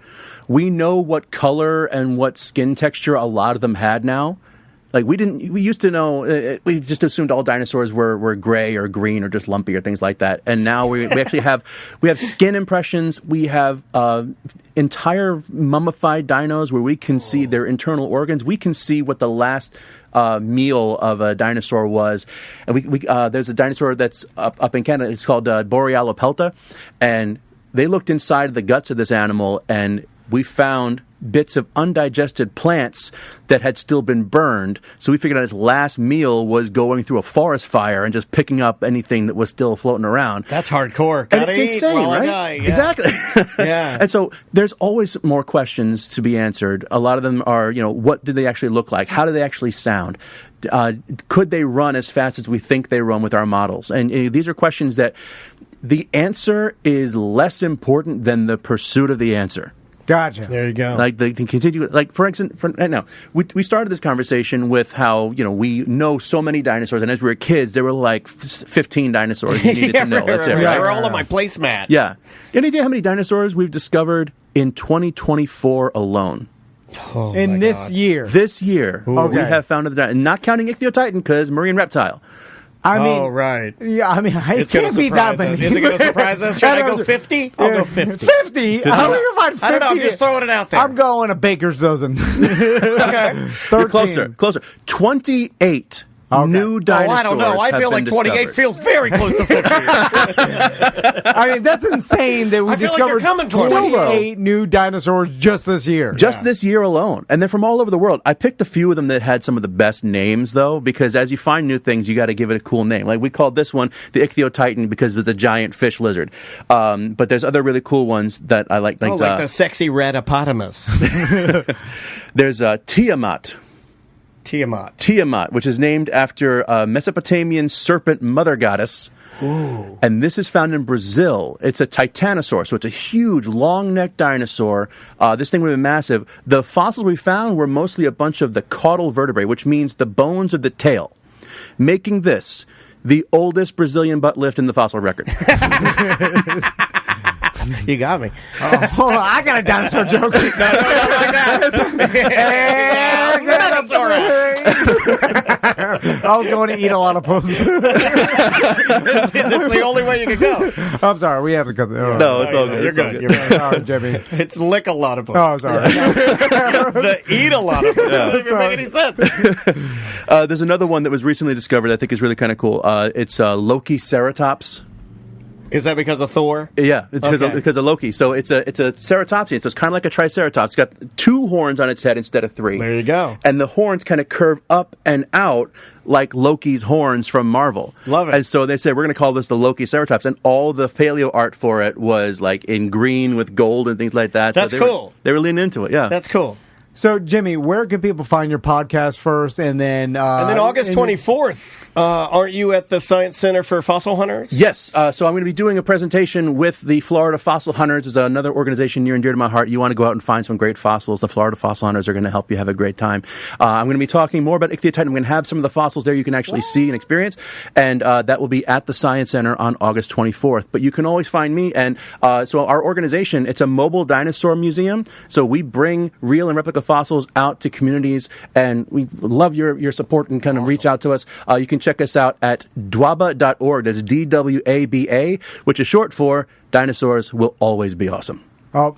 We know what color and what skin texture a lot of them had now. We used to know, we just assumed all dinosaurs were gray or green or just lumpy or things like that. And now we actually have skin impressions. We have entire mummified dinos where we can see their internal organs. We can see what the last meal of a dinosaur was. And there's a dinosaur that's up in Canada. It's called Borealopelta. And they looked inside the guts of this animal, and we found bits of undigested plants that had still been burned. So we figured out his last meal was going through a forest fire and just picking up anything that was still floating around. That's hardcore. And it's insane, right? Yeah. Exactly. Yeah. And so there's always more questions to be answered. A lot of them are, what did they actually look like? How do they actually sound? Could they run as fast as we think they run with our models? And these are questions that the answer is less important than the pursuit of the answer. Gotcha. There you go. They can continue. For instance, right now, we started this conversation with how we know so many dinosaurs, and as we were kids, there were 15 dinosaurs you needed to know. That's it, right? They were all on my placemat. Yeah. Any idea how many dinosaurs we've discovered in 2024 alone? Oh, in this year? This year, okay. We have found and not counting Ichthyotitan because marine reptile. I mean, right. Yeah, I mean, it can't be that many. Is it going to surprise us? Should I go 50? I'll go 50. 50? How are you find 50? I don't know. I'm just throwing it out there. I'm going a baker's dozen. Okay. 13. Closer. 28 new dinosaurs. I don't know. I feel like 28 feels very close to 50. I mean, that's insane that we discovered 28 new dinosaurs just this year. Just this year alone. And they're from all over the world. I picked a few of them that had some of the best names, though, because as you find new things, you got to give it a cool name. Like we called this one the Ichthyotitan because it was a giant fish lizard. But there's other really cool ones that I like. Like the sexy radipotamus. There's Tiamat. Tiamat, which is named after a Mesopotamian serpent mother goddess. Ooh. And this is found in Brazil. It's a titanosaur, so it's a huge, long-necked dinosaur. This thing would have been massive. The fossils we found were mostly a bunch of the caudal vertebrae, which means the bones of the tail, making this the oldest Brazilian butt lift in the fossil record. You got me. Hold on, I got a dinosaur joke. That's all right. I was going to eat a lot of puss. That's the only way you can go. I'm sorry, we have to cut. No, it's all good. You're good. You're sorry, Jimmy. It's lick a lot of puss. Oh, sorry. The eat a lot of puss. Doesn't even make any sense. There's another one that was recently discovered I think is really kind of cool. It's Loki ceratops. Is that because of Thor? Yeah, it's because of Loki. So it's a ceratopsian. So it's kind of like a triceratops. It's got 2 horns on its head instead of 3. There you go. And the horns kind of curve up and out like Loki's horns from Marvel. Love it. And so they said, we're going to call this the Loki ceratops. And all the paleo art for it was like in green with gold and things like that. That's cool. They were leaning into it, yeah. That's cool. So, Jimmy, where can people find your podcast first? And then August 24th, aren't you at the Science Center for Fossil Hunters? Yes. So I'm going to be doing a presentation with the Florida Fossil Hunters. It's another organization near and dear to my heart. You want to go out and find some great fossils. The Florida Fossil Hunters are going to help you have a great time. I'm going to be talking more about Ichthyotitan. I'm going to have some of the fossils there you can actually see and experience. And that will be at the Science Center on August 24th. But you can always find me. And so our organization, it's a mobile dinosaur museum. So we bring real and replica fossils out to communities, and we love your support and kind of reach out to us. You can check us out at dwaba.org. That's DWABA, which is short for Dinosaurs Will Always Be Awesome. Oh,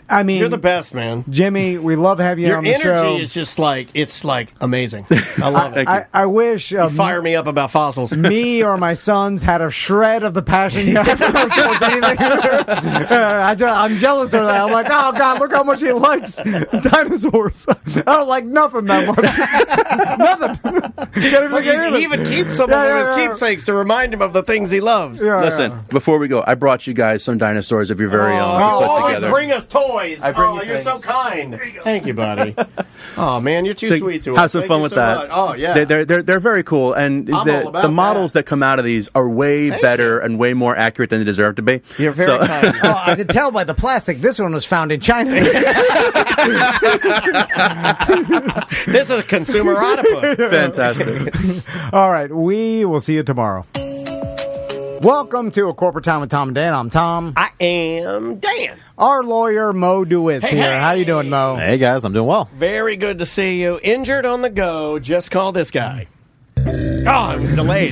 I mean, you're the best, man. Jimmy, we love having you on the show. Your energy is just it's amazing. I love it. I wish you fire me up about fossils. Me or my sons had a shred of the passion you have towards anything. I'm jealous of that. I'm like, oh God, look how much he likes dinosaurs. I don't like nothing that much. Nothing. He even keeps some of his keepsakes to remind him of the things he loves. Listen, before we go, I brought you guys some dinosaurs of your very own to put together. Bring us toys. You're so kind. Thank you, buddy. Oh man, you're too sweet to us. Have some fun with that. Much. Oh yeah, they're very cool, and the models that come out of these are way better and way more accurate than they deserve to be. You're very kind. I could tell by the plastic. This one was found in China. This is a consumer octopus. Fantastic. All right, we will see you tomorrow. Welcome to A Corporate Time with Tom and Dan. I'm Tom. I am Dan. Our lawyer, Mo DeWitt's here. Hey. How you doing, Mo? Hey, guys. I'm doing well. Very good to see you. Injured on the go. Just call this guy. Oh, it was delayed.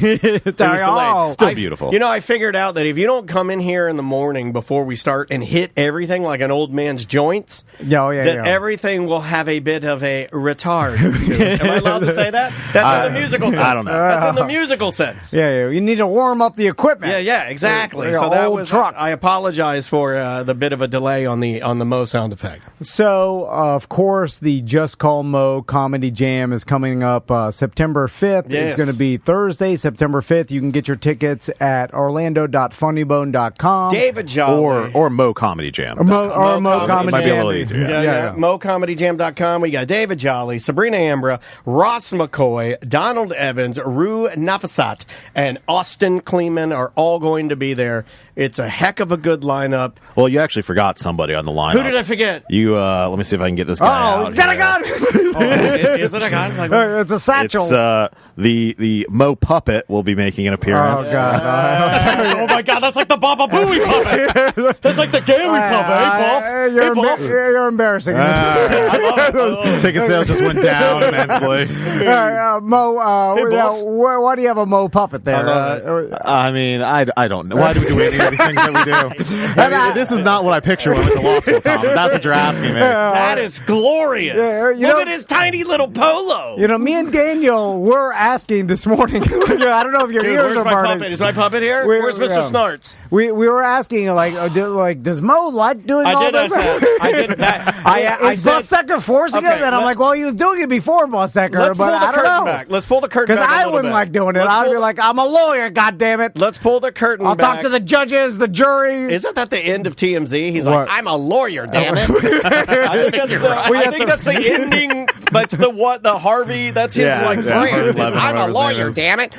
Still beautiful. I figured out that if you don't come in here in the morning before we start and hit everything like an old man's joints, everything will have a bit of a retard to it. Am I allowed to say that? That's in the musical sense. I don't know. That's in the musical sense. Yeah, you need to warm up the equipment. Yeah, exactly. So that was truck. I apologize for the bit of a delay on the Mo sound effect. So, of course, the Just Call Mo Comedy Jam is coming up September 5th. Yes. It's going to be Thursday, September 5th. You can get your tickets at orlando.funnybone.com. David Jolly. Or Mo Comedy Jam. Or Mo Comedy It might Jam. be a little easier. Yeah. MoComedyJam.com. We got David Jolly, Sabrina Ambra, Ross McCoy, Donald Evans, Rue Nafasat, and Austin Kleeman are all going to be there. It's a heck of a good lineup. Well, you actually forgot somebody on the lineup. Who did I forget? You, let me see if I can get this guy out. Oh, he's got a gun! Is it a gun? It's a satchel. It's, the Mo Puppet will be making an appearance. Oh, God. Oh, my God. That's like the Baba Booey puppet. That's like the Gary puppet, You're embarrassing. Ticket sales just went down immensely. Mo, why do you have a Mo puppet there? I mean, I don't know. Why do we do any of these things that we do? I mean, this is not what I picture when I went to law school, Tom. That's what you're asking me. That is glorious. Look at his tiny little polo. Me and Daniel were asking this morning. I don't know if your ears are burning. Is my puppet here? Where's Mr. Snarts? We were asking, does Mo like doing all this? I did that. Is Bustecker forcing it? And I'm like, well, he was doing it before Bustecker, but I don't know. Back. Let's pull the curtain back. Because I wouldn't like doing it. I'd be like, I'm a lawyer, goddammit. Let's pull the curtain back. I'll talk to the judges, the jury. Isn't that the end of TMZ? He's like, I'm a lawyer, damn it. I think that's the ending. That's the Harvey. That's his brand. I'm a lawyer, damn it.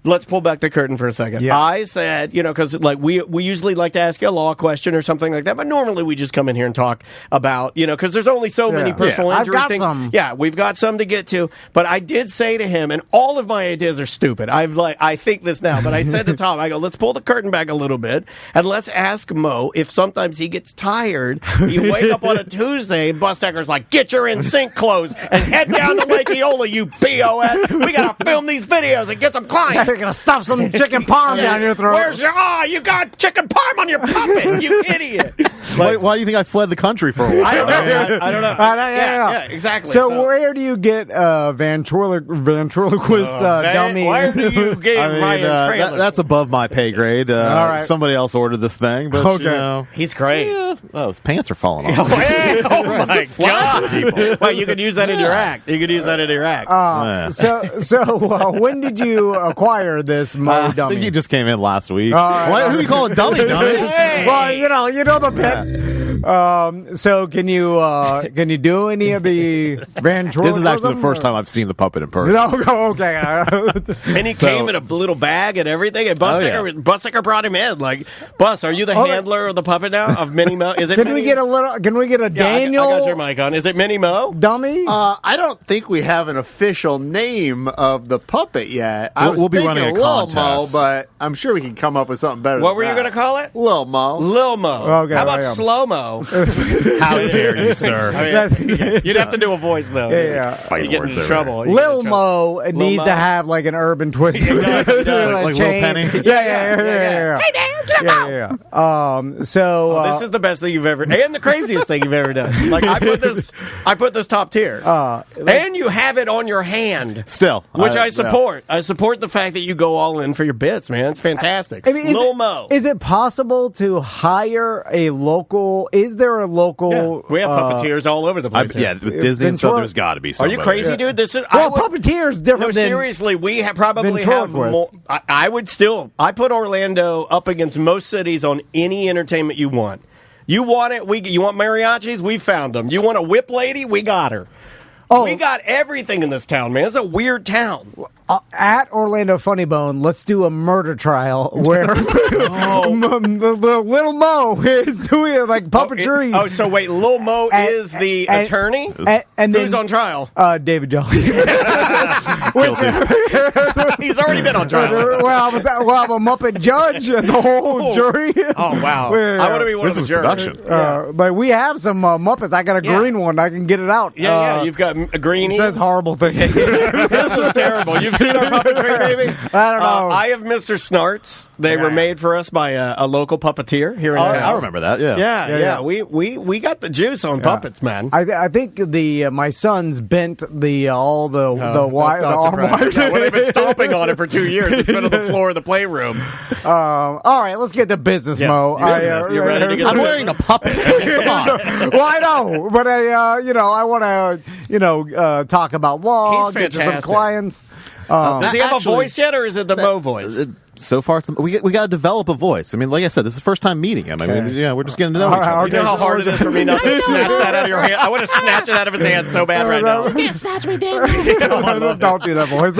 Let's pull back the curtain for a second. Yeah. I said, because we usually like to ask you a law question or something like that, but normally we just come in here and talk about, because there's only so many personal injury things. Some. Yeah, we've got some to get to. But I did say to him, and all of my ideas are stupid. I think this now, but I said to Tom, I go, let's pull the curtain back a little bit and let's ask Mo if sometimes he gets tired. You wake up on a Tuesday and Bustecker's like, get your in-sync clothes and head down to Lake Eola, you BOS. We got to film these videos and get some clients. You're going to stuff some chicken parm down your throat. Where's you got chicken parm on your puppet, you idiot. Why do you think I fled the country for a while? I don't know. Yeah, exactly. So where do you get ventriloquist dummy? Where do you get Ryan that's above my pay grade. All right. Somebody else ordered this thing, but he's great. Yeah. Oh, his pants are falling off. Oh my God! Well, you could use that in your act. So when did you acquire this Mo dummy? I think he just came in last week. Who do you call a dummy? Hey. Well, you know the pit. So can you do any of the ventriloquism? This is actually the first time I've seen the puppet in person. Okay. And he came in a little bag and everything. And Bustecker brought him in. Like, Bus, are you the handler of the puppet now of Minnie Mo? Is it? Can we get a Daniel? I got your mic on. Is it Minnie Mo dummy? I don't think we have an official name of the puppet yet. We'll be running a contest. Mo, but I'm sure we can come up with something better. What were you going to call it? Lil Mo. Lil Mo. Okay, how about Slow Mo? How dare you, sir? You'd have to do a voice though. Fight you get into trouble. Lil Mo needs to have like an urban twist. Like Lil Penny. Yeah. Hey man, it's Lil Mo. So this is the best thing you've ever, and the craziest thing you've ever done. Like I put this top tier, and you have it on your hand still, which I support. I support the fact that you go all in for your bits, man. It's fantastic. I mean, Lil Mo. Is it possible to hire a local? Is there a local? Yeah, we have puppeteers all over the place. With Disney and stuff, there's got to be somebody. Are you crazy, dude? This is puppeteers different. No, seriously, we probably have more. I would still. I put Orlando up against most cities on any entertainment you want. You want it? You want mariachis? We found them. You want a whip lady? We got her. We got everything in this town, man. It's a weird town. At Orlando Funny Bone, let's do a murder trial where the Little Mo is doing puppetry. So wait, Lil Mo is the attorney? And who's on trial? David Jolly. He's already been on trial. We'll have a Muppet judge and the whole jury. Oh, wow. I want to be one of the jurors. But we have some Muppets. I got a green one. I can get it out. Yeah, you've got a greenie. It says horrible things. This is terrible. You've seen our puppetry, baby? I don't know. I have Mr. Snarts. They were made for us by a local puppeteer here in town. I remember that. Yeah. We got the juice on puppets, man. I think my sons bent all the wires. Well, they've been stomping on it for 2 years. It's been on the floor of the playroom. All right, let's get to business, Mo. You're ready to get I'm wearing a puppet. Come on. Well, I know, but I want to talk about law. Get to some clients. Does he have a voice yet, or is it the Mo voice? So far, we got to develop a voice. I mean, like I said, this is the first time meeting him. I mean, we're just getting to know each other. You know how hard it is for me not to snatch that out of your hand? I want to snatch it out of his hand so bad right now. You can't snatch me, Daniel. Don't do that voice.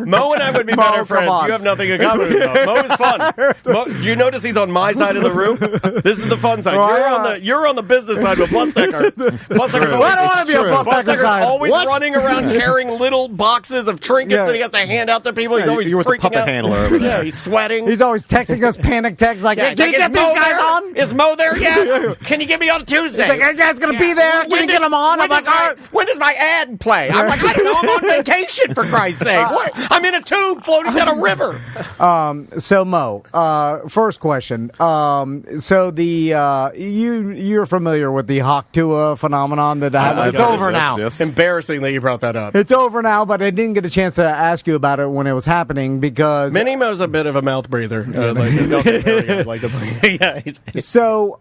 Mo and I would be better friends. You have nothing in common with Mo. Mo is fun. Do you notice he's on my side of the room? This is the fun side. You're on the business side with Bustecker. Bustecker always running around carrying little boxes of trinkets that he has to hand out to people. He's always you're with the freaking puppet out. handler over there. Yeah, He's sweating. He's always texting us panic texts like, "Can you get these guys on? Is Mo there yet? Can you get me on Tuesday? He's like, "Are you guys going to be there? Can you get them on?" I'm like, when does my ad play? I'm like, I don't know. I'm on vacation, for Christ's sake. I'm in a tube floating down a river. So Mo, first question. So you're familiar with the Hawk-Tuah phenomenon that happened? It's over now. Yes. Embarrassing that you brought that up. It's over now, but I didn't get a chance to ask you about it when it was happening because Minnie Mo's a bit of a mouth breather. So,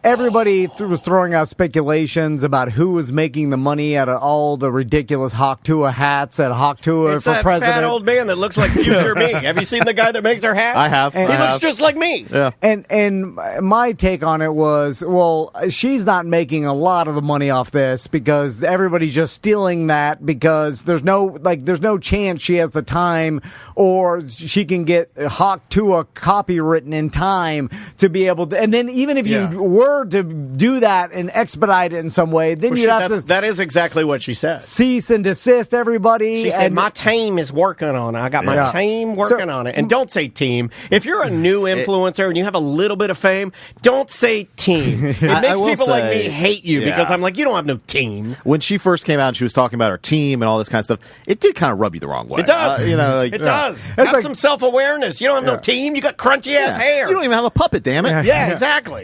everybody was throwing out speculations about who was making the money out of all the ridiculous Hawk-Tuah hats at Hawk-Tuah for president. It's that fat old man that looks like future me. Have you seen the guy that makes our hats? I have. He looks just like me. Yeah. And my take on it was, well, she's not making a lot of the money off this because everybody's just stealing that because there's no chance she has the time or she can get Hawk-Tuah copywritten in time to be able to. And then even if you were to do that and expedite it in some way, then you'd have to. That is exactly what she said. Cease and desist everybody. She said, my team is working on it. I got my team working on it. And don't say team. If you're a new influencer and you have a little bit of fame, don't say team. It makes people like me hate you because I'm like, you don't have no team. When she first came out and she was talking about her team and all this kind of stuff, it did kind of rub you the wrong way. It does. It does. Have some self-awareness. You don't have no team. You got crunchy-ass hair. You don't even have a puppet, damn it. Yeah, exactly.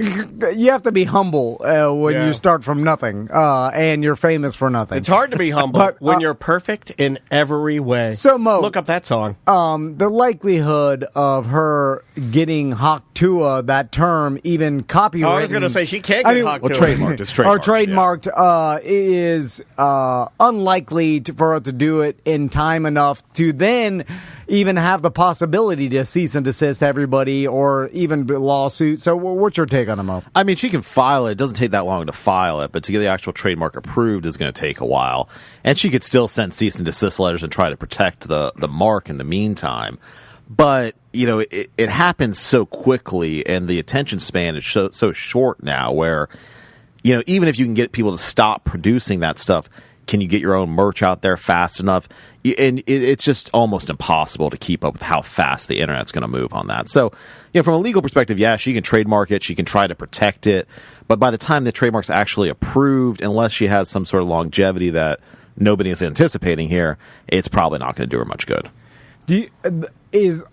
You have to be humble when you start from nothing and you're famous for nothing. It's hard to be humble when you're perfect in every way. So, Mo, look up that song. The likelihood of her getting Hawk-Tuah, that term, even copywritten. I was going to say she can't get Hawk-Tuah. Trademarked. It's trademarked. Or trademarked is unlikely for her to do it in time enough to then even have the possibility to cease and desist everybody or even lawsuit. So what's your take on it, Mo? I mean, she can file it. It doesn't take that long to file it, but to get the actual trademark approved is going to take a while. And she could still send cease and desist letters and try to protect the mark in the meantime. But, it happens so quickly and the attention span is so short now where, even if you can get people to stop producing that stuff, can you get your own merch out there fast enough? And it's just almost impossible to keep up with how fast the internet's going to move on that. So, from a legal perspective, she can trademark it. She can try to protect it. But by the time the trademark's actually approved, unless she has some sort of longevity that nobody is anticipating here, it's probably not going to do her much good. Is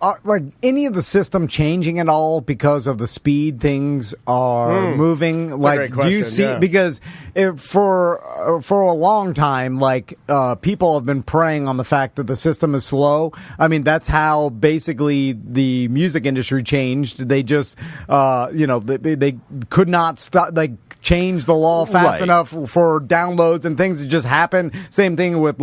any of the system changing at all because of the speed things are moving? That's a great question, do you see? Because for a long time, people have been preying on the fact that the system is slow. I mean, that's how basically the music industry changed. They just, they could not stop. Change the law fast enough for downloads and things to just happen. Same thing with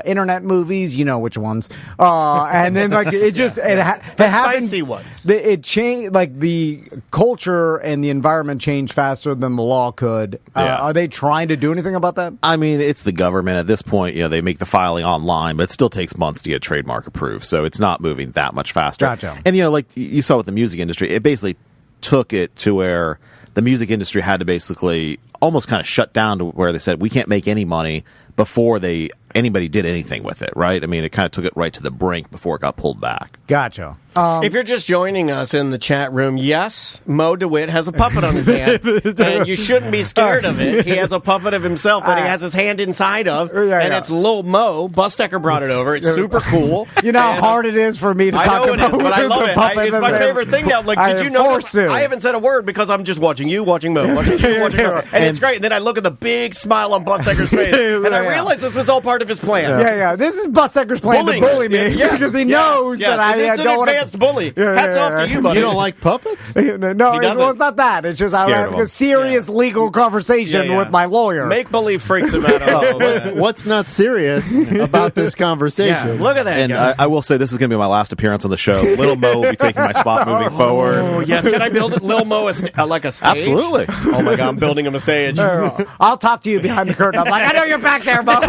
internet movies, which ones. And then it happened. Spicy ones. It changed, the culture and the environment changed faster than the law could. Are they trying to do anything about that? I mean, it's the government at this point. They make the filing online, but it still takes months to get trademark approved. So it's not moving that much faster. Gotcha. And you saw with the music industry, it basically took it to where the music industry had to basically almost kind of shut down to where they said we can't make any money before anybody did anything with it, right? I mean, it kind of took it right to the brink before it got pulled back. Gotcha. If you're just joining us in the chat room, yes, Mo DeWitt has a puppet on his hand, and you shouldn't be scared of it. He has a puppet of himself that he has his hand inside of, and it's Lil Mo. Bustecker brought it over. It's super cool. You know how hard it is for me to talk about it, but I love it. It's my favorite thing now. Did you notice? I haven't said a word because I'm just watching you, watching Mo, watching you, watching Mo. And it's great. And then I look at the big smile on Bustecker's face, and I realize this was all part of his plan. Yeah. This is Bustecker's plan to bully me because he knows that I don't want to. Advanced bully. Hats off to you, buddy. You don't like puppets? No, it's not that. It's just I'm having a serious legal conversation with my lawyer. Make believe freaks him out. What's not serious about this conversation? Yeah, look at that. And I will say this is going to be my last appearance on the show. Lil Mo will be taking my spot moving forward. Oh yes, can I build Lil Mo like a stage? Absolutely. Oh my God, I'm building him a stage. I'll talk to you behind the curtain. I'm like, I know you're back there, Mo.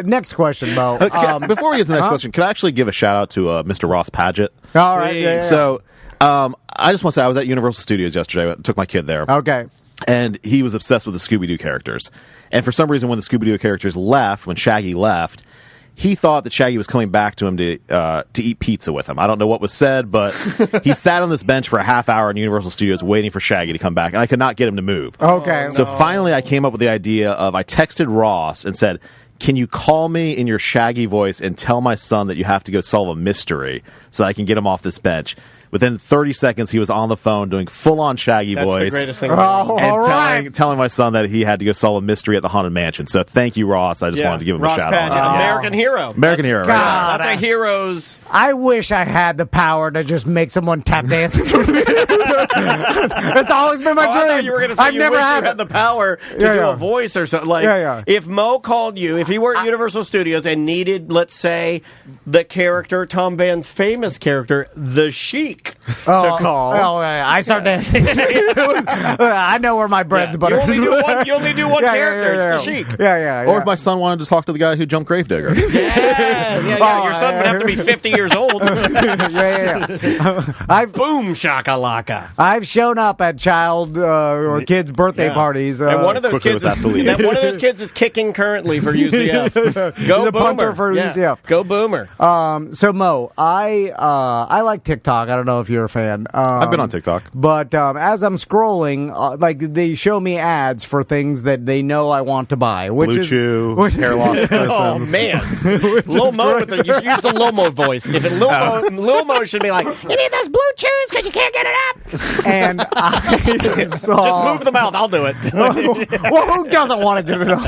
Next question, Mo. Before we get to the next question, can I actually give a shout out to Mr. Ross Padgett? All right. So I just want to say I was at Universal Studios yesterday. I took my kid there. Okay. And he was obsessed with the Scooby-Doo characters. And for some reason, when the Scooby-Doo characters left, when Shaggy left, he thought that Shaggy was coming back to him to eat pizza with him. I don't know what was said, but he sat on this bench for a half hour in Universal Studios waiting for Shaggy to come back, and I could not get him to move. Okay. So finally I came up with the idea of, I texted Ross and said, can you call me in your Shaggy voice and tell my son that you have to go solve a mystery so I can get him off this bench? Within 30 seconds, he was on the phone doing full-on Shaggy voice. That's the greatest thing. And telling my son that he had to go solve a mystery at the Haunted Mansion. So thank you, Ross. I just wanted to give him a shout-out. American hero. American hero, right? That's a hero's... I wish I had the power to just make someone tap dancing for me. That's always been my dream. I thought you were going to say I've never had the power to do a voice or something. Like, if Mo called you, if he were at Universal Studios and needed, let's say, the character, Tom Van's famous character, the Sheik, to call. Oh, I start dancing. I know where my bread's buttered. You only do one character. It's the Sheik. Yeah. Or if my son wanted to talk to the guy who jumped Gravedigger. Your son would have to be 50 years old. Boom shakalaka. I've shown up at child or kids' birthday parties. And one of those kids is kicking currently for UCF. Go the Boomer. Punter for UCF. Go Boomer. So Mo, I like TikTok. I don't know if you're a fan. I've been on TikTok. But as I'm scrolling, like they show me ads for things that they know I want to buy. Blue Chew, hair loss medicines. Oh, man. Lil Mo, you should use the Lil Mo voice. If it Lil Mo should be like, you need those blue chews because you can't get it up. And I saw... Just move the mouth. I'll do it. Well, who doesn't want to give it up?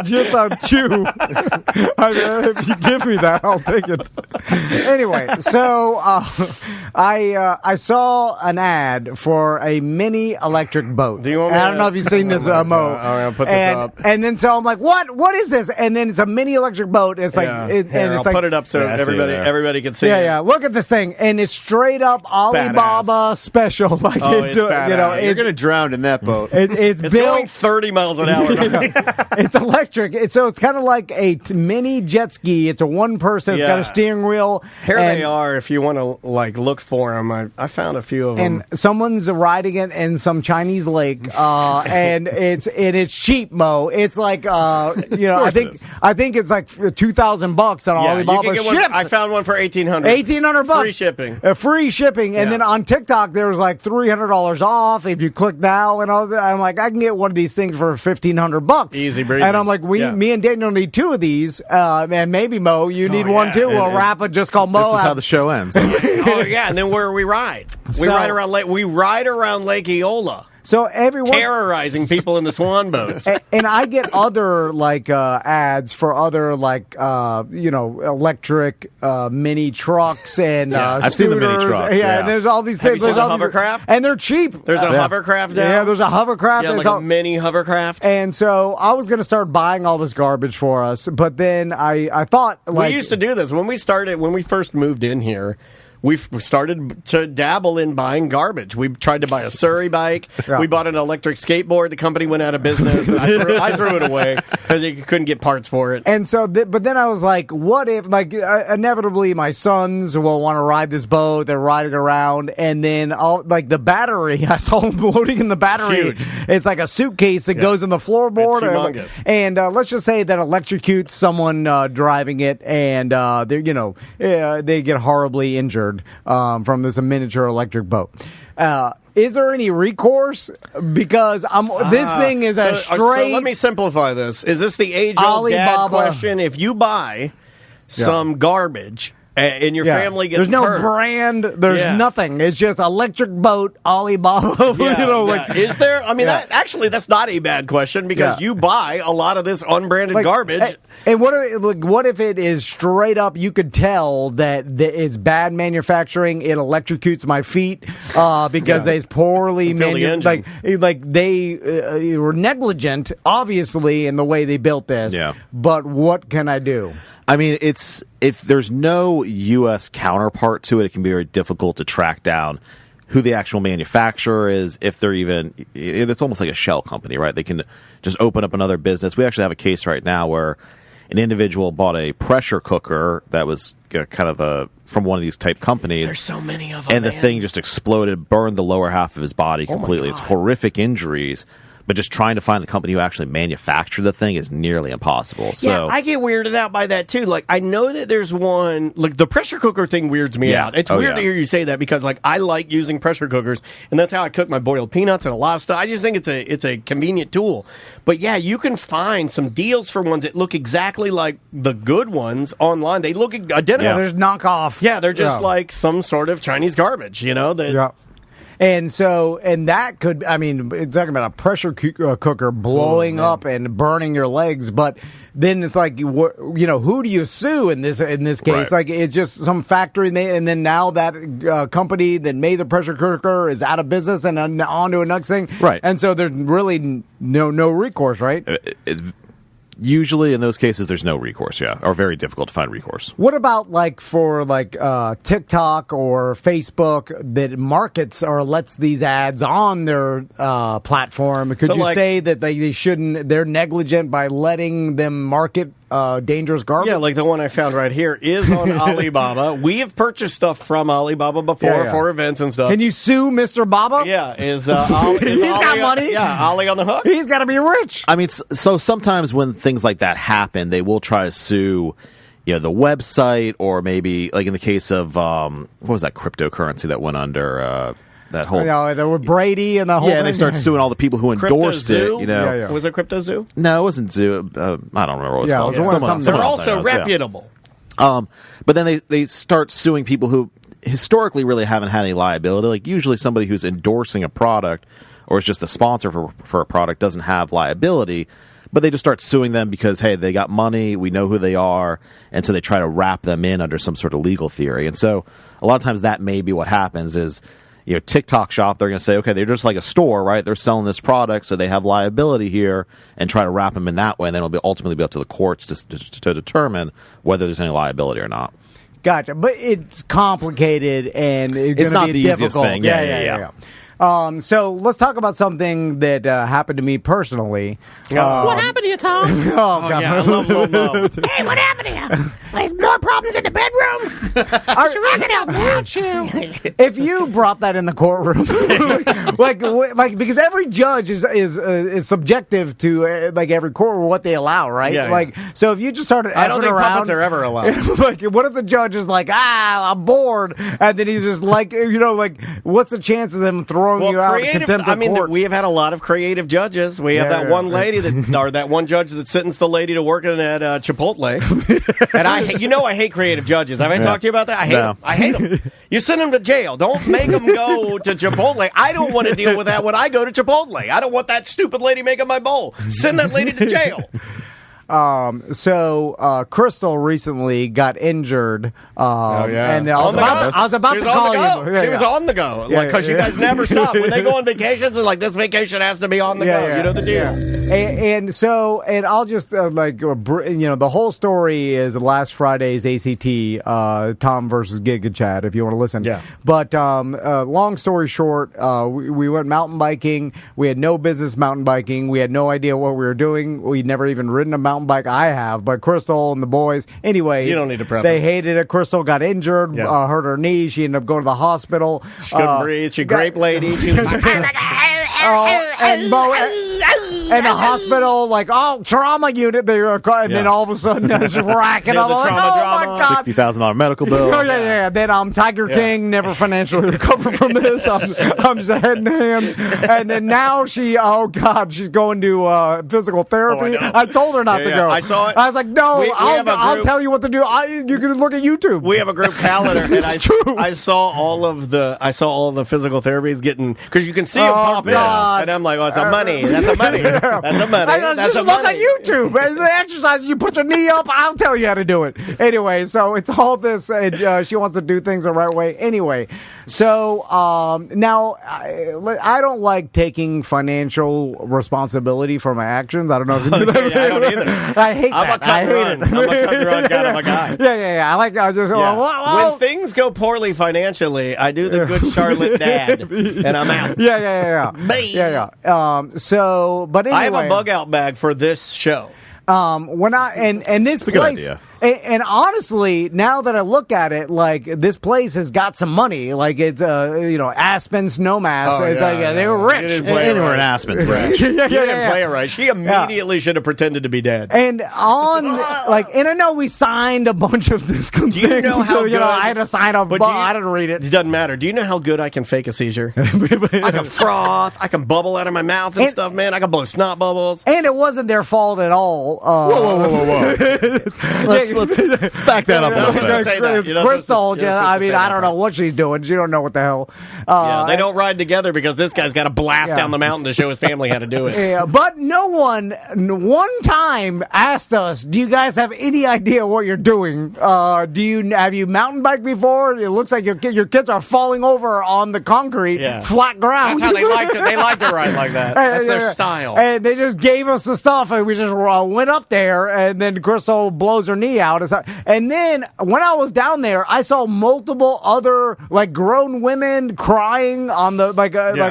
Just a chew. If you give me that, I'll take it. Anyway, so I saw an ad for a mini electric boat. Do you want me I don't know if you've seen this, Mo. I'm going to put this up. And then so I'm like, what is this? And then it's a mini electric boat. It's like, I'll put it up so everybody can see. Yeah. Look at this thing, and it's straight up Alibaba special. Like it's badass. You're going to drown in that boat. It's built going 30 miles an hour. It's electric. So it's kind of like a mini jet ski. It's a one person. It's got a steering wheel. Here they are. If you want to look for them, I found a few of them. And someone's riding it in some Chinese lake, and it's cheap, Mo. It's like I think it's like $2,000 on Alibaba. I found one for $1,800. $1,800. Free shipping. Free shipping. And then on TikTok there was like $300 off if you click now and all that. I'm like, I can get one of these things for $1,500. Easy breezy. And I'm like, me and Daniel need two of these, and maybe Mo, you need one too. We'll wrap it just called Mo. This is how the show ends. And then where we ride. We ride around Lake Eola. So everyone terrorizing people in the swan boats, and I get other ads for other electric mini trucks and I've seen the mini trucks. Yeah, and there's all these things. There's a hovercraft, and they're cheap. There's a hovercraft now. Yeah, there's a hovercraft. Yeah, there's a mini hovercraft. And so I was going to start buying all this garbage for us, but then I thought we used to do this when we first moved in here. We started to dabble in buying garbage. We tried to buy a Surrey bike. Yeah. We bought an electric skateboard. The company went out of business. And I threw it away because you couldn't get parts for it. And so, but then I was like, what if, inevitably my sons will want to ride this boat. They're riding around. And then, the battery, I saw them loading in the battery. Huge. It's like a suitcase that goes in the floorboard. It's humongous. And let's just say that electrocutes someone driving it. And, they get horribly injured. From this miniature electric boat. Is there any recourse? Because this thing is a straight... So let me simplify this. Is this the age-old dad question? If you buy some garbage... and your family gets There's no hurt. Brand. There's nothing. It's just electric boat, Alibaba. Is there? I mean, that's not a bad question because you buy a lot of this unbranded garbage. And what if it is straight up? You could tell that it's bad manufacturing. It electrocutes my feet because they poorly manufactured. They were negligent, obviously, in the way they built this. Yeah. But what can I do? I mean, if there's no U.S. counterpart to it, it can be very difficult to track down who the actual manufacturer is, if they're even... It's almost like a shell company, right? They can just open up another business. We actually have a case right now where an individual bought a pressure cooker that was kind of from one of these type companies. There's so many of them, and the thing just exploded, burned the lower half of his body completely. It's horrific injuries. but just trying to find the company who actually manufactured the thing is nearly impossible. So yeah, I get weirded out by that too. Like, I know that there's one, like the pressure cooker thing weirds me out. It's weird to hear you say that because, like, I like using pressure cookers, and that's how I cook my boiled peanuts and a lot of stuff. I just think it's a convenient tool. But yeah, you can find some deals for ones that look exactly like the good ones online. They look identical. Yeah, there's knockoff. Yeah, they're just like some sort of Chinese garbage, you know? And that could, I mean, it's talking about a pressure cooker blowing up and burning your legs, but then it's like, who do you sue in this case? Right. Like, it's just some factory, and then now that company that made the pressure cooker is out of business and on to a next thing. Right. And so there's really no recourse, right? Usually in those cases, there's no recourse, or very difficult to find recourse. What about for TikTok or Facebook that markets or lets these ads on their platform? Could you say that they shouldn't? They're negligent by letting them market dangerous garbage? Yeah, like the one I found right here is on Alibaba. We have purchased stuff from Alibaba before for events and stuff. Can you sue Mr. Baba? Yeah, he's got money. Ali on the hook. He's got to be rich. I mean, so sometimes when things like that happen, they will try to sue, the website, or maybe like in the case of what was that cryptocurrency that went under? That whole, there were Brady and the whole thing. And they start suing all the people who endorsed it. Was it Crypto Zoo? No, it wasn't Zoo. I don't remember what it was called. It was something They're also reputable. But then they start suing people who historically really haven't had any liability. Like usually somebody who's endorsing a product or is just a sponsor for a product doesn't have liability. But they just start suing them because, hey, they got money, we know who they are, and so they try to wrap them in under some sort of legal theory. And so a lot of times that may be what happens is, TikTok shop, they're going to say, okay, they're just like a store, right? They're selling this product, so they have liability here, and try to wrap them in that way, and then it'll ultimately be up to the courts to determine whether there's any liability or not. Gotcha. But it's complicated, and it's not the easiest thing. Yeah. So let's talk about something that happened to me personally. What happened to you, Tom? God. Yeah, I love Mo. Hey, what happened to you? There's more problems in the bedroom. I can help you. If you brought that in the courtroom, like because every judge is subjective to every court what they allow, right? Yeah. So if you just started, I don't think around, puppets are ever allowed. What if the judge is like, I'm bored, and then he's just what's the chances of him throwing you out of contempt of court? We have had a lot of creative judges. We have that one lady or that one judge that sentenced the lady to working at Chipotle. And I hate creative judges. Have I talked to you about that? I hate them. You send them to jail. Don't make them go to Chipotle. I don't want to deal with that when I go to Chipotle. I don't want that stupid lady making my bowl. Send that lady to jail. So Crystal recently got injured. And I was about to call you. She was on the go. Because you guys never stop. When they go on vacations, it's like, this vacation has to be on the go. You know the deal. And I'll just, the whole story is last Friday's ACT, Tom versus Giga Chad, if you want to listen. Yeah. But long story short, we went mountain biking. We had no business mountain biking. We had no idea what we were doing. We'd never even ridden a mountain bike. I have, but Crystal and the boys, anyway, you don't need to preface. They hated it. Crystal got injured, hurt her knee. She ended up going to the hospital. She couldn't breathe. She's a grape lady. She was like, and the hospital, trauma unit. Then all of a sudden, it's racking up. Like, my God, $60,000 medical bill. Then Tiger King never financially recovered from this. I'm just head and hands. And then now she's going to physical therapy. I told her not to go. I saw it. I was like, no, I'll tell you what to do. You can look at YouTube. We have a group calendar, and I saw all of the physical therapies getting, because you can see them pop in, and I'm like, it's a money. That's a money. That's a money. Just look at YouTube. The exercise, you put your knee up. I'll tell you how to do it. Anyway, so it's all this, and she wants to do things the right way. Anyway, so now I don't like taking financial responsibility for my actions. I don't know if you do that. I don't either. I hate that. I hate it. I'm a cut and run kind of a guy. Yeah. I like that. I just when things go poorly financially, I do the good Charlotte dad, and I'm out. Yeah. But anyway, I have a bug out bag for this show. When this place, And honestly, now that I look at it, like, this place has got some money. Like, it's, Aspen Snowmass. They were rich. Anywhere in Aspen's rich. You didn't play it right. She immediately should have pretended to be dead. And and I know we signed a bunch of this. Do you know how good? I had to sign a book. I didn't read it. It doesn't matter. Do you know how good I can fake a seizure? I can froth. I can bubble out of my mouth and stuff, man. I can blow snot bubbles. And it wasn't their fault at all. Whoa. Let's back that up a little bit. Crystal, I don't know what she's doing. She don't know what the hell. They don't ride together because this guy's got to blast down the mountain to show his family how to do it. Yeah, but no one time asked us, do you guys have any idea what you're doing? Have you mountain biked before? It looks like your kids are falling over on the concrete, flat ground. That's how they like to. They like to ride like that. That's their style. And they just gave us the stuff, and we just went up there, and then Crystal blows her knee out. And then when I was down there, I saw multiple other like grown women crying on the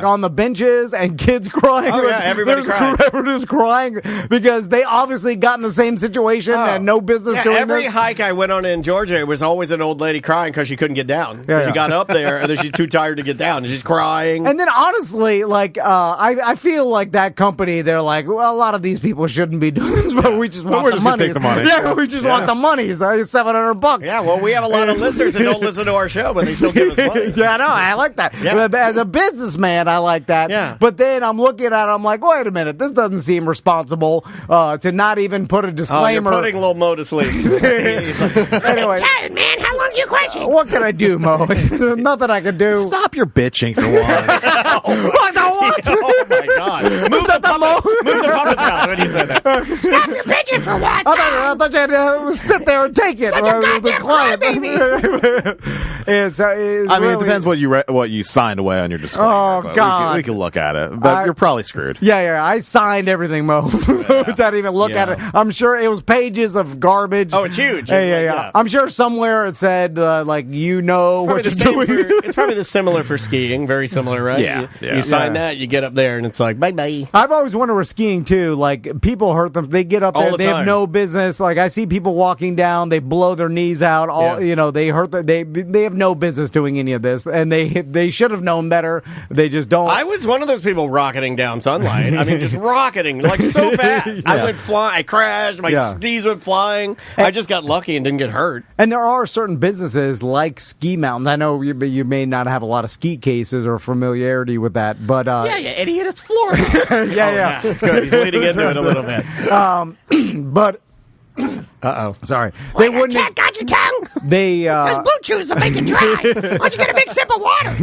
on the benches, and kids crying. Oh yeah, everybody crying. Everybody's crying because they obviously got in the same situation and no business doing every this. hike I went on in Georgia, it was always an old lady crying because she couldn't get down. She got up there, and then she's too tired to get down, and she's crying. And then honestly, like I feel like that company, they're like, well, a lot of these people shouldn't be doing this, but we just want the money. Take the money. Yeah, we just want the money. So $700. Yeah, well, we have a lot of listeners that don't listen to our show, but they still give us money. Yeah, I know. I like that. Yeah. As a businessman, I like that. Yeah. But then I'm looking at it, I'm like, wait a minute, this doesn't seem responsible to not even put a disclaimer. You're putting little Mo to sleep. Anyway, I'm tired, man. How long do you question? What can I do, Mo? There's nothing I can do. Stop your bitching for once. What? Oh my God! Move the puppet down when you said that. Stop your bitching for once. I thought you had to sit there and take it. Such a goddamn crybaby. It depends what you signed away on your disclaimer. Oh, God. We can look at it, but you're probably screwed. Yeah, I signed everything, Mo. I didn't even look at it. I'm sure it was pages of garbage. Oh, it's huge. Yeah. I'm sure somewhere it said, what you're doing. It's probably similar for skiing. Very similar, right? Yeah. You sign that, you get up there, and it's like, bye-bye. I've always wondered with skiing, too. Like, people hurt them. They get up there. They have no business. Like, I see people walking down. They blow their knees out. They hurt. They have no business doing any of this, and they should have known better. They just don't. I was one of those people rocketing down Sunlight. I mean, just rocketing like so fast. I went flying. I crashed. My skis went flying. I just got lucky and didn't get hurt. And there are certain businesses like ski mountains. I know you may not have a lot of ski cases or familiarity with that, but you idiot, it's Florida. yeah, it's good. He's leading into it a little bit. But. Sorry. They wouldn't. Cat got your tongue? Those blue chews will make it dry. Why don't you get a big sip of water?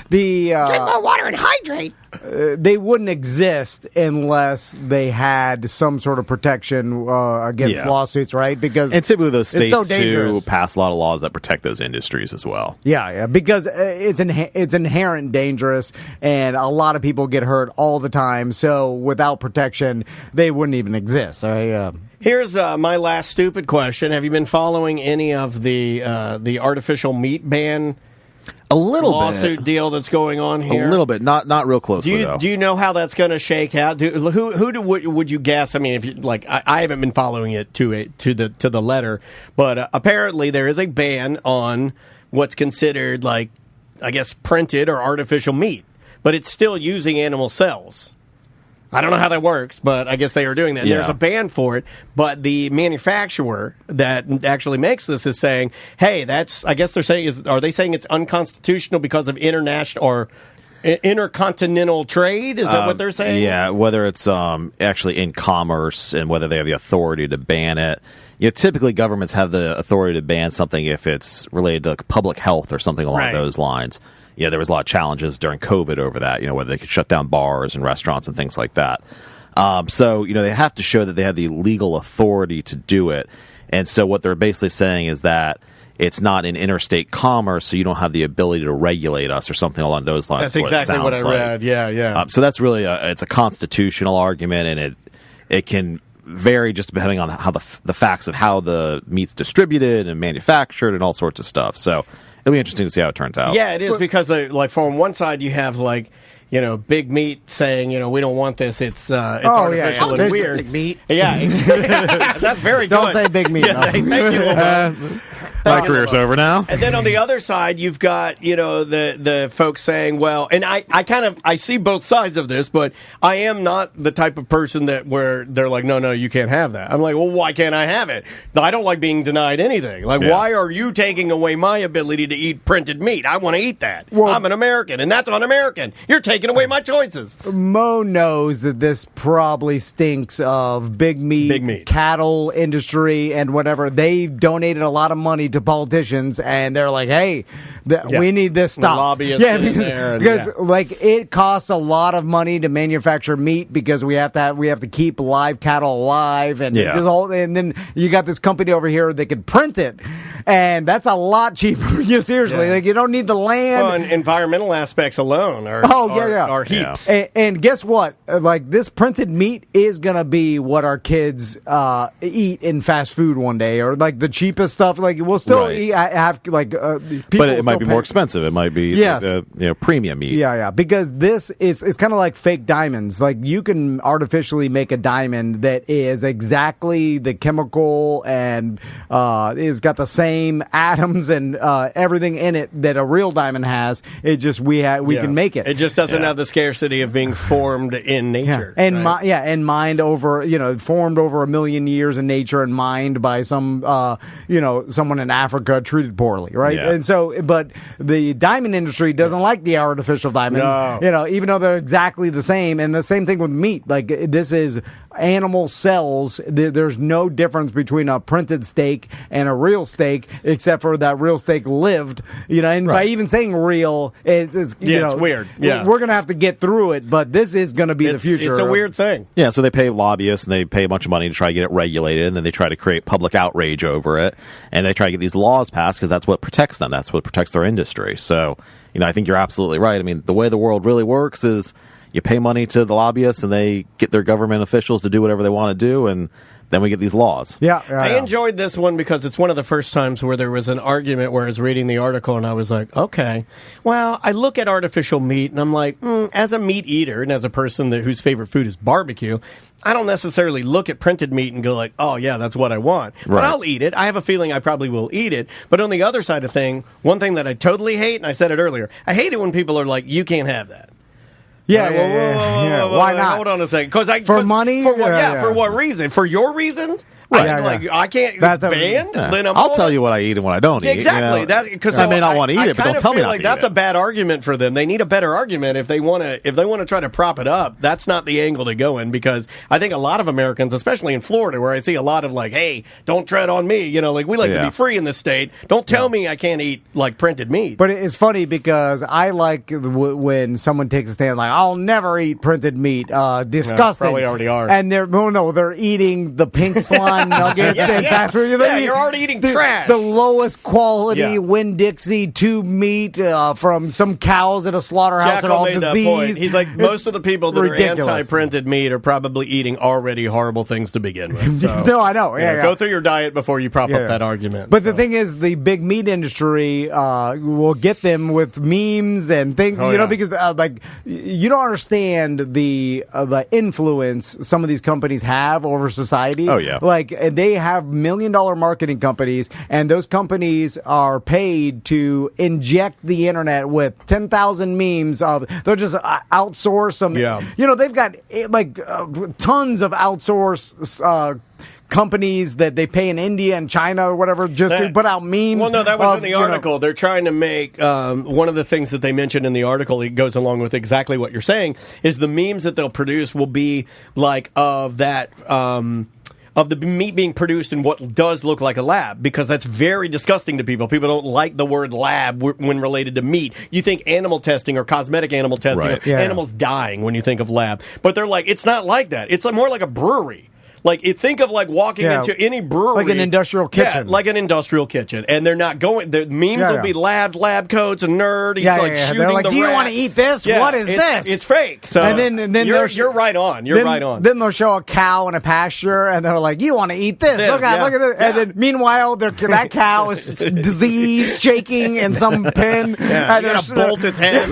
Drink more water and hydrate. They wouldn't exist unless they had some sort of protection against lawsuits, right? Because and typically those states too pass a lot of laws that protect those industries as well. Yeah, because it's inherent dangerous, and a lot of people get hurt all the time. So without protection, they wouldn't even exist. Here's my last stupid question. Have you been following any of the artificial meat ban? A little lawsuit deal that's going on here. A little bit, not real closely. Do you know how that's going to shake out? Would you guess? I mean, if you I haven't been following it to the letter, but apparently there is a ban on what's considered printed or artificial meat, but it's still using animal cells. I don't know how that works, but I guess they are doing that. Yeah. There's a ban for it, but the manufacturer that actually makes this is saying, "Hey, are they saying it's unconstitutional because of international or intercontinental trade?" Is that what they're saying? Yeah, whether it's actually in commerce and whether they have the authority to ban it. Typically governments have the authority to ban something if it's related to public health or something along those lines. There was a lot of challenges during COVID over that, whether they could shut down bars and restaurants and things like that. So they have to show that they have the legal authority to do it. And so what they're basically saying is that it's not in interstate commerce, so you don't have the ability to regulate us or something along those lines. That's exactly what I read. Yeah. So that's really it's a constitutional argument, and it can vary just depending on how the facts of how the meat's distributed and manufactured and all sorts of stuff. So it'll be interesting to see how it turns out. Yeah, it is because from one side you have Big Meat saying, we don't want this. It's artificial and weird. Big Meat. Yeah, that's very good. Don't say Big Meat. Yeah, thank you. My career's over now. And then on the other side, you've got the folks saying, well, and I see both sides of this, but I am not the type of person where they're like, no, you can't have that. I'm like, well, why can't I have it? I don't like being denied anything. Like, why are you taking away my ability to eat printed meat? I want to eat that. Well, I'm an American, and that's un-American. You're taking away my choices. Mo knows that this probably stinks of big meat, cattle industry, and whatever. They donated a lot of money to politicians, and they're like, hey, we need this stuff. Lobbyists because it costs a lot of money to manufacture meat because we have to keep live cattle alive, and and then you got this company over here that could print it, and that's a lot cheaper. Seriously, you don't need the land. Well, and environmental aspects alone are heaps. And guess what? This printed meat is gonna be what our kids eat in fast food one day, or the cheapest stuff. We'll still but it might be more expensive. It might be premium meat. Yeah, because this is kind of like fake diamonds. You can artificially make a diamond that is exactly the chemical and it's got the same atoms and everything in it that a real diamond has. It just we can make it. It just doesn't have the scarcity of being formed in nature. And and mined over formed over 1 million years in nature and mined by some someone in Africa treated poorly, right? Yeah. And so, but the diamond industry doesn't like the artificial diamonds, even though they're exactly the same. And the same thing with meat. This is animal cells. There's no difference between a printed steak and a real steak, except for that real steak lived. And by even saying real, it's weird. Yeah, we're gonna have to get through it, but this is gonna be the future. It's a weird thing. Yeah, so they pay lobbyists and they pay a bunch of money to try to get it regulated, and then they try to create public outrage over it, and they try to get these laws passed because that's what protects them. That's what protects their industry. So, I think you're absolutely right. I mean, the way the world really works is you pay money to the lobbyists and they get their government officials to do whatever they want to do, and then we get these laws. I enjoyed this one because it's one of the first times where there was an argument where I was reading the article and I was like, okay, well, I look at artificial meat and I'm like, as a meat eater and as a person whose favorite food is barbecue, I don't necessarily look at printed meat and go like, oh, yeah, that's what I want. Right. But I'll eat it. I have a feeling I probably will eat it. But on the other side of one thing that I totally hate, and I said it earlier, I hate it when people are like, you can't have that. Why not? Hold on a second. For money? For what, for what reason? For your reasons? Right. I can't. It's banned. Then I'll tell you what I eat and what I don't eat. Exactly. I may not want to eat it, but don't tell me not to eat it. That's a bad argument for them. They need a better argument if they want to try to prop it up. That's not the angle to go in, because I think a lot of Americans, especially in Florida, where I see a lot of hey, don't tread on me. We like to be free in this state. Don't tell me I can't eat printed meat. But it's funny because I like when someone takes a stand I'll never eat printed meat. Disgusting. Probably already are. And they're eating the pink slime nuggets and fast food. You're already eating trash. The lowest quality Winn-Dixie tube meat from some cows at a slaughterhouse and all diseased. He's like, most of the people that are anti-printed meat are probably eating already horrible things to begin with. So, no, I know. Go through your diet before you prop up that argument. But the thing is, the big meat industry will get them with memes and things, because you don't understand the influence some of these companies have over society. Oh, yeah. They have $1 million marketing companies, and those companies are paid to inject the internet with 10,000 memes. They'll just outsource them. Yeah. They've got tons of outsource companies that they pay in India and China or whatever just to put out memes. Well, no, that was in the article. They're trying to make one of the things that they mentioned in the article, it goes along with exactly what you're saying, is the memes that they'll produce will be of that of the meat being produced in what does look like a lab, because that's very disgusting to people. People don't like the word lab when related to meat. You think animal testing or cosmetic animal testing, or animals dying when you think of lab. But they're like, it's not like that. It's more like a brewery. Like, think of like walking into any brewery, like an industrial kitchen, like an industrial kitchen, and they're not going. The memes will be lab coats and nerd. He's shooting They're like, the do you rat. want to eat this? What is this? It's fake. So and then you're right on. You're right on. Then they'll show a cow in a pasture, and they're like, you want to eat this? Look at this. And then meanwhile, that cow is diseased, shaking in some pen. Yeah, and you gotta bolt its head.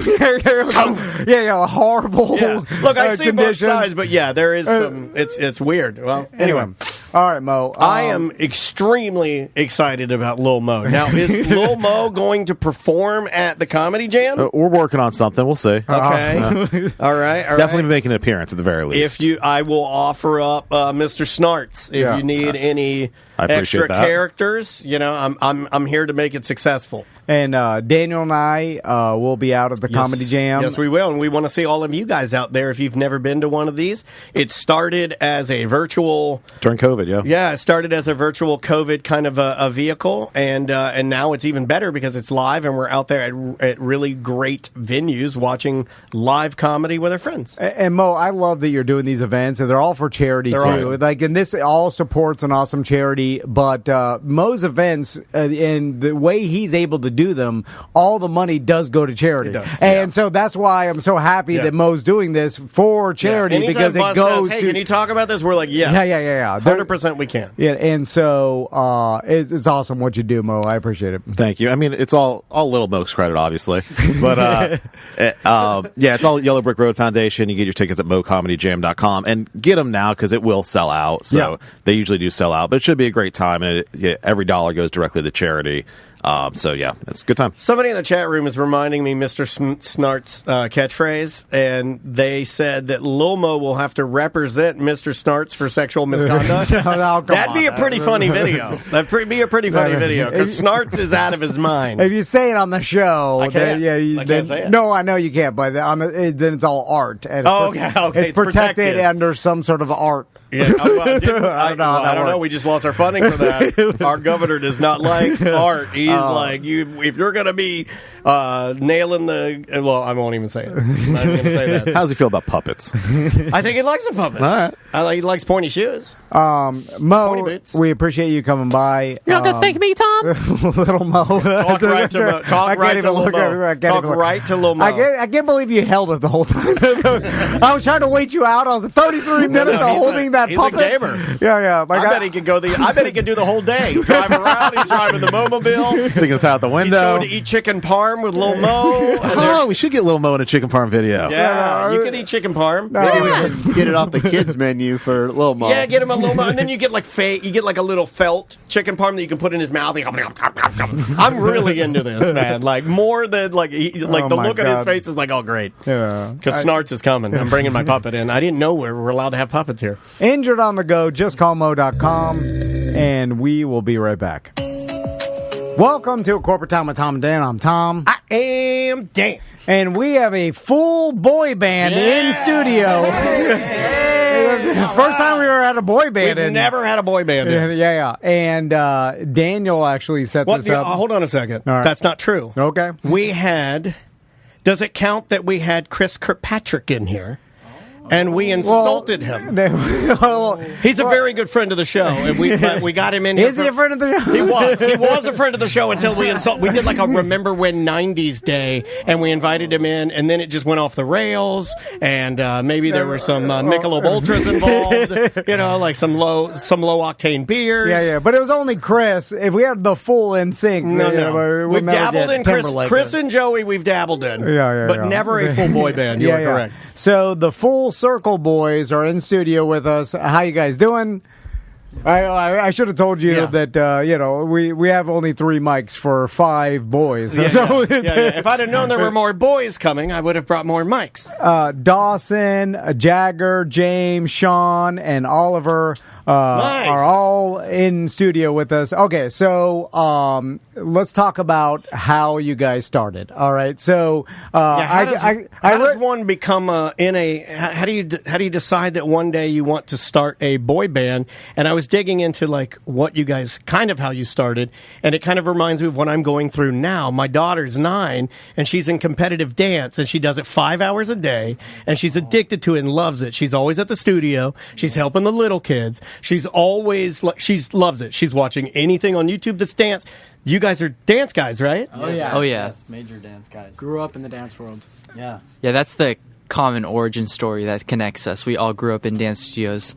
Horrible. Yeah. Look, I see both conditions. sides, but there is some. It's weird. Well, anyway. All right, Mo. I am extremely excited about Lil Mo. Now, is Lil Mo going to perform at the Comedy Jam? We're working on something. We'll see. Okay. All right. Definitely making an appearance at the very least. I will offer up Mr. Snarts if you need any extra characters. I'm here to make it successful. And Daniel and I will be out at the Comedy Jam. Yes, we will. And we want to see all of you guys out there if you've never been to one of these. It started as a virtual... During COVID, Yeah, it started as a virtual COVID kind of a vehicle. And now it's even better because it's live and we're out there at really great venues watching live comedy with our friends. And Mo, I love that you're doing these events. And they're all for charity, too. Awesome. And this all supports an awesome charity. But Mo's events and the way he's able to do them, all the money does go to charity. And so that's why I'm so happy that Mo's doing this for charity because it goes to... Hey, can you talk about this? We're like, Yeah. 100% we can. Yeah, and so it's awesome what you do, Mo. I appreciate it. Thank you. I mean, it's all Little Mo's credit, obviously. But, it's all Yellow Brick Road Foundation. You get your tickets at mocomedyjam.com and get them now because it will sell out. So they usually do sell out. But it should be a great time. And every dollar goes directly to charity. It's a good time. Somebody in the chat room is reminding me Mr. Snart's catchphrase, and they said that Lil Mo will have to represent Mr. Snart's for sexual misconduct. That'd be a pretty funny video. That'd be a pretty funny video because Snart's is out of his mind. If you say it on the show, I can't say it. No, I know you can't, but then it's all art. And it's protected under some sort of art. Yeah, I don't know. We just lost our funding for that. Our governor does not like art. He's like, if you're going to be nailing the... Well, I won't even say it. I'm not going to say that. How does he feel about puppets? I think he likes the puppets. All right. He likes pointy shoes. Mo, we appreciate you coming by. You're not going to thank me, Tom? Little Mo. Talk right to Mo. Talk right to Lil Mo. I can't believe you held it the whole time. I was trying to wait you out. I was 33 minutes of holding that puppet. He's a gamer. Yeah. I bet he could go I bet he could do the whole day. Drive around. He's driving the Momobile. Sticking his head out the window. He's going to eat chicken parm with Lil Mo. We should get Lil Mo in a chicken parm video. Yeah, you could eat chicken parm. Maybe we can get it off the kids menu for Lil Mo. Yeah, get him a Lil Mo, and then you get like a little felt chicken parm that you can put in his mouth. I'm really into this, man. Like more than the look on his face is like, oh great, yeah. Because Snarts is coming. I'm bringing my puppet in. I didn't know we were allowed to have puppets here. Injured on the go. JustCallMo.com, and we will be right back. Welcome to A Corporate Time with Tom and Dan. I'm Tom. I am Dan. And we have a full boy band in studio. First time we were at a boy band. We've never had a boy band in. Yeah. And Daniel actually set this up. Hold on a second. Right. That's not true. Okay. We had... Does it count that we had Chris Kirkpatrick in here? And we insulted him. He's a very good friend of the show, and we got him in here. Is he a friend of the show? He was a friend of the show until we did like a Remember When 90s day, and we invited him in, and then it just went off the rails, and maybe there were some Michelob Ultras involved, like some low octane beers. Yeah, but it was only Chris. If we had the full NSYNC, no. We've dabbled in Chris and Joey. We've dabbled in, but never a full boy band. You are correct. So the full Circle Boys are in studio with us. How you guys doing? I should have told you that we have only 3 mics for 5 boys. If I'd have known there were more boys coming, I would have brought more mics. Dawson, Jagger, James, Sean, and Oliver are all in studio with us. Okay, so let's talk about how you guys started. All right, so how does one become how do you decide that one day you want to start a boy band? And I was digging into like what you guys kind of how you started, and it kind of reminds me of what I'm going through now. My daughter's 9 and she's in competitive dance, and she does it 5 hours a day, and she's addicted to it and loves it. She's always at the studio. She's helping the little kids. She's always she loves it. She's watching anything on YouTube that's dance. You guys are dance guys, right? Oh yeah. Oh yeah. Yes, major dance guys. Grew up in the dance world. Yeah. Yeah, that's the common origin story that connects us. We all grew up in dance studios,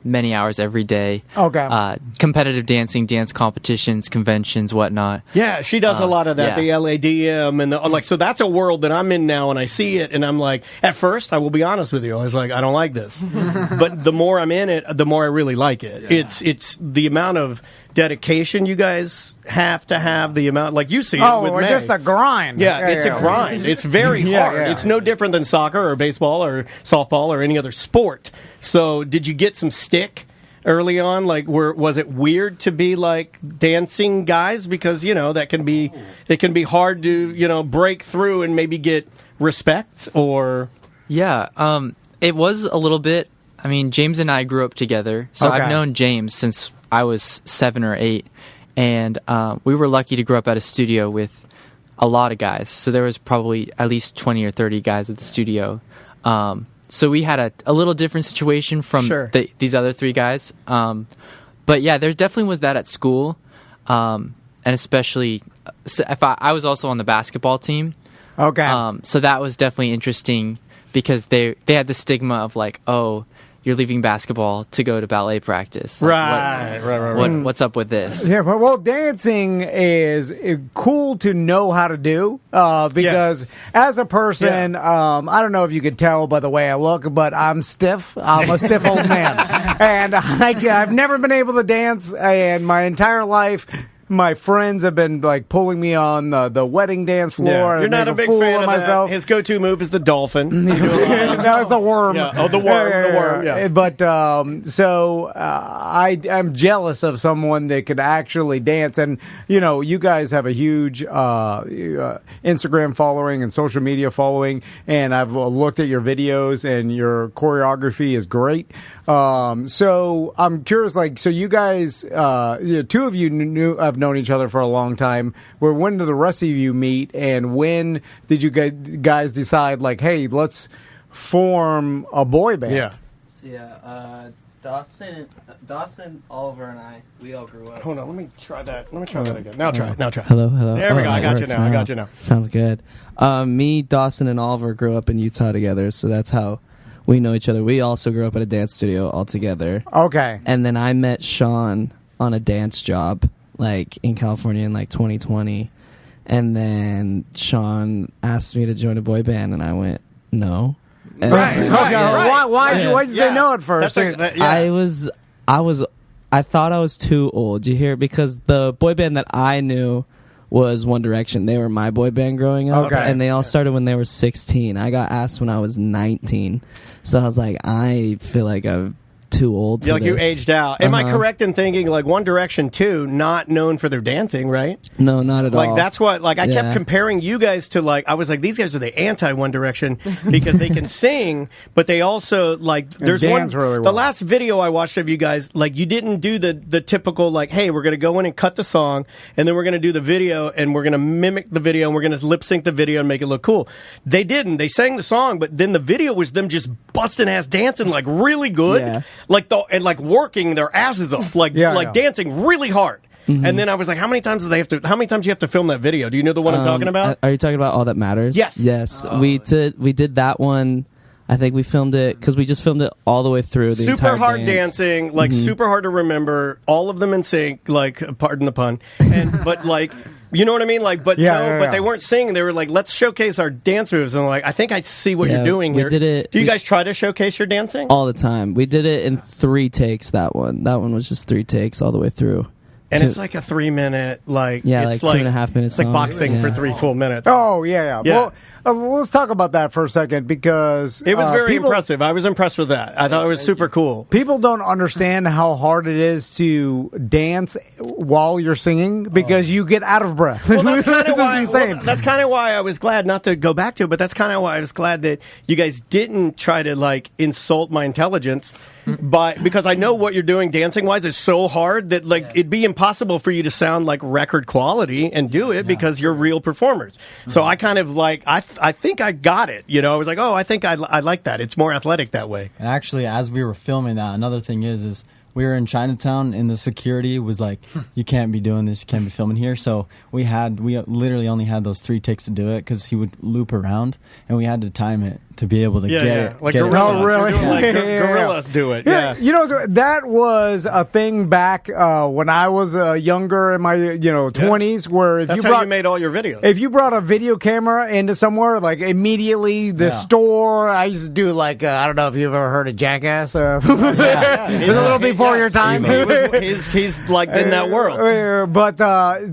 many hours every day. Okay. Competitive dancing, dance competitions, conventions, whatnot. Yeah, she does a lot of that, the LADM and so that's a world that I'm in now, and I see it, and I'm like, at first, I will be honest with you, I was like, I don't like this, but the more I'm in it, the more I really like it. Yeah. It's the amount of dedication you guys have to have, the amount, like you see it with May. Just a grind. Yeah, it's a grind. It's very hard. It's no different than soccer or baseball or softball or any other sport. So did you get some stick early on? Like, was it weird to be like dancing guys? Because, it can be hard to, break through and maybe get respect or... Yeah, it was a little bit. I mean, James and I grew up together. So I've known James since I was 7 or 8. And we were lucky to grow up at a studio with a lot of guys. So there was probably at least 20 or 30 guys at the studio. So we had a little different situation from these other 3 guys. But yeah, there definitely was that at school. And especially, if I was also on the basketball team. Okay. So that was definitely interesting because they had the stigma of like, oh, you're leaving basketball to go to ballet practice. Like, right. What's up with this? Yeah, well, dancing is cool to know how to do because as a person, I don't know if you can tell by the way I look, but I'm stiff. I'm a stiff old man. And I've never been able to dance, and my entire life... My friends have been like pulling me on the wedding dance floor. Yeah. You're not a big fan of myself. His go-to move is the dolphin. No, it's the worm. Yeah. Oh, the worm. Yeah. But so I'm jealous of someone that could actually dance. And you guys have a huge Instagram following and social media following. And I've looked at your videos, and your choreography is great. So I'm curious, so you guys, 2 of you have known each other for a long time. When did the rest of you meet, and when did you guys decide, like, hey, let's form a boy band? Yeah. So Dawson, Oliver, and I, we all grew up. Hold on, let me try that again. Now try. Hello. There we go. I got you now. Sounds good. Me, Dawson, and Oliver grew up in Utah together, so that's how we know each other. We also grew up at a dance studio all together. Okay. And then I met Sean on a dance job, like in California in like 2020. And then Sean asked me to join a boy band, and I went, no. And right. Why did you say no at first? I thought I was too old. Did you hear? Because the boy band that I knew was One Direction. They were my boy band growing up, and they all started when they were 16. I got asked when I was 19, so I was like, I feel like I'm too old for this. You aged out. Am I correct in thinking like One Direction 2 not known for their dancing, right? No, not at all. Like that's what I kept comparing you guys to, like I was like, these guys are the anti One Direction because they can sing, but they also there's dance really well. The last video I watched of you guys, like you didn't do the typical like, hey, we're gonna go in and cut the song and then we're gonna do the video and we're gonna mimic the video and we're gonna lip sync the video and make it look cool. They didn't. They sang the song, but then the video was them just busting ass dancing like really good. Yeah. Like working their asses off, dancing really hard. Mm-hmm. And then I was like, how many times do you have to film that video? Do you know the one I'm talking about? Are you talking about All That Matters? Yes. We did that one. I think we filmed it because we just filmed it all the way through the entire super hard dancing, like super hard to remember, all of them in sync, like pardon the pun, but like. You know what I mean? Like, but but they weren't singing. They were like, let's showcase our dance moves. And I'm like, I think I see what you're doing here. We did it. Do you guys try to showcase your dancing? All the time. We did it in 3 takes, that one. That one was just 3 takes all the way through. And it's like a 3-minute, it's like 2.5 minutes. It's like boxing for 3 full minutes. Oh, yeah. Well, let's talk about that for a second because it was very impressive. I was impressed with that. I thought it was super cool. People don't understand how hard it is to dance while you're singing because you get out of breath. Well, that's kind of why. That's kind of why I was glad, not to go back to it, but that's kind of why I was glad that you guys didn't try to like insult my intelligence. but because I know what you're doing dancing wise is so hard that it'd be impossible for you to sound like record quality and do it because you're real performers. So I kind of I think I got it. I was like, oh, I think I like that. It's more athletic that way. And actually, as we were filming that, another thing is we were in Chinatown and the security was like, you can't be doing this, you can't be filming here. So we literally only had those 3 takes to do it because he would loop around and we had to time it to be able to get it. Like gorillas. Oh, really? Gorillas do it. Yeah. That was a thing back when I was younger in my 20s where That's how you made all your videos. If you brought a video camera into somewhere, immediately the store, I used to do I don't know if you've ever heard of Jackass. It was a little before your time. He's in that world. But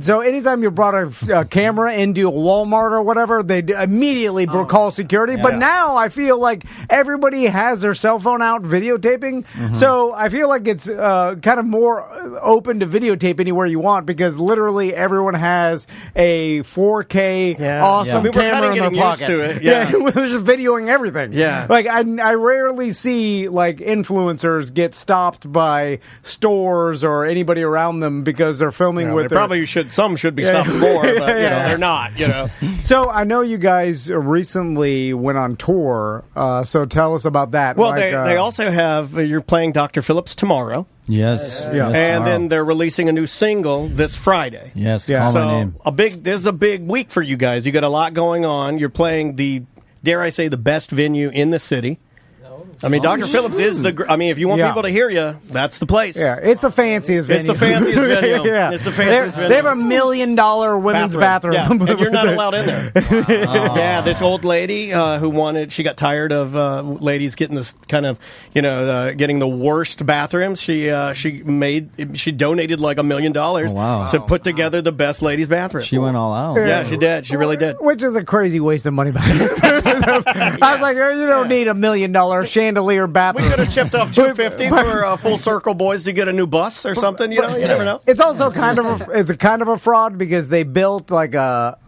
so anytime you brought a camera into a Walmart or whatever, they'd immediately call security. But now I feel like everybody has their cell phone out videotaping. Mm-hmm. So I feel like it's kind of more open to videotape anywhere you want because literally everyone has a 4K awesome camera in their pocket. To it. They're just videoing everything. Yeah. I rarely see influencers get stopped by stores or anybody around them because they're filming with some should be stopped more, but they're not, So I know you guys recently went on tour, so tell us about that. Well, they also have, you're playing Dr. Phillips tomorrow. Yes. And then they're releasing a new single this Friday. Yes, call my name. This is a big week for you guys. You got a lot going on. You're playing dare I say, the best venue in the city. I mean, Dr. Phillips is if you want people to hear you, that's the place. Yeah, it's the fanciest venue. It's the fanciest venue. It's the fanciest venue. They have $1 million women's bathroom. Yeah. And you're not allowed in there. Wow. Yeah, this old lady she got tired of ladies getting this kind of, getting the worst bathrooms. She donated $1 million to put together the best ladies' bathroom. She went all out. Yeah, she did. She really did. Which is a crazy waste of money. I was like, you don't need $1 million chandelier bathroom. We could have chipped off $250 for Full Circle Boys to get a new bus or something. You never know. It's also kind of a fraud because they built maybe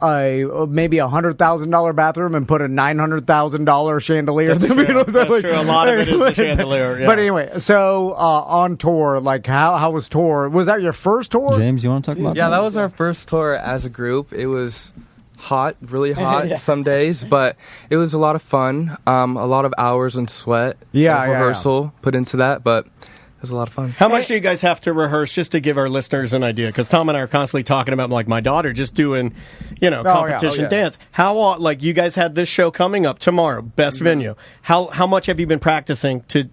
$100,000 bathroom and put a $900,000 chandelier. That's true. A lot of it is the chandelier. Yeah. But anyway, so on tour, how was tour? Was that your first tour? James, you want to talk about that? Yeah, that was our first tour as a group. It was really hot some days, but it was a lot of fun. A lot of hours and sweat of rehearsal put into that, but it was a lot of fun. How much do you guys have to rehearse just to give our listeners an idea? Because Tom and I are constantly talking about my daughter just doing, competition dance. How you guys had this show coming up tomorrow, best venue. How much have you been practicing to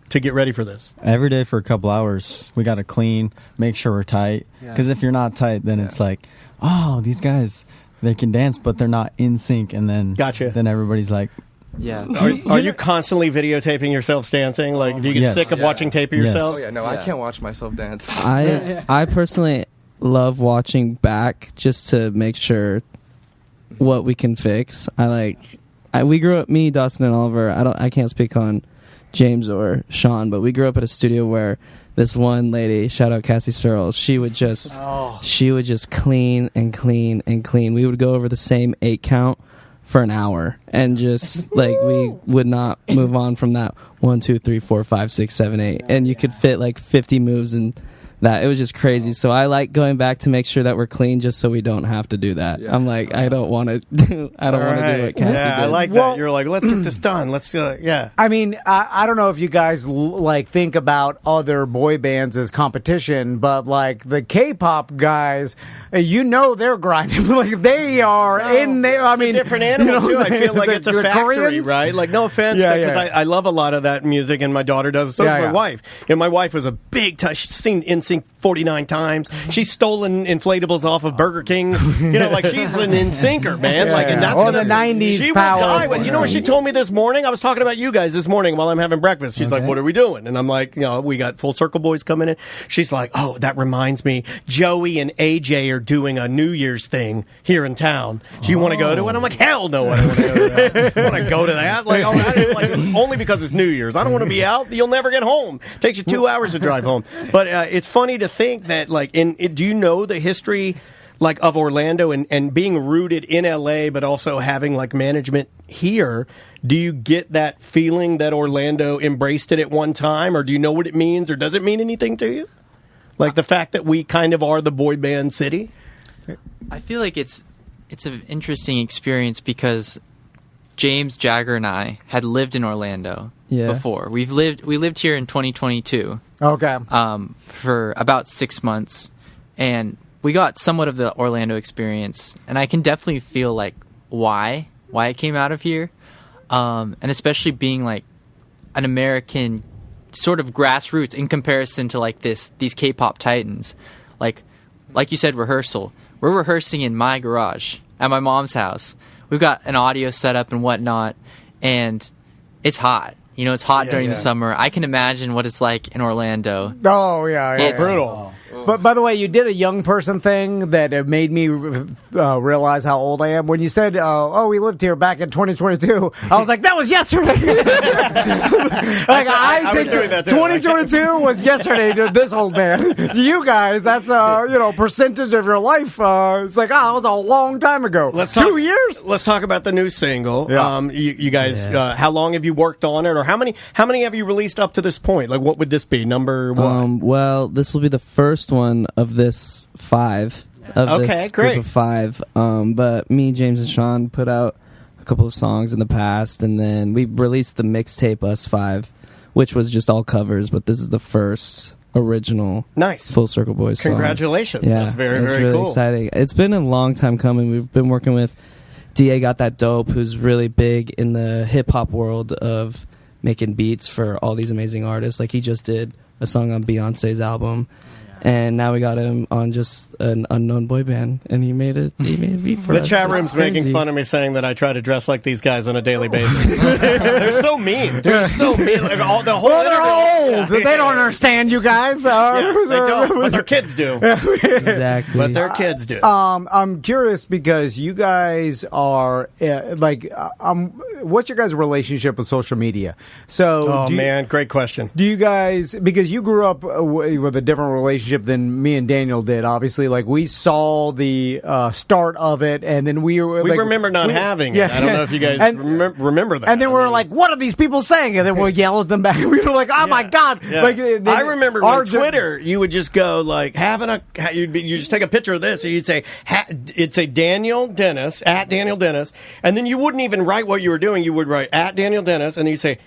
get ready for this? Every day for a couple hours. We got to clean, make sure we're tight. Because if you're not tight, then it's like, oh, these guys, they can dance, but they're not in sync. And then, then everybody's like, yeah. Are you constantly videotaping yourselves dancing? Do you get sick of watching tape of yourselves? Oh, yeah, no, I can't watch myself dance. I personally love watching back just to make sure what we can fix. We grew up, me, Dustin, and Oliver. I can't speak on James or Sean, but we grew up at a studio where this one lady, shout out Cassie Searles, she would just clean and clean and clean. We would go over the same 8 count for an hour and just we would not move on from that 1, 2, 3, 4, 5, 6, 7, 8, and you could fit 50 moves in that. It was just crazy. So I like going back to make sure that we're clean just so we don't have to do that. I'm like, I don't want to do what Cassie did. I like that. You're like, let's get this done. Let's I mean, I don't know if you guys think about other boy bands as competition, but the K-pop guys, they're grinding. They are in there. I mean, a different animal too. I feel like it's a factory, Koreans? Right? No offense, because I love a lot of that music, and my daughter does. So does my wife. And my wife was a big touch. She's seen NSYNC 49 times. She's stolen inflatables off of Burger King. She's an NSYNCer, man. And that's the 90s she power. Would die with. You know what she told me this morning? I was talking about you guys this morning while I'm having breakfast. She's like, "What are we doing?" And I'm like, we got Full Circle Boys coming in. She's like, "Oh, that reminds me. Joey and AJ are doing a New Year's thing here in town. Do you want to go to it?" I'm like, "Hell no, I don't want to go to that. I want to go to that. Only because it's New Year's. I don't want to be out. You'll never get home. It takes you 2 hours to drive home." But it's funny to think that, do you know the history? like of Orlando and being rooted in LA, but also having like management here, do you get that feeling that Orlando embraced it at one time, or do you know what it means, or does it mean anything to you? Like the fact that we kind of are the boy band city? I feel like it's an interesting experience because James, Jagger, and I had lived in Orlando before. We lived here in 2022. Okay. For about 6 months, and we got somewhat of the Orlando experience, and I can definitely feel like why it came out of here, and especially being like an American sort of grassroots in comparison to like these K-pop titans, like you said, rehearsal. We're rehearsing in my garage at my mom's house. We've got an audio set up and whatnot, and it's hot. You know, it's hot during the summer. I can imagine what it's like in Orlando. Oh, yeah. It's brutal. But by the way, you did a young person thing that made me realize how old I am. When you said, we lived here back in 2022, I was like, that was yesterday. I think 2022 was yesterday to this old man. To you guys, that's percentage of your life. It's like, that was a long time ago. 2 years? Let's talk about the new single. Yeah. You guys, how long have you worked on it, or how many have you released up to this point? Like, what would this be? Number one? Well, this will be the first one of this 5 of this group of 5. But me, James, and Sean put out a couple of songs in the past, and then we released the mixtape Us 5, which was just all covers. But this is the first original, Full Circle Boys song. Congratulations! Yeah, that's very really cool. Exciting. It's been a long time coming. We've been working with DA Got That Dope, who's really big in the hip hop world of making beats for all these amazing artists. Like, he just did a song on Beyonce's album. And now we got him on just an unknown boy band, and he made a beat for us. The chat room's making fun of me, saying that I try to dress like these guys on a daily basis. They're so mean. They're so mean. Like, they're old. They don't understand you guys. They don't, but their kids do. Exactly. But their kids do. I'm curious because you guys are what's your guys' relationship with social media? So, great question. Do you guys, because you grew up with a different relationship than me and Daniel did, obviously, like, we saw the start of it, and then we remember not having it. I don't know if you guys remember that. And then we're like, what are these people saying? And then we'll yell at them back. We were like, oh my God. Yeah. Like, I remember on Twitter, you would just go like, you just take a picture of this, and you'd say, it'd say Daniel Dennis, at Daniel Dennis, and then you wouldn't even write what you were doing. You would write at Daniel Dennis, and then you'd say,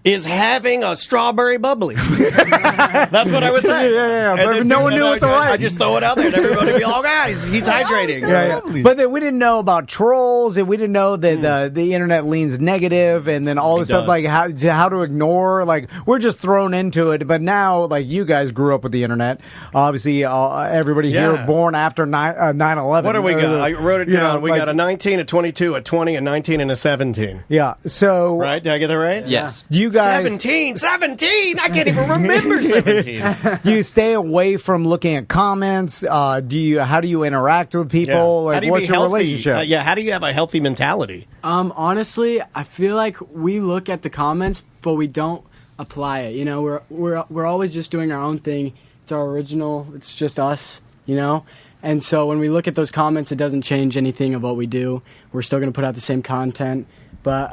is having a strawberry bubbly. That's what I would say. But no one knew what to write. I just throw it out there, and everybody would be, oh, guys, he's hydrating. But then we didn't know about trolls, and we didn't know that the internet leans negative, and then all this stuff, like how to ignore. Like, we're just thrown into it. But now, like, you guys grew up with the internet. Obviously, everybody here born after 9/11. What do we got? I wrote it down. We got a 19, a 22, a 20, a 19, and a 17. Yeah. So, right? Did I get that right? Yes. Do you guys 17! I can't even remember 17. Do you stay away from looking at comments? How do you interact with people? Yeah. Like, what's your relationship? How do you have a healthy mentality? Honestly, I feel like we look at the comments, but we don't apply it. You know, we're always just doing our own thing. It's our original. It's just us. You know. And so when we look at those comments, it doesn't change anything of what we do. We're still going to put out the same content, but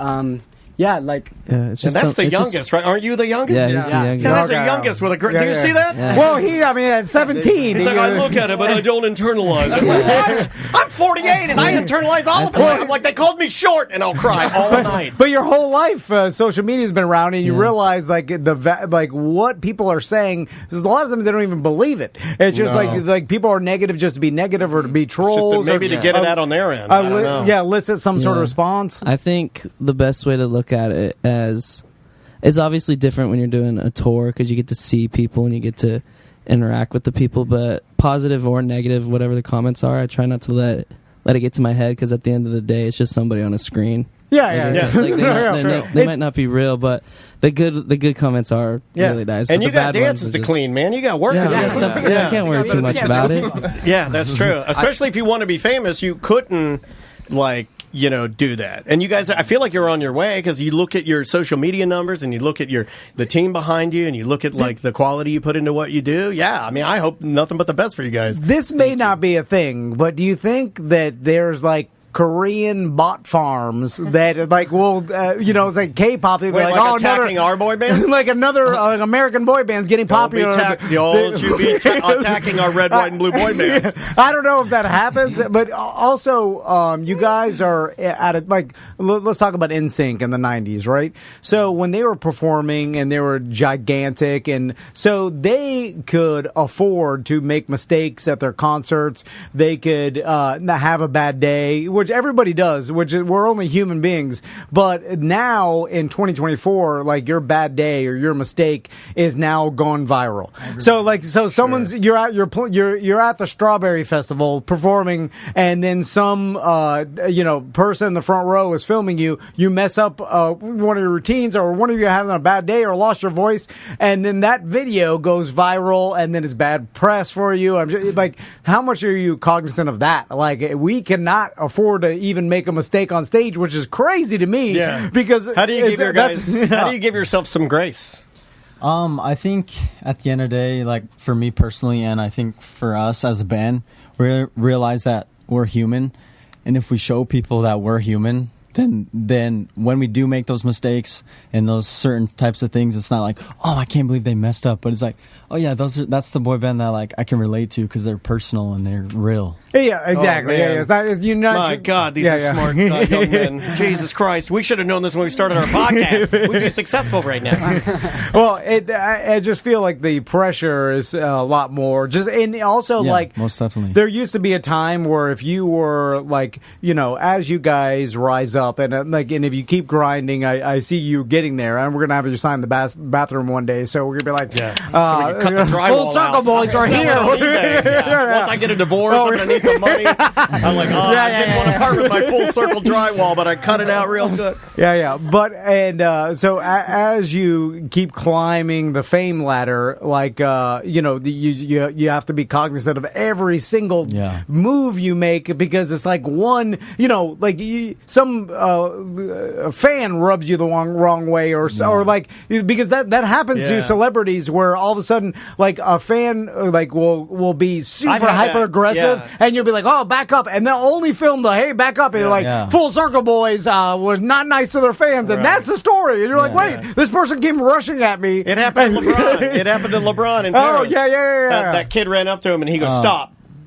it's just that's the youngest, right? Aren't you the youngest? Yeah, he's the youngest. That's the youngest with a great. Do you see that? Yeah. Well, at 17. He's like, I look at it, but I don't internalize it. What? I'm 48, and I internalize all of it. I'm like, they called me short, and I'll cry all night. But your whole life, social media's been around, and you realize like what people are saying. Because a lot of times they don't even believe it. It's just like people are negative just to be negative or to be trolls, to get it out on their end. I don't know. Elicit some sort of response. I think the best way to look at it as it's obviously different when you're doing a tour because you get to see people and you get to interact with the people, but positive or negative, whatever the comments are, I try not to let it get to my head because at the end of the day, it's just somebody on a screen. They might not be real, but the good comments are really nice. And you got dances to clean, man. You got work to do. I can't worry too much about it. Yeah, that's true. Especially if you want to be famous, you couldn't do that. And you guys, I feel like you're on your way because you look at your social media numbers and you look at the team behind you and you look at like the quality you put into what you do. Yeah, I mean, I hope nothing but the best for you guys. This may not be a thing, but do you think that there's like Korean bot farms that like will it's like K-pop. They're like attacking our boy band, like another American boy band's getting popular. You'll be attacking our red, white, and blue boy band. I don't know if that happens, but also you guys are at it. Like let's talk about NSYNC in the '90s, right? So when they were performing and they were gigantic, and so they could afford to make mistakes at their concerts. They could have a bad day, which everybody does, which we're only human beings. But now in 2024, like your bad day or your mistake is now gone viral. So someone's you're at the Strawberry Festival performing, and then some person in the front row is filming you. You mess up one of your routines, or one of you having a bad day or lost your voice, and then that video goes viral, and then it's bad press for you. I'm just, like, how much are you cognizant of that? Like, we cannot afford to even make a mistake on stage, which is crazy to me. Yeah. Because how do you give yourself some grace? I think at the end of the day, like for me personally, and I think for us as a band, we realize that we're human, and if we show people that we're human, then when we do make those mistakes and those certain types of things, it's not like, oh, I can't believe they messed up, but it's like, oh yeah, that's the boy band that like I can relate to because they're personal and they're real. Yeah, exactly. My God, these are smart young men. Jesus Christ, we should have known this when we started our podcast. We'd be successful right now. Well, I just feel like the pressure is a lot more. Like most definitely, there used to be a time where if you were like, as you guys rise up and if you keep grinding, I see you getting there, and we're gonna have you sign the bathroom one day. So we're gonna be like, so cut the drywall full circle boys are here. Once I get a divorce, I'm gonna need some money. I'm like, I didn't want to part with my full circle drywall, but I cut it out real good. But so as you keep climbing the fame ladder, like you have to be cognizant of every single move you make, because it's like one, some fan rubs you the wrong way, or like, because that happens to celebrities, where all of a sudden like a fan will be super hyper aggressive, and you'll be like, oh, back up, and they'll only film the hey, back up, and you're like, Full Circle Boys were not nice to their fans, and that's the story, and you're like, wait, this person came rushing at me. It happened to LeBron. It happened to LeBron in Paris. Oh yeah. That kid ran up to him and he goes,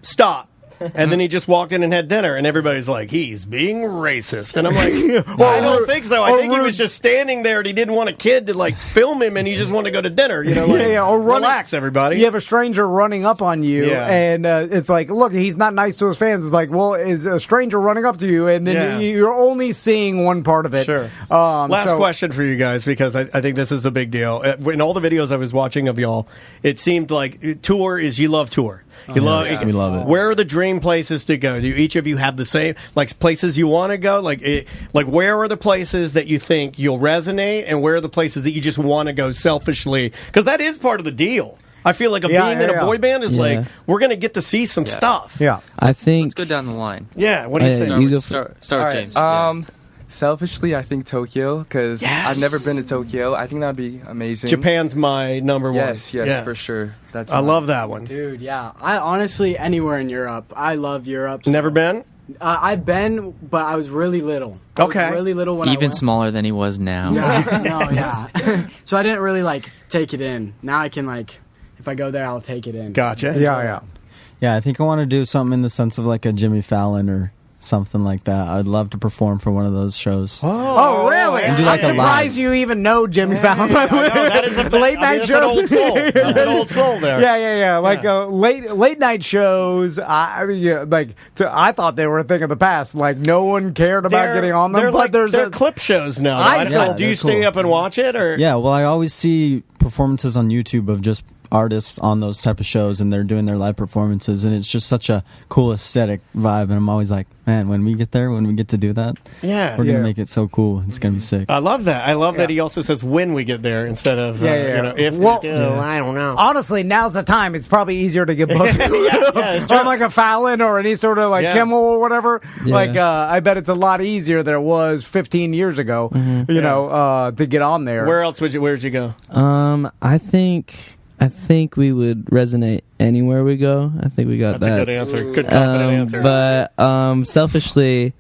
stop. And then he just walked in and had dinner, and everybody's like, he's being racist. And I'm like, I don't think so. I think he was just standing there and he didn't want a kid to like film him, and he just wanted to go to dinner. Or relax, everybody. You have a stranger running up on you, and it's like, look, he's not nice to his fans. It's like, well, is a stranger running up to you, and then you're only seeing one part of it. Sure. Last question for you guys, because I think this is a big deal. In all the videos I was watching of y'all, it seemed like tour is, you love tour. We love it. Where are the dream places to go? Do each of you have the same places you want to go? Like where are the places that you think you'll resonate, and where are the places that you just want to go selfishly? Because that is part of the deal. I feel like being in a boy band is like, we're going to get to see some stuff. Yeah, I think. Let's go down the line. Yeah, what do you think? Start with James. Selfishly, I think Tokyo, because I've never been to Tokyo. I think that'd be amazing. Japan's my number one. Yes, for sure. I love that one. Dude, yeah. I honestly, anywhere in Europe. I love Europe. Never been? I've been, but I was really little. Really little when Even smaller than he was now. So I didn't really, take it in. Now I can, if I go there, I'll take it in. Gotcha. Yeah, I think I want to do something in the sense of like a Jimmy Fallon or something like that. I'd love to perform for one of those shows. Oh really? And do I'm surprised you even know Jimmy Fallon. That is the late night shows. That's an old soul there. Yeah. Late night shows. I thought they were a thing of the past. Like no one cared about getting on them. They're clip shows now. Do you stay up and watch it, or? Yeah. Well, I always see performances on YouTube of just artists on those type of shows, and they're doing their live performances, and it's just such a cool aesthetic vibe. And I'm always like, man, when we get there, when we get to do that, we're gonna make it so cool. It's gonna be sick. I love that. I love that he also says when we get there instead of if we do. I don't know. Honestly, now's the time. It's probably easier to get both. Or like a Fallon or any sort of like Kimmel or whatever. Yeah. Like I bet it's a lot easier than it was 15 years ago. You know, to get on there. Where'd you go? I think we would resonate anywhere we go. I think we got That's a good answer. Good confident answer. But selfishly,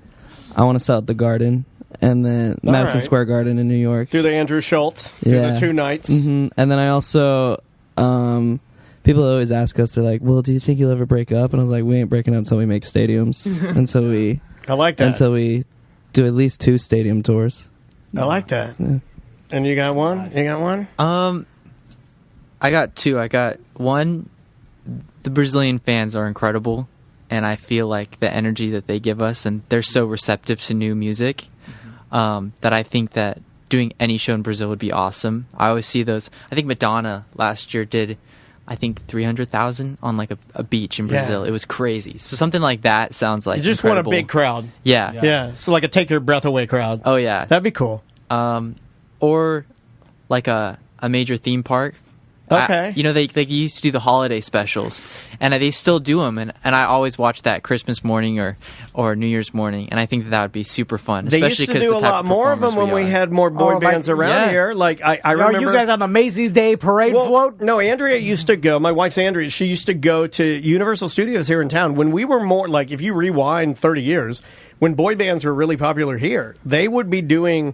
I want to sell at the Garden and then Madison Square Garden in New York. Do the Andrew Schultz. Do the 2 nights. Mm-hmm. And then I also, people always ask us, they're like, well, do you think you'll ever break up? And I was like, we ain't breaking up until we make stadiums. Until we... I like that. Until we do at least 2 stadium tours. I like that. Yeah. And you got one? I got 2. I got 1, the Brazilian fans are incredible, and I feel like the energy that they give us, and they're so receptive to new music, that I think that doing any show in Brazil would be awesome. I always see those. I think Madonna last year did, 300,000 on like a beach in Brazil. It was crazy. So something like that sounds like you just incredible. Want a big crowd. Yeah. So like a take your breath away crowd. Oh yeah, that'd be cool. Or like a major theme park. Okay. They used to do the holiday specials, and they still do them, and I always watch that Christmas morning or New Year's morning, and I think that would be super fun. They used to do a lot more of them when we had more boy bands around here. Like I remember you guys on the Macy's Day Parade float? No, Andrea used to go. My wife's Andrea. She used to go to Universal Studios here in town when we were more like, if you rewind 30 years, when boy bands were really popular here, they would be doing.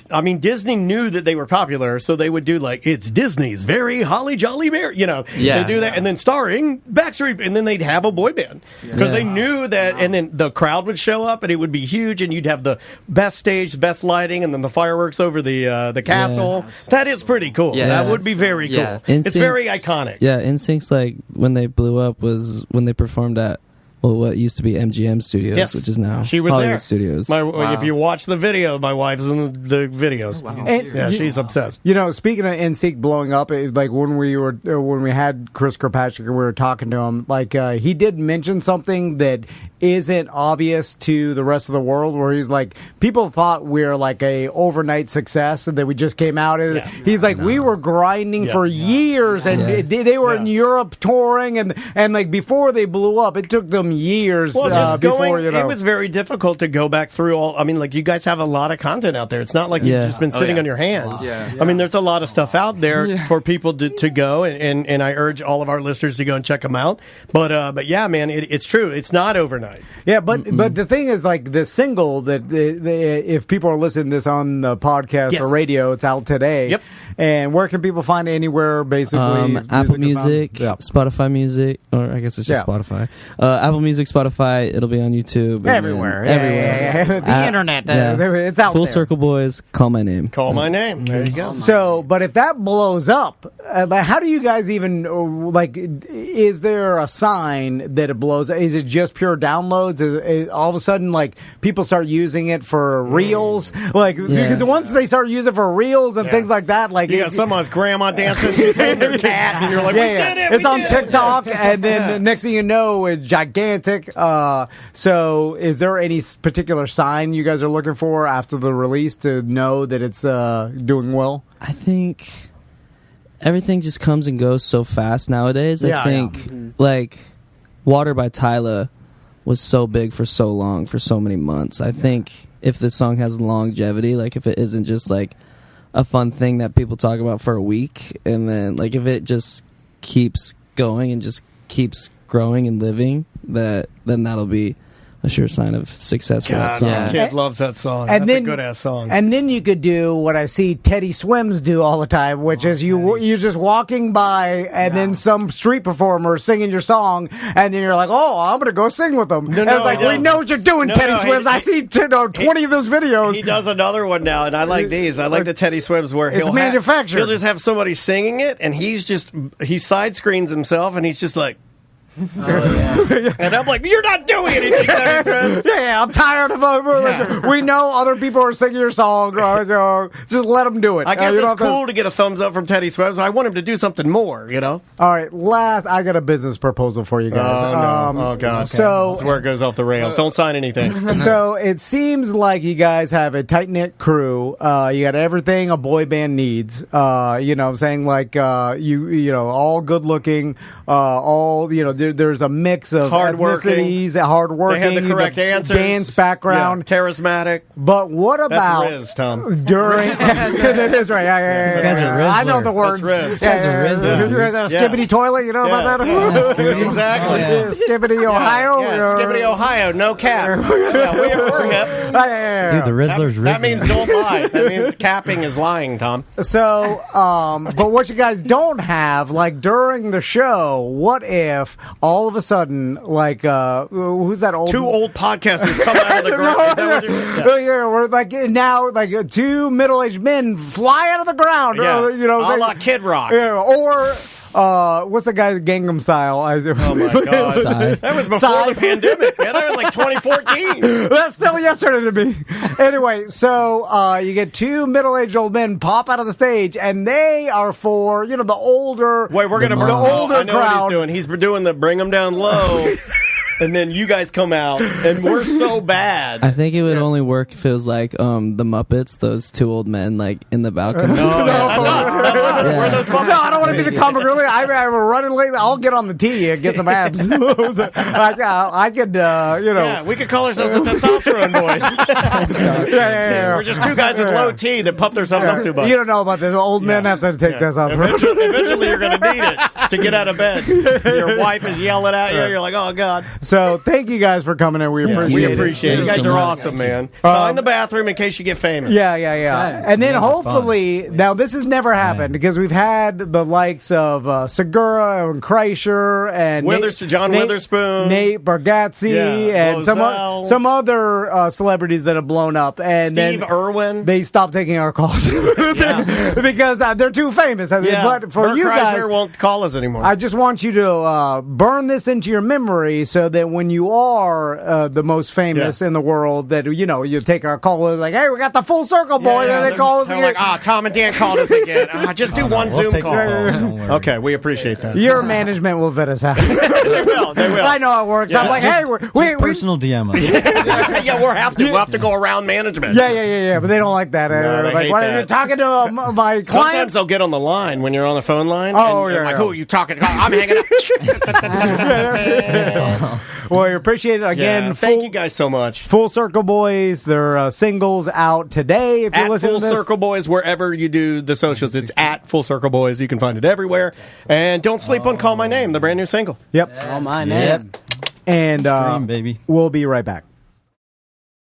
I mean, Disney knew that they were popular, so they would do like, it's Disney's very Holly Jolly Mary, they do that, and then starring Backstreet, and then they'd have a boy band because they knew that, and then the crowd would show up, and it would be huge, and you'd have the best stage, best lighting, and then the fireworks over the castle. Yeah. That is pretty cool. Yes. That would be very cool. It's very iconic. Yeah, NSYNC's like when they blew up was when they performed at what used to be MGM Studios, which is now she was Hollywood there. Studios. If you watch the video, my wife's in the videos. Wow. And she's obsessed. Speaking of NSYNC blowing up, it was like when we had Chris Kirkpatrick and we were talking to him, like he did mention something that isn't obvious to the rest of the world, where he's like, people thought we were like a overnight success and that we just came out. He's like, we were grinding for years, and they were in Europe touring, and like before they blew up, it took them years before, it was very difficult to go back through all. I mean, like, you guys have a lot of content out there. It's not like you've just been sitting on your hands. I mean, there's a lot of stuff out there for people to go, and I urge all of our listeners to go and check them out. But yeah, man, it's true. It's not overnight. Yeah, but the thing is, like, the single that if people are listening to this on the podcast or radio, it's out today. Yep. And where can people find it? Anywhere, basically? Apple Music, Spotify Music, or I guess it's just Spotify. Apple Music, Spotify, it'll be on YouTube. Everywhere. The internet. It's out Full there. Circle Boys, Call My Name. Call My Name. There you go. So, but if that blows up, how do you guys even, is there a sign that it blows up? Is it just pure downloads? Is all of a sudden, like, people start using it for reels? Because once they start using it for reels and things like that, like... You got someone's grandma dancing, she's holding her cat, and you're like, we did it! It's on TikTok, and then next thing you know, it's gigantic. So is there any particular sign you guys are looking for after the release to know that it's doing well? I think everything just comes and goes so fast nowadays. I think like Water by Tyla was so big for so long, for so many months. I think if this song has longevity, like if it isn't just like a fun thing that people talk about for a week, and then like if it just keeps going and just keeps growing and living, then that'll be a sure sign of success for that song. My kid loves that song. That's a good-ass song. And then you could do what I see Teddy Swims do all the time, which is you're just walking by, and then some street performer singing your song, and then you're like, oh, I'm going to go sing with them. We know what you're doing, Teddy Swims. I see 20 of those videos. He does another one now, and I like these. I like the Teddy Swims where it's manufactured. He'll just have somebody singing it, and he side screens himself, and he's just like, And I'm like, you're not doing anything. Yeah, I'm tired of it. We know other people are singing your song. Just let them do it. I guess it's cool to get a thumbs up from Teddy Swift. So I want him to do something more, All right, I got a business proposal for you guys. Oh, no. Oh, God. So that's where it goes off the rails. Don't sign anything. So it seems like you guys have a tight-knit crew. You got everything a boy band needs. I'm saying, like, all good-looking, there's a mix of ethnicities, hardworking. They have the correct answers. Dance background. Yeah, charismatic. But what about... That's Riz, Tom. During... That is right. Yeah. I know the words. That's Riz. You guys have a skibbity toilet, about that? Yeah, exactly. Skibbity, Ohio? Skibbity, Ohio, no cap. We're hip. Dude, the Rizzler's That means don't lie. That means capping is lying, Tom. So, but what you guys don't have, like, during the show, what if all of a sudden, like, who's that old... Two old podcasters come out of the ground. We're like, now, like, two middle-aged men fly out of the ground. Yeah. A la Kid Rock. Yeah, or... what's the guy's Gangnam Style? Oh my God. That was before the pandemic, man. That was like 2014. That's still yesterday to me. Anyway, so you get two middle-aged old men pop out of the stage, and they are for, the older... Wait, we're going to... The older I know crowd. what he's doing. He's doing the bring them down low. And then you guys come out, and we're so bad. I think it would only work if it was like the Muppets, those two old men, like in the balcony. That's us. We're those Muppets. No, I don't want to be the comic relief. I'm running late. I'll get on the tee and get some abs. I could, Yeah, we could call ourselves the Testosterone Boys. Yeah. We're just two guys with low T that pump themselves up too much. You don't know about this. Old men have to take testosterone. Eventually, you're going to need it to get out of bed. Your wife is yelling at you. You're like, oh, God. So thank you guys for coming in. We appreciate it. You guys are awesome, man. Sign the bathroom in case you get famous. Yeah. And then hopefully, now this has never happened because we've had the likes of Segura and Kreischer and John Witherspoon, Nate Bargatze, and some other celebrities that have blown up. And Steve Irwin. They stopped taking our calls because they're too famous. But for Bert you guys, Kreischer won't call us anymore. I just want you to burn this into your memory so that when you are the most famous in the world, that you take our call with like, hey, we got the Full Circle Boys, and they call us again. Like, Tom and Dan called us again. Just do one Zoom call. Okay, we appreciate that. Your management will vet us out. They will. I know how it works. I'm like, hey, we personal DM us. We'll have to go around management. Yeah, but they don't like that. No, like, why are you talking to my client? Sometimes they'll get on the line when you're on the phone line. Like, who are you talking to? I'm hanging up. Well, we appreciate it again. Thank you guys so much. Full Circle Boys, their singles out today. If you're listening to this. Full Circle Boys, wherever you do the socials, it's at Full Circle Boys. You can find it everywhere. And don't sleep on Call My Name, the brand new single. Yep. Call My Name. And baby. We'll be right back.